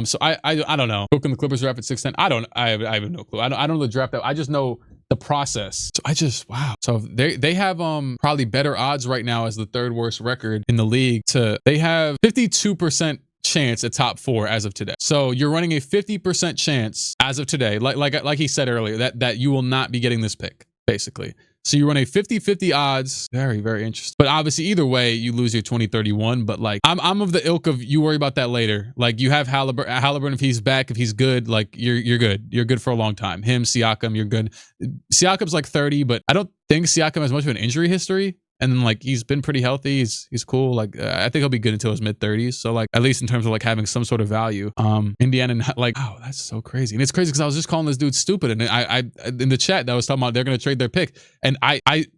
So I don't know. Who can the Clippers draft at 6'10"? I have no clue. I don't know the draft. I just know the process. So wow. So they have probably better odds right now as the 3rd worst record in the league. They have 52% chance at top 4 as of today. So you're running a 50% chance as of today, like he said earlier, that you will not be getting this pick, basically. So you run a 50-50 odds. Very, very interesting. But obviously, either way, you lose your 2031. But like, I'm of the ilk of you worry about that later. Like, you have Halliburton, if he's back, if he's good, like you're good. You're good for a long time. Him, Siakam, you're good. Siakam's like 30, but I don't think Siakam has much of an injury history. And then, like, he's been pretty healthy. He's cool. Like, I think he'll be good until his mid-30s. So, like, at least in terms of, like, having some sort of value. Indiana, like, oh, that's so crazy. And it's crazy because I was just calling this dude stupid. And I in the chat that was talking about they're going to trade their pick. And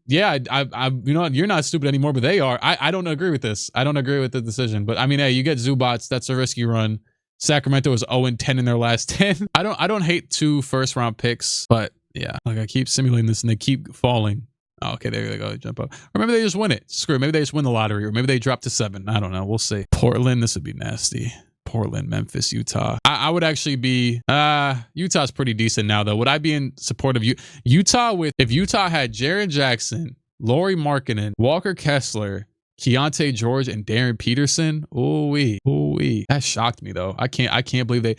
you know, you're not stupid anymore, but they are. I don't agree with this. I don't agree with the decision. But, I mean, hey, you get Zubac. That's a risky run. Sacramento is 0-10 in their last 10. I don't hate 2 first-round picks. But, yeah, like, I keep simulating this and they keep falling. Oh, okay, there they go. Jump up. Or maybe they just win it. Screw it. Maybe they just win the lottery. Or maybe they drop to 7. I don't know. We'll see. Portland. This would be nasty. Portland, Memphis, Utah. I would actually be... Utah's pretty decent now, though. Would I be in support of Utah if Utah had Jaren Jackson, Lauri Markkanen, Walker Kessler, Keontae George, and Darren Peterson? Ooh-wee. That shocked me, though. I can't believe they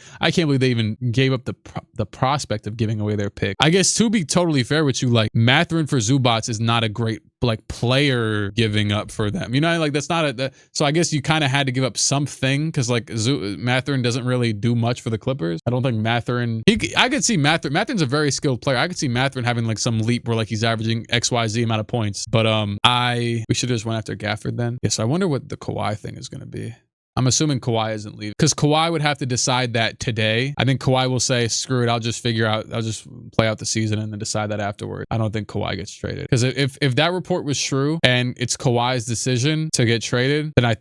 even gave up the prospect of giving away their pick. I guess, to be totally fair with you, like, Mathurin for Zubac is not a great, like, player giving up for them. You know, like, that's not so I guess you kind of had to give up something because, like, Mathurin doesn't really do much for the Clippers. I don't think Mathurin... I could see Mathurin's a very skilled player. I could see Mathurin having, like, some leap where, like, he's averaging XYZ amount of points. But we should have just went after Gafford then. Yes, I wonder what the Kawhi thing is going to be. I'm assuming Kawhi isn't leaving because Kawhi would have to decide that today. I think Kawhi will say, screw it, I'll just play out the season and then decide that afterward. I don't think Kawhi gets traded because if that report was true and it's Kawhi's decision to get traded, then I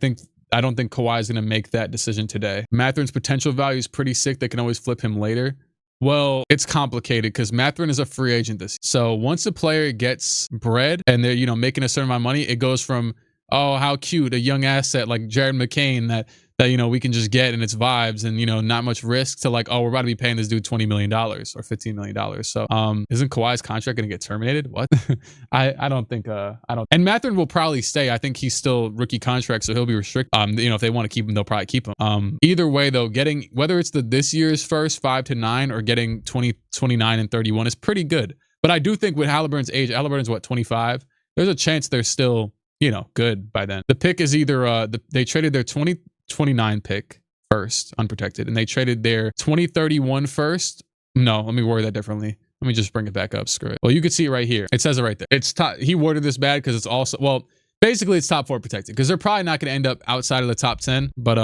don't think Kawhi is going to make that decision today. Mathurin's potential value is pretty sick. They can always flip him later. Well, it's complicated because Mathurin is a free agent this year. So once a player gets bread and they're, you know, making a certain amount of money, it goes from, oh, how cute, a young asset like Jared McCain that you know, we can just get and it's vibes and, you know, not much risk to like, oh, we're about to be paying this dude $20 million or $15 million. So isn't Kawhi's contract going to get terminated? What? I don't think, and Mathurin will probably stay. I think he's still rookie contract, so he'll be restricted. You know, if they want to keep him, they'll probably keep him. Either way though, getting, whether it's this year's first 5 to 9 or getting 20, 29 and 31 is pretty good. But I do think with Halliburton's age, Halliburton's what, 25? There's a chance they're still, you know, good by then. The pick is either, they traded their 2029 pick first, unprotected, and they traded their 2031 first. No, let me word that differently. Let me just bring it back up. Screw it. Well, you can see it right here. It says it right there. It's top. He worded this bad because it's also, well, basically it's top 4 protected because they're probably not going to end up outside of the top 10, but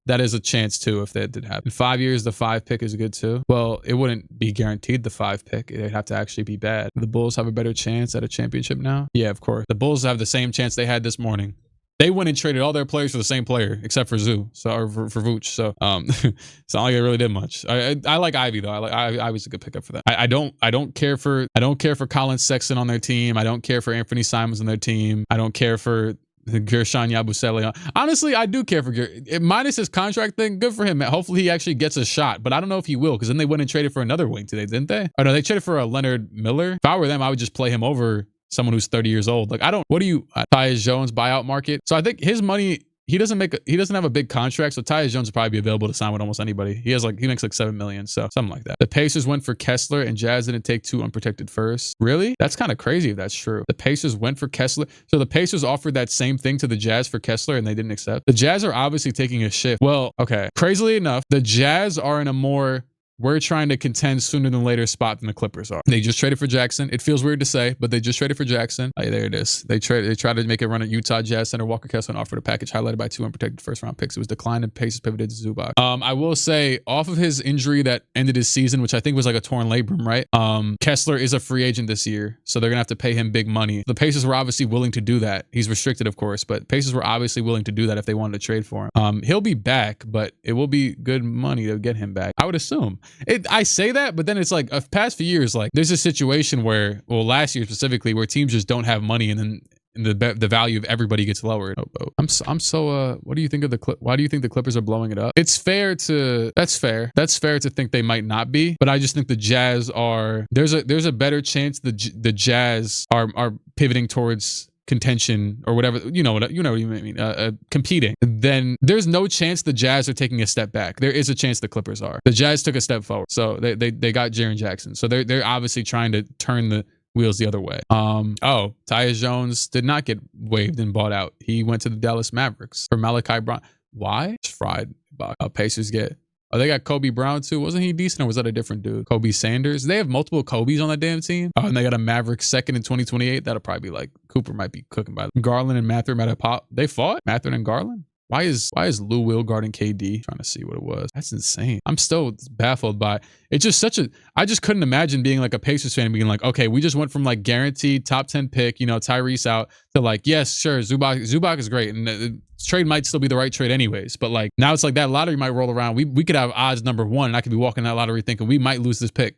that is a chance too if that did happen. In 5 years, the 5 pick is good too. Well, it wouldn't be guaranteed the 5 pick. It'd have to actually be bad. The Bulls have a better chance at a championship now? Yeah, of course. The Bulls have the same chance they had this morning. They went and traded all their players for the same player, except for Zoo, or for Vooch. So, it's not like it really did much. I like Ivy though. Ivy's a good pickup for that. I don't care for Colin Sexton on their team. I don't care for Anthony Simons on their team. I don't care for Gershon Yabusele. Honestly, I do care for minus his contract thing. Good for him, man. Hopefully he actually gets a shot, but I don't know if he will because then they went and traded for another wing today, didn't they? Oh no, they traded for a Leonard Miller. If I were them, I would just play him over someone who's 30 years old. Like, Tyus Jones buyout market. So I think his money, he doesn't have a big contract. So Tyus Jones will probably be available to sign with almost anybody. He makes like $7 million. So something like that. The Pacers went for Kessler and Jazz didn't take 2 unprotected first. Really? That's kind of crazy if that's true. The Pacers went for Kessler. So the Pacers offered that same thing to the Jazz for Kessler and they didn't accept. The Jazz are obviously taking a shift. Well, okay. Crazily enough, the Jazz are in a more, we're trying to contend sooner than later spot than the Clippers are. They just traded for Jackson. It feels weird to say, but they just traded for Jackson. Oh, there it is. They tried to make it run at Utah Jazz center. Walker Kessler offered a package highlighted by 2 unprotected first round picks. It was declined and Pacers pivoted to Zubac. I will say off of his injury that ended his season, which I think was like a torn labrum, right? Kessler is a free agent this year, so they're gonna have to pay him big money. The Pacers were obviously willing to do that. He's restricted, of course, but Pacers were obviously willing to do that if they wanted to trade for him. He'll be back, but it will be good money to get him back. I would assume. I say that, but then it's like past few years, like there's a situation where, well, last year specifically, where teams just don't have money and then the value of everybody gets lowered. I'm so what do you think of why do you think the Clippers are blowing it up? That's fair to think they might not be, but I just think the Jazz are, there's a better chance the Jazz are pivoting towards contention or whatever, you know what you mean, competing, then there's no chance the Jazz are taking a step back. There is a chance the Clippers are. The Jazz took a step forward, so they got Jaren Jackson, so they're obviously trying to turn the wheels the other way. Tyus Jones did not get waived and bought out. He went to the Dallas Mavericks for Malachi Brown. Why? It's fried. Pacers get. Oh, they got Kobe Brown too. Wasn't he decent or was that a different dude? Kobe Sanders. They have multiple Kobe's on that damn team. Oh, and they got a Maverick second in 2028. That'll probably be like, Cooper might be cooking by them. Garland and Mathurin might have pop. They fought? Mathurin and Garland? Why is Lou Will guarding KD? Trying to see what it was. That's insane. I'm still baffled by it's just I just couldn't imagine being like a Pacers fan and being like, okay, we just went from like guaranteed top 10 pick, you know, Tyrese out to like, yes, sure, Zubac is great. And the trade might still be the right trade anyways. But like now it's like that lottery might roll around. We could have odds number 1 and I could be walking that lottery thinking we might lose this pick.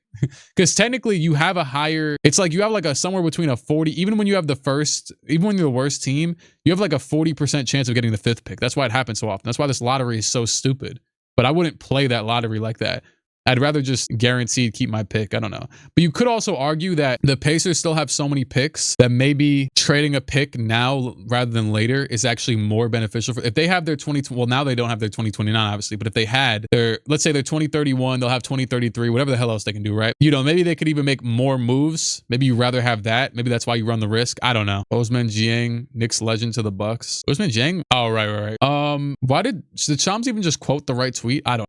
Because technically you have a higher, it's like you have like a somewhere between a 40, even when you have even when you're the worst team, you have like a 40% chance of getting the 5th pick. That's why it happens so often. That's why this lottery is so stupid. But I wouldn't play that lottery like that. I'd rather just guaranteed keep my pick. I don't know. But you could also argue that the Pacers still have so many picks that maybe trading a pick now rather than later is actually more beneficial. If they have their well, now they don't have their 2029, obviously, but if they had let's say their 2031, they'll have 2033, whatever the hell else they can do, right? You know, maybe they could even make more moves. Maybe you rather have that. Maybe that's why you run the risk. I don't know. Ousmane Dieng, Knicks legend to the Bucks. Ousmane Dieng? Oh, right. Why did Chomps even just quote the right tweet? I don't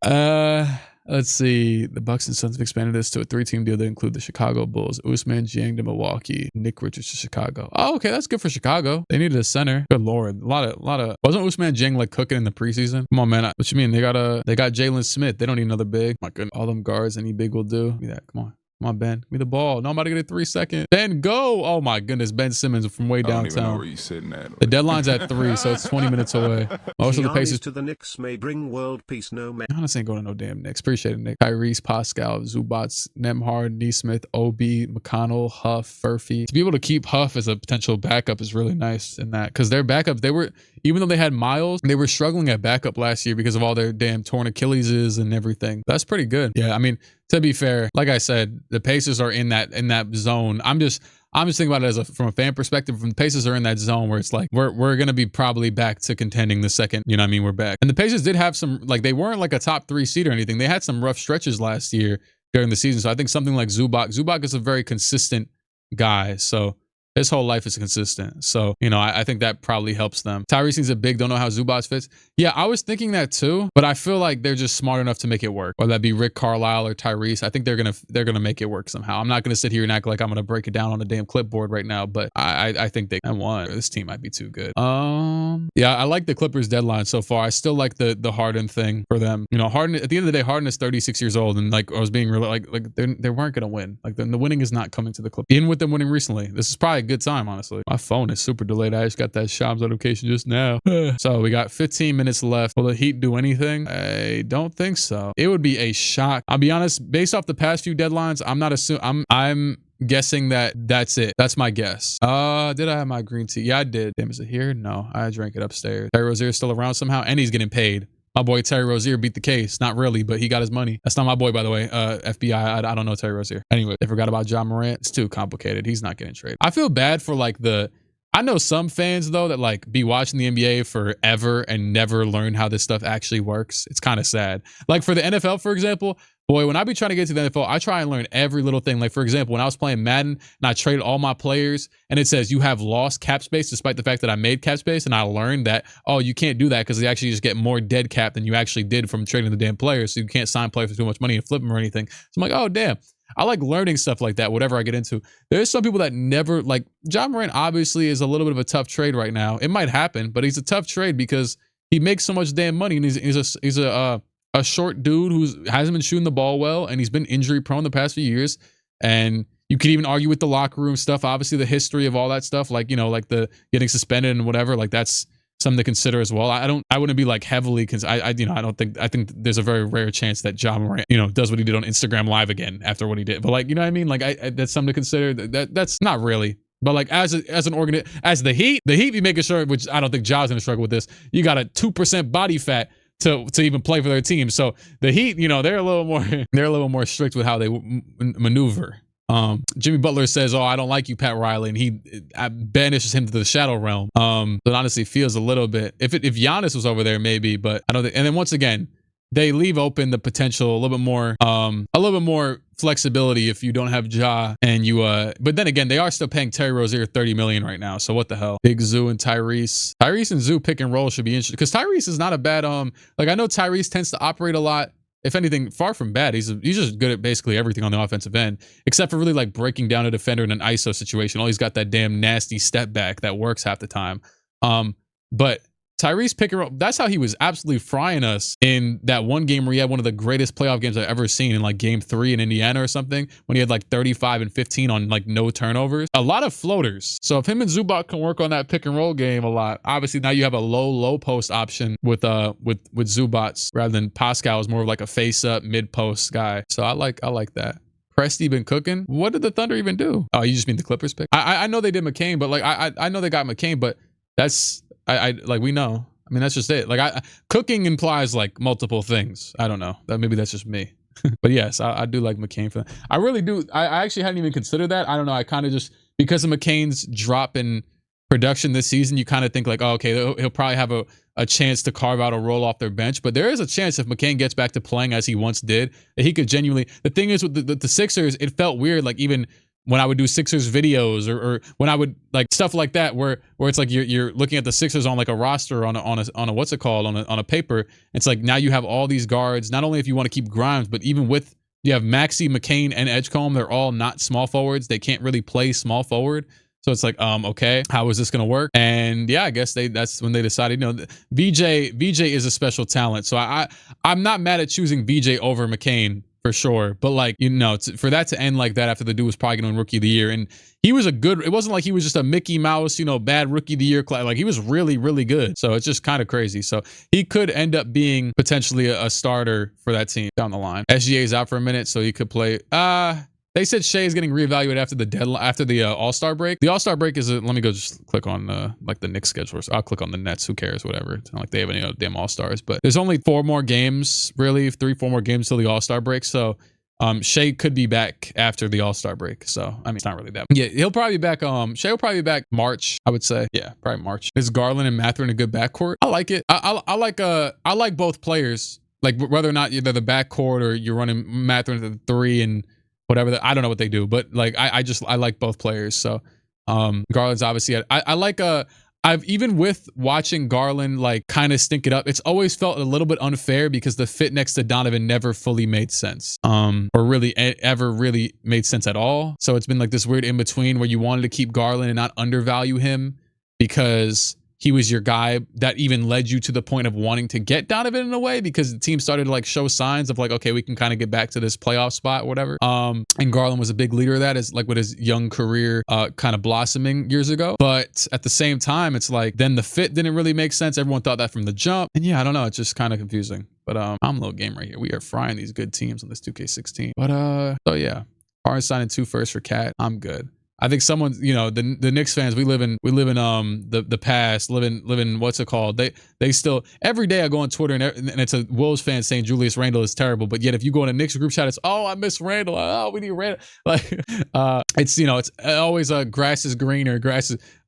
Let's see. The Bucks and Suns have expanded this to a 3-team deal that include the Chicago Bulls, Usman Jiang to Milwaukee, Nick Richards to Chicago. Oh, okay, that's good for Chicago. They needed a center. Good lord, a lot of. Wasn't Usman Jiang like cooking in the preseason? Come on, man. What you mean? They got Jalen Smith. They don't need another big. My goodness, all them guards, any big will do. Give me that. Come on. Come on, Ben. Give me the ball. No, I'm about to get a 3 second. Ben, go. Oh, my goodness. Ben Simmons from way downtown. I don't even know where you sitting at. The deadline's at 3, so it's 20 minutes away. Most of the Pacers to the Knicks may bring world peace, no man. Giannis ain't going to no damn Knicks. Appreciate it, Nick. Tyrese, Pascal, Zubac, Nembhard, Neesmith, Obi, McConnell, Huff, Furphy. To be able to keep Huff as a potential backup is really nice in that. Because their backup, even though they had Miles, they were struggling at backup last year because of all their damn torn Achilleses and everything. That's pretty good. Yeah, I mean, to be fair, like I said, the Pacers are in that zone. I'm just thinking about it from a fan perspective. From the Pacers are in that zone where it's like we're gonna be probably back to contending the second, you know what I mean, we're back. And the Pacers did have some, like, they weren't like a top 3 seed or anything. They had some rough stretches last year during the season. So I think something like Zubac is a very consistent guy. So his whole life is consistent. So, you know, I think that probably helps them. Tyrese needs a big, don't know how Zubac fits. Yeah, I was thinking that too, but I feel like they're just smart enough to make it work. Whether that be Rick Carlisle or Tyrese, I think they're gonna make it work somehow. I'm not gonna sit here and act like I'm gonna break it down on the damn clipboard right now, but I think they can won. This team might be too good. Yeah, I like the Clippers deadline so far. I still like the Harden thing for them. You know, Harden, at the end of the day, Harden is 36 years old, and like I was being really like they weren't gonna win. Like the winning is not coming to the Clippers. Even with them winning recently, this is probably a good time, honestly. My phone is super delayed. I just got that Shams notification just now. So we got 15 minutes left. Will the Heat do anything? I don't think so. It would be a shock. I'll be honest, based off the past few deadlines, I'm not assuming. I'm guessing that's it. That's my guess. Did I have my green tea? Yeah, I did. Damn, is it here? No, I drank it upstairs. Terry Rozier is still around somehow, and he's getting paid. My boy Terry Rozier beat the case. Not really, but he got his money. That's not my boy, by the way. FBI, I don't know Terry Rozier. Anyway, they forgot about Ja Morant. It's too complicated. He's not getting traded. I feel bad for like I know some fans though that like be watching the NBA forever and never learn how this stuff actually works. It's kind of sad. Like for the NFL, for example, boy, when I be trying to get to the NFL, I try and learn every little thing. Like for example, when I was playing Madden and I traded all my players and it says you have lost cap space despite the fact that I made cap space, and I learned that, oh, you can't do that because they actually just get more dead cap than you actually did from trading the damn players. So you can't sign players for too much money and flip them or anything. So I'm like, oh, damn. I like learning stuff like that, whatever I get into. There's some people that never, like, Ja Morant obviously is a little bit of a tough trade right now. It might happen, but he's a tough trade because he makes so much damn money, and he's a short dude who hasn't been shooting the ball well, and he's been injury prone the past few years. And you could even argue with the locker room stuff, obviously the history of all that stuff, like, you know, like the getting suspended and whatever, like that's something to consider as well. I wouldn't be like heavily, because I think there's a very rare chance that Ja Morant, you know, does what he did on Instagram Live again after what he did. But like, you know what I mean? Like that's something to consider. That's not really. But like as the Heat be making sure, which I don't think Ja's gonna struggle with this. You got a 2% body fat to even play for their team. So the Heat, you know, they're a little more strict with how they maneuver. Jimmy Butler says, "Oh, I don't like you, Pat Riley," and he banishes him to the shadow realm. It honestly feels a little bit. If Giannis was over there, maybe, but I don't think. And then once again, they leave open the potential a little bit more flexibility if you don't have Ja and you. But then again, they are still paying Terry Rozier $30 million right now. So what the hell? Big Zoo and Tyrese and Zoo pick and roll should be interesting because Tyrese is not a bad. Like I know Tyrese tends to operate a lot. If anything, far from bad. He's just good at basically everything on the offensive end, except for really like breaking down a defender in an ISO situation. Oh, he's got that damn nasty step back that works half the time. But Tyrese pick and roll, that's how he was absolutely frying us in that one game where he had one of the greatest playoff games I've ever seen in like game 3 in Indiana or something, when he had like 35 and 15 on like no turnovers. A lot of floaters. So if him and Zubac can work on that pick and roll game a lot, obviously now you have a low post option with Zubac rather than Pascal is more of like a face up mid post guy. So I like that. Presti been cooking. What did the Thunder even do? Oh, you just mean the Clippers pick? I know they did McCain, but like I know they got McCain, but that's like we know. I mean, that's just it. Like cooking implies like multiple things. I don't know. Maybe that's just me. But yes, I do like McCain for that. I really do. I actually hadn't even considered that. I don't know. I kind of just, because of McCain's drop in production this season, you kind of think like, oh, okay, he'll probably have a chance to carve out a role off their bench. But there is a chance if McCain gets back to playing as he once did, that he could genuinely. The thing is with the Sixers, it felt weird. Like even when I would do Sixers videos or when I would like stuff like that, where it's like you're looking at the Sixers on like a roster on a what's it called on a paper. It's like now you have all these guards. Not only if you want to keep Grimes, but even with you have Maxey, McCain, and Edgecombe. They're all not small forwards. They can't really play small forward. So it's like, okay, how is this going to work? And yeah, I guess that's when they decided, VJ is a special talent. So I'm not mad at choosing VJ over McCain for sure. But like, for that to end like that after the dude was probably going to win Rookie of the Year. And he was it wasn't like he was just a Mickey Mouse, bad Rookie of the Year. Like he was really, really good. So it's just kind of crazy. So he could end up being potentially a starter for that team down the line. SGA is out for a minute, so he could play. They said Shea is getting reevaluated after the deadline, after the All-Star break. The All-Star break is let me go just click on like the Knicks schedule. I'll click on the Nets. Who cares? Whatever. It's not like they have any damn All-Stars. But there's only 4 more games, really, 3-4 more games till the All-Star break. So Shea could be back after the All-Star break. So I mean, it's not really that. Yeah, he'll probably be back. Shea will probably be back March, I would say. Yeah, probably March. Is Garland and Mathurin a good backcourt? I like it. I like both players. Like whether or not they're the backcourt or you're running Mathurin at the 3 and whatever. I don't know what they do, but like I like both players. So Garland's obviously I've even with watching Garland like kind of stink it up, it's always felt a little bit unfair because the fit next to Donovan never fully made sense, or really ever really made sense at all. So it's been like this weird in between where you wanted to keep Garland and not undervalue him because he was your guy that even led you to the point of wanting to get Donovan in a way, because the team started to like show signs of like, okay, we can kind of get back to this playoff spot or whatever. And Garland was a big leader of that, as like with his young career kind of blossoming years ago. But at the same time, it's like then the fit didn't really make sense. Everyone thought that from the jump. And yeah, I don't know. It's just kind of confusing. But I'm a little game right here. We are frying these good teams on this 2K16. But so yeah, Hartenstein and 2 firsts for Cat. I'm good. I think someone, the Knicks fans, we live in the past, living what's it called? They still, every day I go on Twitter and it's a Wolves fan saying Julius Randle is terrible, but yet if you go in a Knicks group chat, it's I miss Randle. Oh, we need Randle. Like it's it's always grass is greener.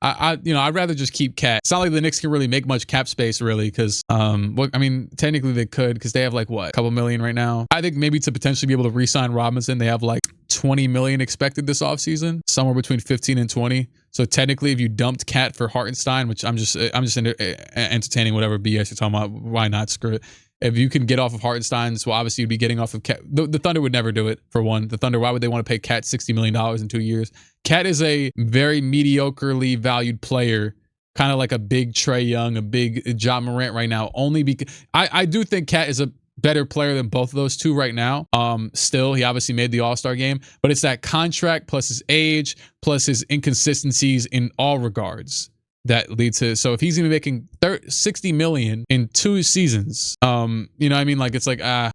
I'd rather just keep Cat. It's not like the Knicks can really make much cap space really, because technically they could, because they have like a couple million right now. I think maybe to potentially be able to re-sign Robinson, they have like 20 million expected this offseason, somewhere between 15 and 20. So technically, if you dumped Cat for Hartenstein, which I'm just entertaining whatever BS you're talking about, why not? Screw it. If you can get off of Hartenstein, so obviously you'd be getting off of Cat. The Thunder would never do it, for one. The Thunder, why would they want to pay Cat $60 million in 2 years? Cat is a very mediocrely valued player, kind of like a big Trae Young, a big Ja Morant right now, only because I do think Cat is a better player than both of those two right now. Still, he obviously made the All-Star game, but it's that contract plus his age plus his inconsistencies in all regards that lead to. So if he's even making $60 million in 2 seasons, like it's like I'm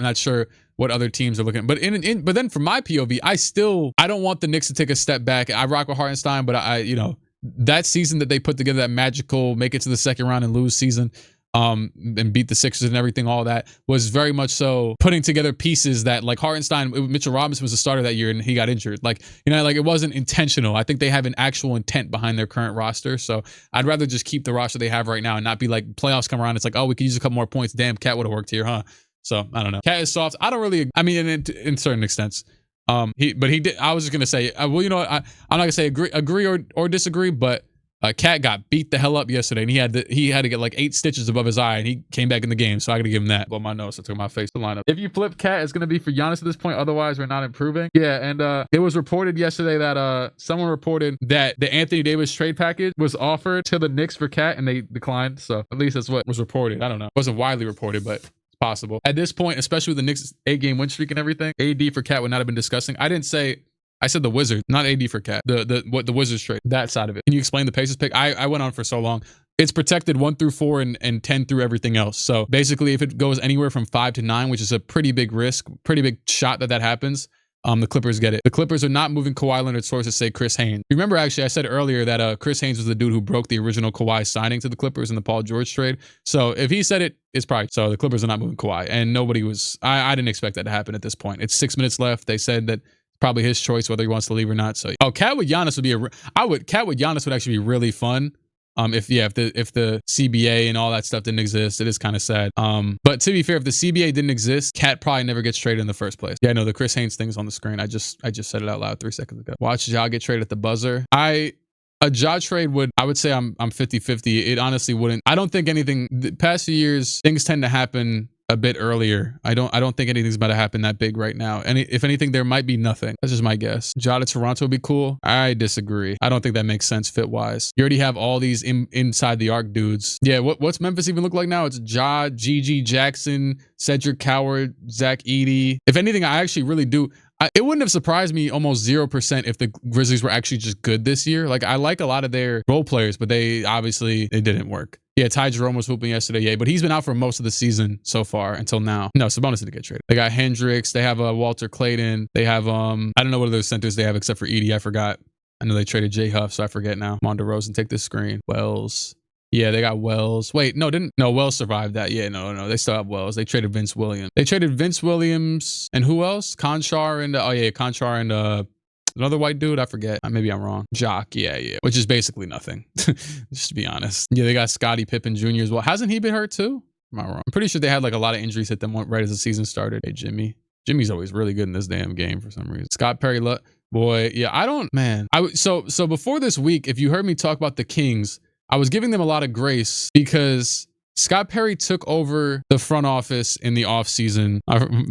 not sure what other teams are looking at. But then from my POV, I don't want the Knicks to take a step back. I rock with Hartenstein, but that season that they put together, that magical make it to the second round and lose season, and beat the Sixers and everything, all that was very much so putting together pieces that like Hartenstein, Mitchell Robinson was the starter that year and he got injured. Like it wasn't intentional. I think they have an actual intent behind their current roster. So I'd rather just keep the roster they have right now and not be like playoffs come around. It's like, oh, we could use a couple more points. Damn, Cat would have worked here, huh? So I don't know. Cat is soft. I don't really, in certain extents. He did. I was just gonna say, I'm not gonna say agree or disagree, but Cat got beat the hell up yesterday, and he had to get like 8 stitches above his eye, and he came back in the game. So I got to give him that. Blow my nose. I took my face to lineup. If you flip Cat, it's gonna be for Giannis at this point. Otherwise, we're not improving. Yeah, and it was reported yesterday that someone reported that the Anthony Davis trade package was offered to the Knicks for Cat, and they declined. So at least that's what was reported. I don't know. It wasn't widely reported, but it's possible. At this point, especially with the Knicks 8-game win streak and everything, AD for Cat would not have been disgusting. I said the Wizards, not AD for Cat. The Wizards trade, that side of it. Can you explain the Pacers pick? I went on for so long. It's protected 1 through 4 and 10 through everything else. So basically, if it goes anywhere from 5 to 9, which is a pretty big risk, pretty big shot that happens, the Clippers get it. The Clippers are not moving Kawhi Leonard. Sources say Chris Haynes. Remember, actually, I said earlier that Chris Haynes was the dude who broke the original Kawhi signing to the Clippers in the Paul George trade. So if he said it, it's probably so. The Clippers are not moving Kawhi, and nobody was. I didn't expect that to happen at this point. It's 6 minutes left. They said that probably his choice whether he wants to leave or not. So Cat with Giannis would be Cat with Giannis would actually be really fun. If the CBA and all that stuff didn't exist, it is kind of sad. But to be fair, if the CBA didn't exist, Cat probably never gets traded in the first place. Yeah, no, the Chris Haynes thing's on the screen. I just said it out loud 3 seconds ago. Watch Ja get traded at the buzzer. A Ja trade I would say I'm 50-50. It honestly wouldn't. I don't think anything. The past few years, things tend to happen a bit earlier. I don't think anything's about to happen that big right now. And if anything, there might be nothing. That's just my guess. Ja to Toronto would be cool. I disagree. I don't think that makes sense fit wise. You already have all these inside the arc dudes. Yeah, what's Memphis even look like now? It's Ja, Gigi Jackson, Cedric Coward, Zach Edey. If anything, I actually really do. It wouldn't have surprised me almost 0% if the Grizzlies were actually just good this year. Like, I like a lot of their role players, but they didn't work. Yeah, Ty Jerome was hooping yesterday. Yeah, but he's been out for most of the season so far until now. No, Sabonis didn't get traded. They got Hendricks. They have Walter Clayton. They have I don't know what other centers they have except for Edey. I forgot. I know they traded J Huff, so I forget now. Mon DeRozan, take this screen. Wells. Yeah, they got Wells. Wait, no, Wells survived that. Yeah, no, they still have Wells. They traded Vince Williams. They traded Vince Williams and who else? Conchar and Conchar and another white dude. I forget. Maybe I'm wrong. Jock. Yeah. Which is basically nothing, just to be honest. Yeah, they got Scottie Pippen Jr. as well. Hasn't he been hurt too? Am I wrong? I'm pretty sure they had like a lot of injuries hit them right as the season started. Hey, Jimmy. Jimmy's always really good in this damn game for some reason. Scott Perry. Boy, yeah, so before this week, if you heard me talk about the Kings, I was giving them a lot of grace because Scott Perry took over the front office in the offseason.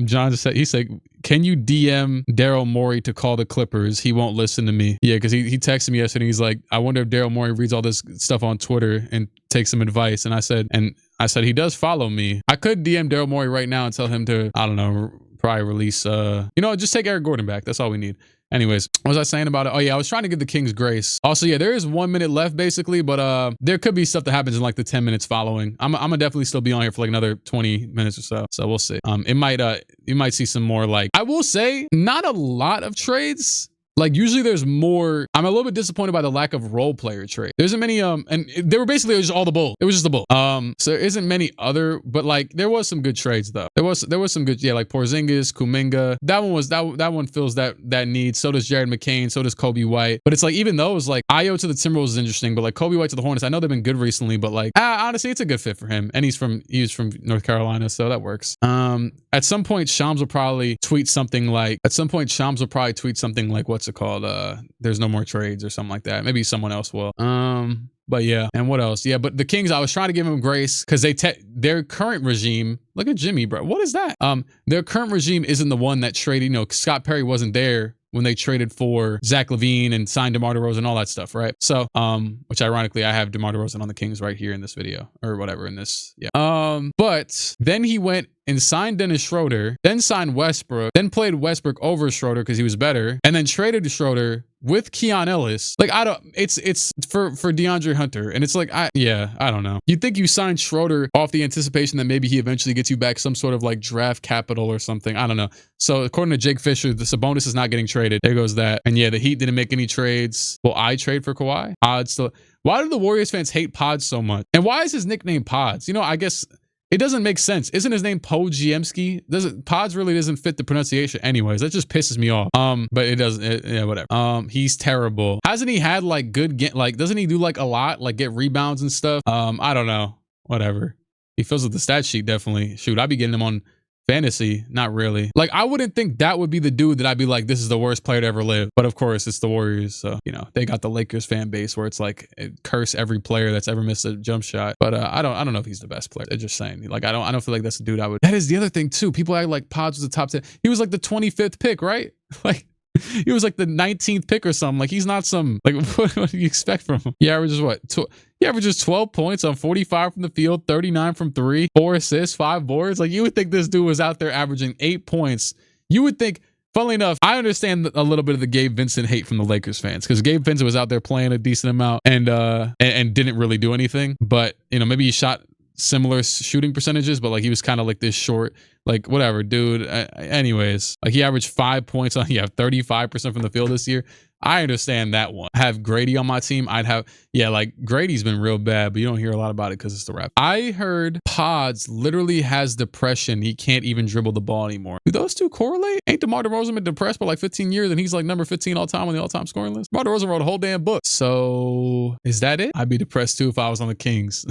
John just said, he said, can you DM Daryl Morey to call the Clippers? He won't listen to me. Yeah, because he texted me yesterday. He's like, I wonder if Daryl Morey reads all this stuff on Twitter and takes some advice. And I said, he does follow me. I could DM Daryl Morey right now and tell him to, I don't know, probably release, just take Eric Gordon back. That's all we need. Anyways, what was I saying about it? Oh yeah, I was trying to give the Kings grace. Also, yeah, there is 1 minute left basically, but there could be stuff that happens in like the 10 minutes following. I'm gonna definitely still be on here for like another 20 minutes or so. So we'll see. You might see some more, like, I will say not a lot of trades. Like, usually there's more. I'm a little bit disappointed by the lack of role player trade. There isn't many, and they were basically just all the bull. It was just the bull. So there isn't many other, but like there was some good trades though. There was some good, yeah, like Porzingis, Kuminga. That one fills that need. So does Jared McCain. So does Kobe White. But it's like, even those, like Io to the Timberwolves is interesting, but like Kobe White to the Hornets, I know they've been good recently, but like honestly, it's a good fit for him. And he's from North Carolina, so that works. At some point, Shams will probably tweet something like, what's it called? There's no more trades or something like that. Maybe someone else will. But yeah, and what else? Yeah, but the Kings, I was trying to give them grace because their current regime. Look at Jimmy, bro. What is that? Their current regime isn't the one that traded. Scott Perry wasn't there when they traded for Zach LaVine and signed DeMar DeRozan and all that stuff, right? So, which ironically, I have DeMar DeRozan on the Kings right here in this video or whatever in this. Yeah. But then he went and signed Dennis Schroeder, then signed Westbrook, then played Westbrook over Schroeder because he was better, and then traded Schroeder with Keon Ellis. Like, it's for DeAndre Hunter. And it's like, I don't know. You'd think you signed Schroeder off the anticipation that maybe he eventually gets you back some sort of like draft capital or something. I don't know. So according to Jake Fisher, the Sabonis is not getting traded. There goes that. And yeah, the Heat didn't make any trades. Will I trade for Kawhi? Why do the Warriors fans hate Pods so much? And why is his nickname Pods? I guess it doesn't make sense. Isn't his name Podziemski? Pods really doesn't fit the pronunciation. Anyways, that just pisses me off. But it doesn't. Yeah, whatever. He's terrible. Hasn't he had like doesn't he do like a lot, like get rebounds and stuff? I don't know. Whatever. He fills up the stat sheet definitely. Shoot, I'd be getting him on fantasy. Not really. Like, I wouldn't think that would be the dude that I'd be like, this is the worst player to ever live. But of course, it's the Warriors. So, they got the Lakers fan base where it's like, curse every player that's ever missed a jump shot. But I don't know if he's the best player. They're just saying. Like, I don't feel like that's the dude I would. That is the other thing too. People act like Pods was the top 10. He was like the 25th pick, right? Like, he was like the 19th pick or something. Like, he's not some, like, what do you expect from him? He averages what? He averages 12 points on 45 from the field, 39 from 3, 4 assists, 5 boards. Like, you would think this dude was out there averaging 8 points. You would think, funnily enough, I understand a little bit of the Gabe Vincent hate from the Lakers fans because Gabe Vincent was out there playing a decent amount and didn't really do anything. But, maybe he shot similar shooting percentages, but like he was kind of like this short, Like, whatever, dude. Anyways, like he averaged 5 points on, 35% from the field this year. I understand that one. I have Grady on my team. I'd have, like Grady's been real bad, but you don't hear a lot about it because it's the rap. I heard Pods literally has depression. He can't even dribble the ball anymore. Do those two correlate? Ain't DeMar DeRozan been depressed for like 15 years and he's like number 15 all time on the all-time scoring list? DeMar DeRozan wrote a whole damn book. So is that it? I'd be depressed too if I was on the Kings.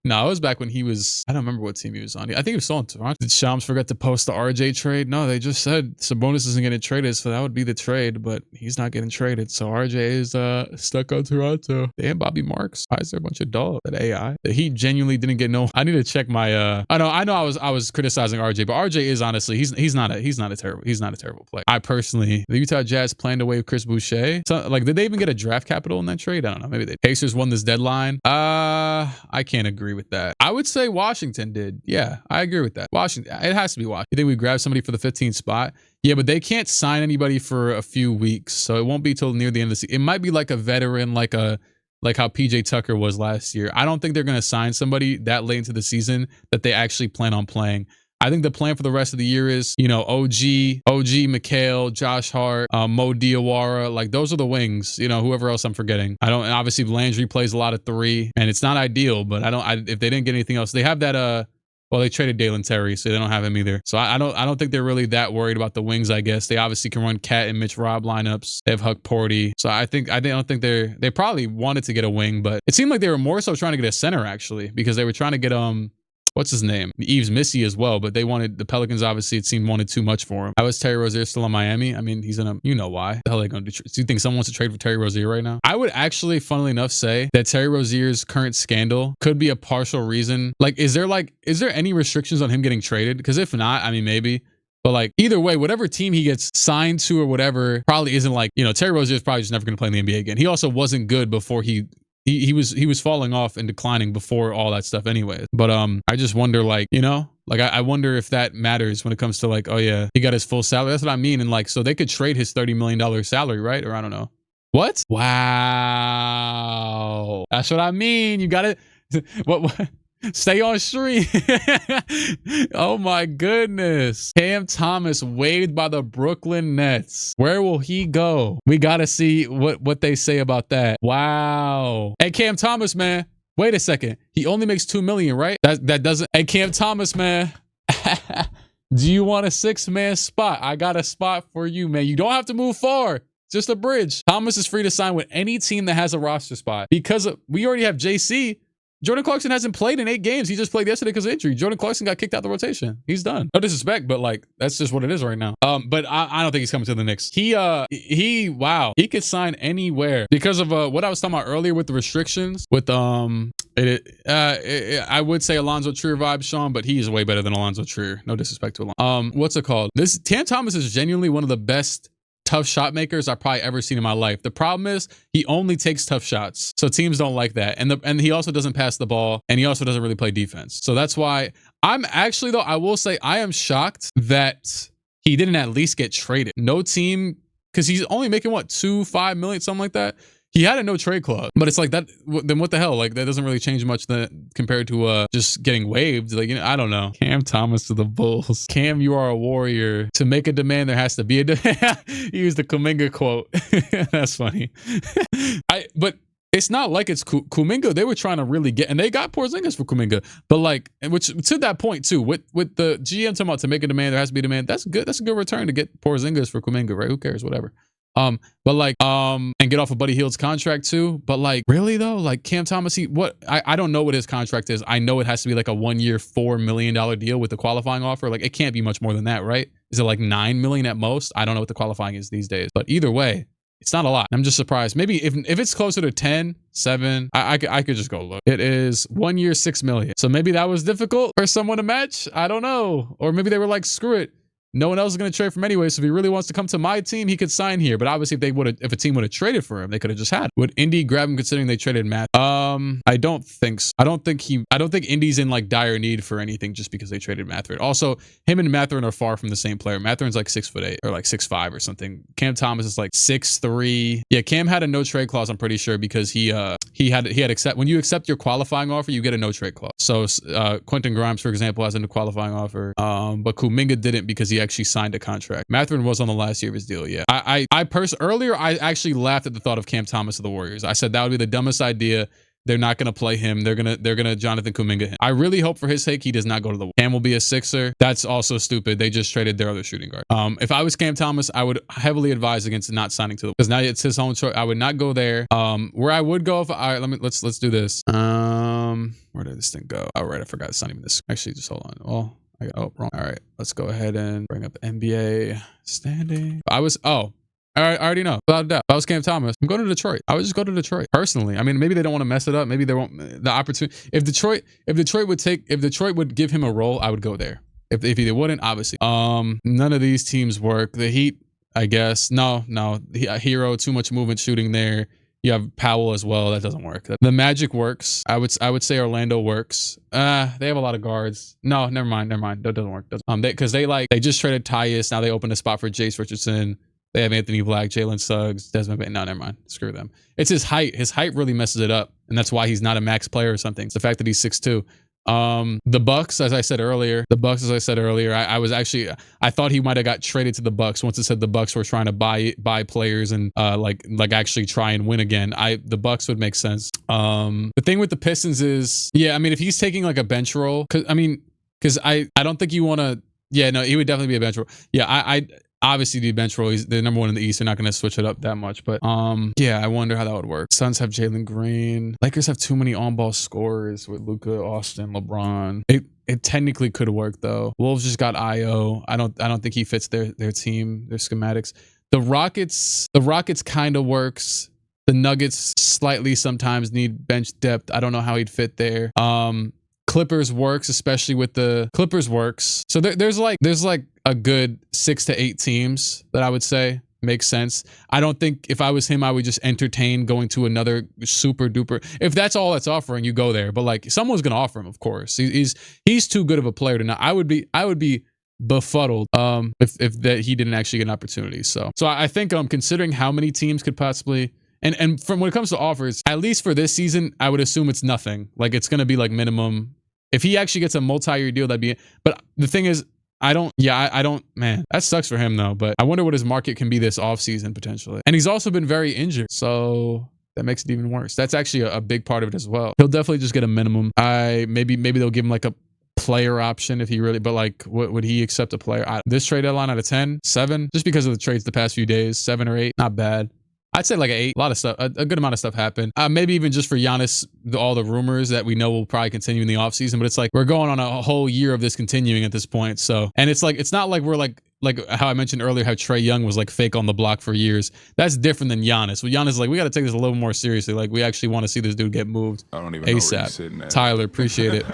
No, it was back when he was, I don't remember what team he was on. I think he was still on Toronto. Did Shams forget to post the RJ trade? No, they just said Sabonis isn't getting traded, so that would be the trade, but he's not getting traded. So RJ is stuck on Toronto. Damn, Bobby Marks. Why is there a bunch of dogs? That AI. He genuinely didn't get no. I need to check my I know I was criticizing RJ, but RJ is honestly he's not a terrible player. I personally, the Utah Jazz planned to waive Chris Boucher. So like, did they even get a draft capital in that trade? I don't know. Maybe they. Pacers won this deadline. I can't agree with that. I would say Washington did. Yeah, I agree with that. Washington, it has to be Washington. You think we grab somebody for the 15th spot? Yeah, but they can't sign anybody for a few weeks, so it won't be till near the end of the season. It might be like a veteran, like how PJ Tucker was last year. I don't think they're going to sign somebody that late into the season that they actually plan on playing. I think the plan for the rest of the year is, OG, McHale, Josh Hart, Mo Diawara, like those are the wings, whoever else I'm forgetting. And obviously Landry plays a lot of 3 and it's not ideal, but if they didn't get anything else, they have that, well, they traded Dalen Terry, so they don't have him either. So I don't think they're really that worried about the wings, I guess. They obviously can run Cat and Mitch Rob lineups. They have Huck Porty. So I don't think they probably wanted to get a wing, but it seemed like they were more so trying to get a center actually, because they were trying to get, what's his name? Yves Missy as well, but the Pelicans obviously, it seemed, wanted too much for him. How is Terry Rozier still in Miami? I mean, he's in why. The hell are they going to do? Do you think someone wants to trade for Terry Rozier right now? I would actually, funnily enough, say that Terry Rozier's current scandal could be a partial reason. Like, is there any restrictions on him getting traded? Because if not, I mean, maybe. But like, either way, whatever team he gets signed to or whatever probably isn't like, Terry Rozier is probably just never going to play in the NBA again. He also wasn't good before he was falling off and declining before all that stuff anyways. But I just wonder, I wonder if that matters when it comes to like, oh yeah, he got his full salary. That's what I mean. And like, so they could trade his $30 million salary, right? Or I don't know. What? Wow. That's what I mean. You got it. What? Stay on stream. Oh my goodness. Cam Thomas waived by the Brooklyn Nets. Where will he go? We got to see what they say about that. Wow. Hey, Cam Thomas, man. Wait a second. He only makes $2 million, right? That doesn't. Hey, Cam Thomas, man. Do you want a 6-man spot? I got a spot for you, man. You don't have to move far. Just a bridge. Thomas is free to sign with any team that has a roster spot because we already have JC. Jordan Clarkson hasn't played in 8 games. He just played yesterday because of injury. Jordan Clarkson got kicked out the rotation. He's done. No disrespect, but like, that's just what it is right now. But I don't think he's coming to the Knicks. Wow. He could sign anywhere because of what I was talking about earlier with the restrictions with, I would say Alonzo Trier vibes, Sean, but he is way better than Alonzo Trier. No disrespect to Alonzo. What's it called? Cam Thomas is genuinely one of the best tough shot makers I've probably ever seen in my life. The problem is he only takes tough shots. So teams don't like that. And he also doesn't pass the ball and he also doesn't really play defense. So that's why I'm actually, though, I will say I am shocked that he didn't at least get traded. No team, because he's only making $5 million, something like that. He had a no trade clause, but it's like that. Then what the hell? Like that doesn't really change much compared to just getting waived. Like, I don't know. Cam Thomas to the Bulls. Cam, you are a warrior. To make a demand, there has to be a demand. He used the Kuminga quote. That's funny. But it's not like it's Kuminga. They were trying to really get, and they got Porzingis for Kuminga. But like, which to that point too, with the GM talking about to make a demand, there has to be a demand. That's good. That's a good return to get Porzingis for Kuminga, right? Who cares? Whatever. And get off of Buddy Hield's contract too. But like, really though, like Cam Thomas, I don't know what his contract is. I know it has to be like a 1-year, $4 million deal with the qualifying offer. Like it can't be much more than that, right? Is it like $9 million at most? I don't know what the qualifying is these days, but either way, it's not a lot. I'm just surprised. Maybe if it's closer to 10, 7, I could just go look. It is 1 year, $6 million. So maybe that was difficult for someone to match. I don't know. Or maybe they were like, screw it. no one else is going to trade for him anyway. So if he really wants to come to my team, he could sign here. But obviously, if a team would have traded for him, they could have just had him. Would Indy grab him considering they traded Matt? I don't think so. I don't think Indy's in like dire need for anything just because they traded Mathurin. Also, him and Mathurin are far from the same player. Mathurin's like 6'8" or like 6'5" or something. Cam Thomas is like 6'3". Yeah, Cam had a no trade clause, I'm pretty sure, because he had when you accept your qualifying offer, you get a no trade clause. So Quentin Grimes, for example, has a qualifying offer. But Kuminga didn't because he actually signed a contract. Mathurin was on the last year of his deal. Yeah. Earlier, I actually laughed at the thought of Cam Thomas to the Warriors. I said that would be the dumbest idea. They're not going to play him. They're gonna Jonathan Kuminga him. I really hope for his sake he does not go to the Warriors. Cam will be a Sixer. That's also stupid. They just traded their other shooting guard. If I was Cam Thomas, I would heavily advise against not signing to the, because now it's his own choice. I would not go there. Where I would go, let's do this. Where did this thing go? Oh, right, I forgot. It's not even this. Actually, just hold on. Well, wrong. All right, let's go ahead and bring up the NBA standing. I already know. Without a doubt. If I was Cam Thomas, I'm going to Detroit. I would just go to Detroit. Personally. I mean, maybe they don't want to mess it up. Maybe they won't. The opportunity. If Detroit would give him a role, I would go there. If they wouldn't, obviously. None of these teams work. The Heat, I guess. No. Hero, too much movement shooting there. You have Powell as well. That doesn't work. The Magic works. I would say Orlando works. They have a lot of guards. No, never mind. That doesn't work. Because they just traded Tyus. Now they opened a spot for Jace Richardson. They have Anthony Black, Jalen Suggs, Desmond Bain. No, never mind. Screw them. It's his height. His height really messes it up. And that's why he's not a max player or something. It's the fact that he's 6'2". The Bucks, as I said earlier, I thought he might have got traded to the Bucks once it said the Bucks were trying to buy players and like actually try and win again. The Bucks would make sense. The thing with the Pistons is, yeah, I mean, if he's taking like a bench role, because I don't think you want to. Yeah, no, he would definitely be a bench role. Yeah, I obviously the bench role. He's the number one in the East. They're not going to switch it up that much. But yeah, I wonder how that would work. Suns have Jalen Green. Lakers have too many on-ball scorers with Luka, Austin, LeBron. It technically could work though. Wolves just got Io. I don't think he fits their team, their schematics. The Rockets kind of works. The Nuggets slightly sometimes need bench depth. I don't know how he'd fit there. Clippers works, especially with the Clippers works. So there's like a good 6 to 8 teams that I would say makes sense. I don't think if I was him, I would just entertain going to another super duper. If that's all that's offering, you go there. But like someone's gonna offer him, of course. He's too good of a player to not. I would be befuddled if that he didn't actually get an opportunity. So I think considering how many teams could possibly. And from when it comes to offers, at least for this season, I would assume it's nothing. Like it's gonna be like minimum. If he actually gets a multi-year deal, that'd be it. But the thing is, I don't, man, that sucks for him though. But I wonder what his market can be this offseason potentially. And he's also been very injured. So that makes it even worse. That's actually a big part of it as well. He'll definitely just get a minimum. Maybe they'll give him like a player option if he really, but like, what would he accept a player? This trade deadline out of 10, 7, just because of the trades the past few days, 7 or 8, not bad. I'd say like an 8. A lot of stuff, a good amount of stuff happened. Maybe even just for Giannis, all the rumors that we know will probably continue in the offseason, but it's like we're going on a whole year of this continuing at this point. So, and it's like, it's not like we're like how I mentioned earlier, how Trae Young was like fake on the block for years. That's different than Giannis. With Giannis, like, we got to take this a little more seriously. Like, we actually want to see this dude get moved. I don't even know where you're ASAP. sitting at. Tyler, appreciate it.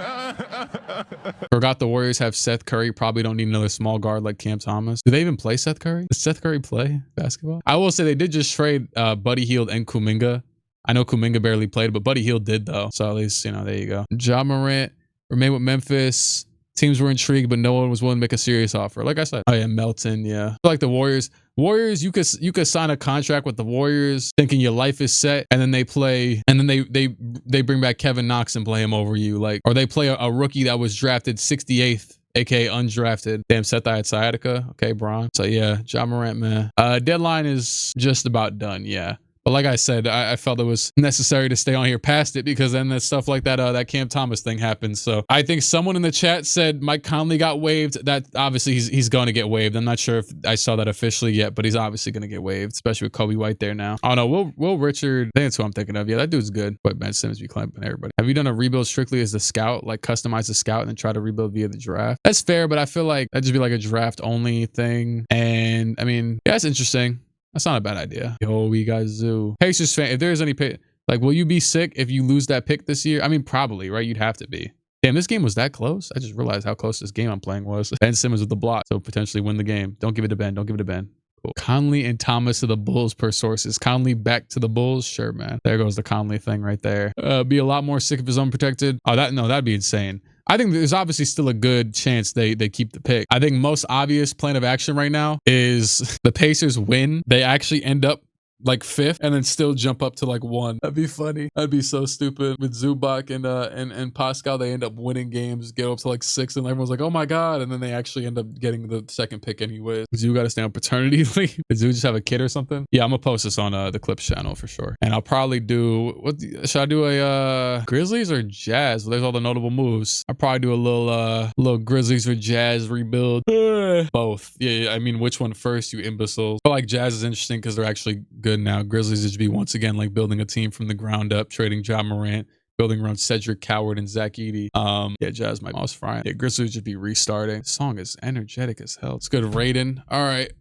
Forgot the Warriors have Seth Curry. Probably don't need another small guard like Cam Thomas. Do they even play Seth Curry? Does Seth Curry play basketball? I will say they did just trade Buddy Hield and Kuminga. I know Kuminga barely played, but Buddy Hield did though. So at least, there you go. Ja Morant remained with Memphis. Teams were intrigued, but no one was willing to make a serious offer. Like I said, oh yeah, Melton, yeah. Like the Warriors, you could sign a contract with the Warriors thinking your life is set, and then they bring back Kevin Knox and play him over you, like, or they play a rookie that was drafted 68th, aka undrafted. Damn, Seth I had sciatica. Okay, Bron. So yeah, Ja Morant, man. Deadline is just about done. Yeah. But like I said, I felt it was necessary to stay on here past it because then that stuff like that Cam Thomas thing happened. So I think someone in the chat said Mike Conley got waived. That obviously he's going to get waived. I'm not sure if I saw that officially yet, but he's obviously going to get waived, especially with Kobe White there now. Oh no, Will Richard. I think that's who I'm thinking of. Yeah, that dude's good. But Ben Simmons be clamping everybody. Have you done a rebuild strictly as the scout, like customize the scout and then try to rebuild via the draft? That's fair, but I feel like that'd just be like a draft only thing. And I mean, yeah, it's interesting. That's not a bad idea. Yo, we got Zoo. Pacers fan, if there's any pick, like, will you be sick if you lose that pick this year? I mean, probably, right? You'd have to be. Damn, this game was that close. I just realized how close this game I'm playing was. Ben Simmons with the block, so potentially win the game. Don't give it to Ben. Don't give it to Ben. Cool. Conley and Thomas to the Bulls per sources. Conley back to the Bulls. Sure, man. There goes the Conley thing right there. Be a lot more sick if he's unprotected. Oh, that'd be insane. I think there's obviously still a good chance they keep the pick. I think most obvious plan of action right now is the Pacers win. They actually end up like 5th and then still jump up to like 1. That'd be funny. That'd be so stupid. With Zubac and Pascal, they end up winning games, get up to like 6, and everyone's like, oh my god, and then they actually end up getting the 2nd pick anyways. Zoo got to stay on paternity leave. Did Zoo just have a kid or something? Yeah, I'm gonna post this on the Clips channel for sure. And I'll probably do should I do a Grizzlies or Jazz? Well, there's all the notable moves. I'll probably do a little Grizzlies or Jazz rebuild. Both. Yeah, I mean, which one first, you imbeciles? I feel like Jazz is interesting because they're actually good now. Grizzlies is to be once again like building a team from the ground up, trading Ja Morant, building around Cedric Coward and Zach Edey. Yeah, Jazz my mouse frying. Yeah, Grizzlies should be restarting. This song is energetic as hell. It's good. Raiden. All right.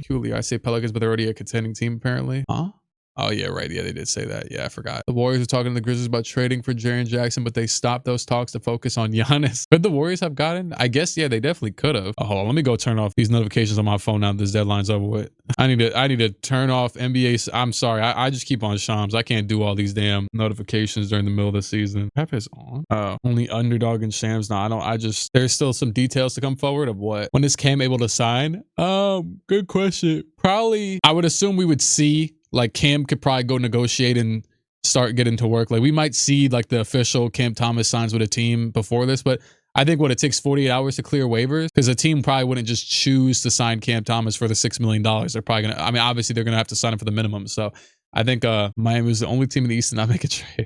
Julie, I say Pelicans, but they're already a contending team apparently. Huh? Oh, yeah, right. Yeah, they did say that. Yeah, I forgot. The Warriors are talking to the Grizzlies about trading for Jaren Jackson, but they stopped those talks to focus on Giannis. Could the Warriors have gotten? I guess, yeah, they definitely could have. Oh, hold on. Let me go turn off these notifications on my phone now that this deadline's over with. I need to turn off NBA. I'm sorry. I just keep on Shams. I can't do all these damn notifications during the middle of the season. Pep is on. Oh, only Underdog and Shams. No, there's still some details to come forward of what. When is Cam able to sign? Good question. Probably, I would assume we would see like Cam could probably go negotiate and start getting to work. Like we might see like the official Cam Thomas signs with a team before this, but I think it takes 48 hours to clear waivers because a team probably wouldn't just choose to sign Cam Thomas for the $6 million. They're probably obviously they're going to have to sign him for the minimum. So I think Miami was the only team in the East to not make a trade.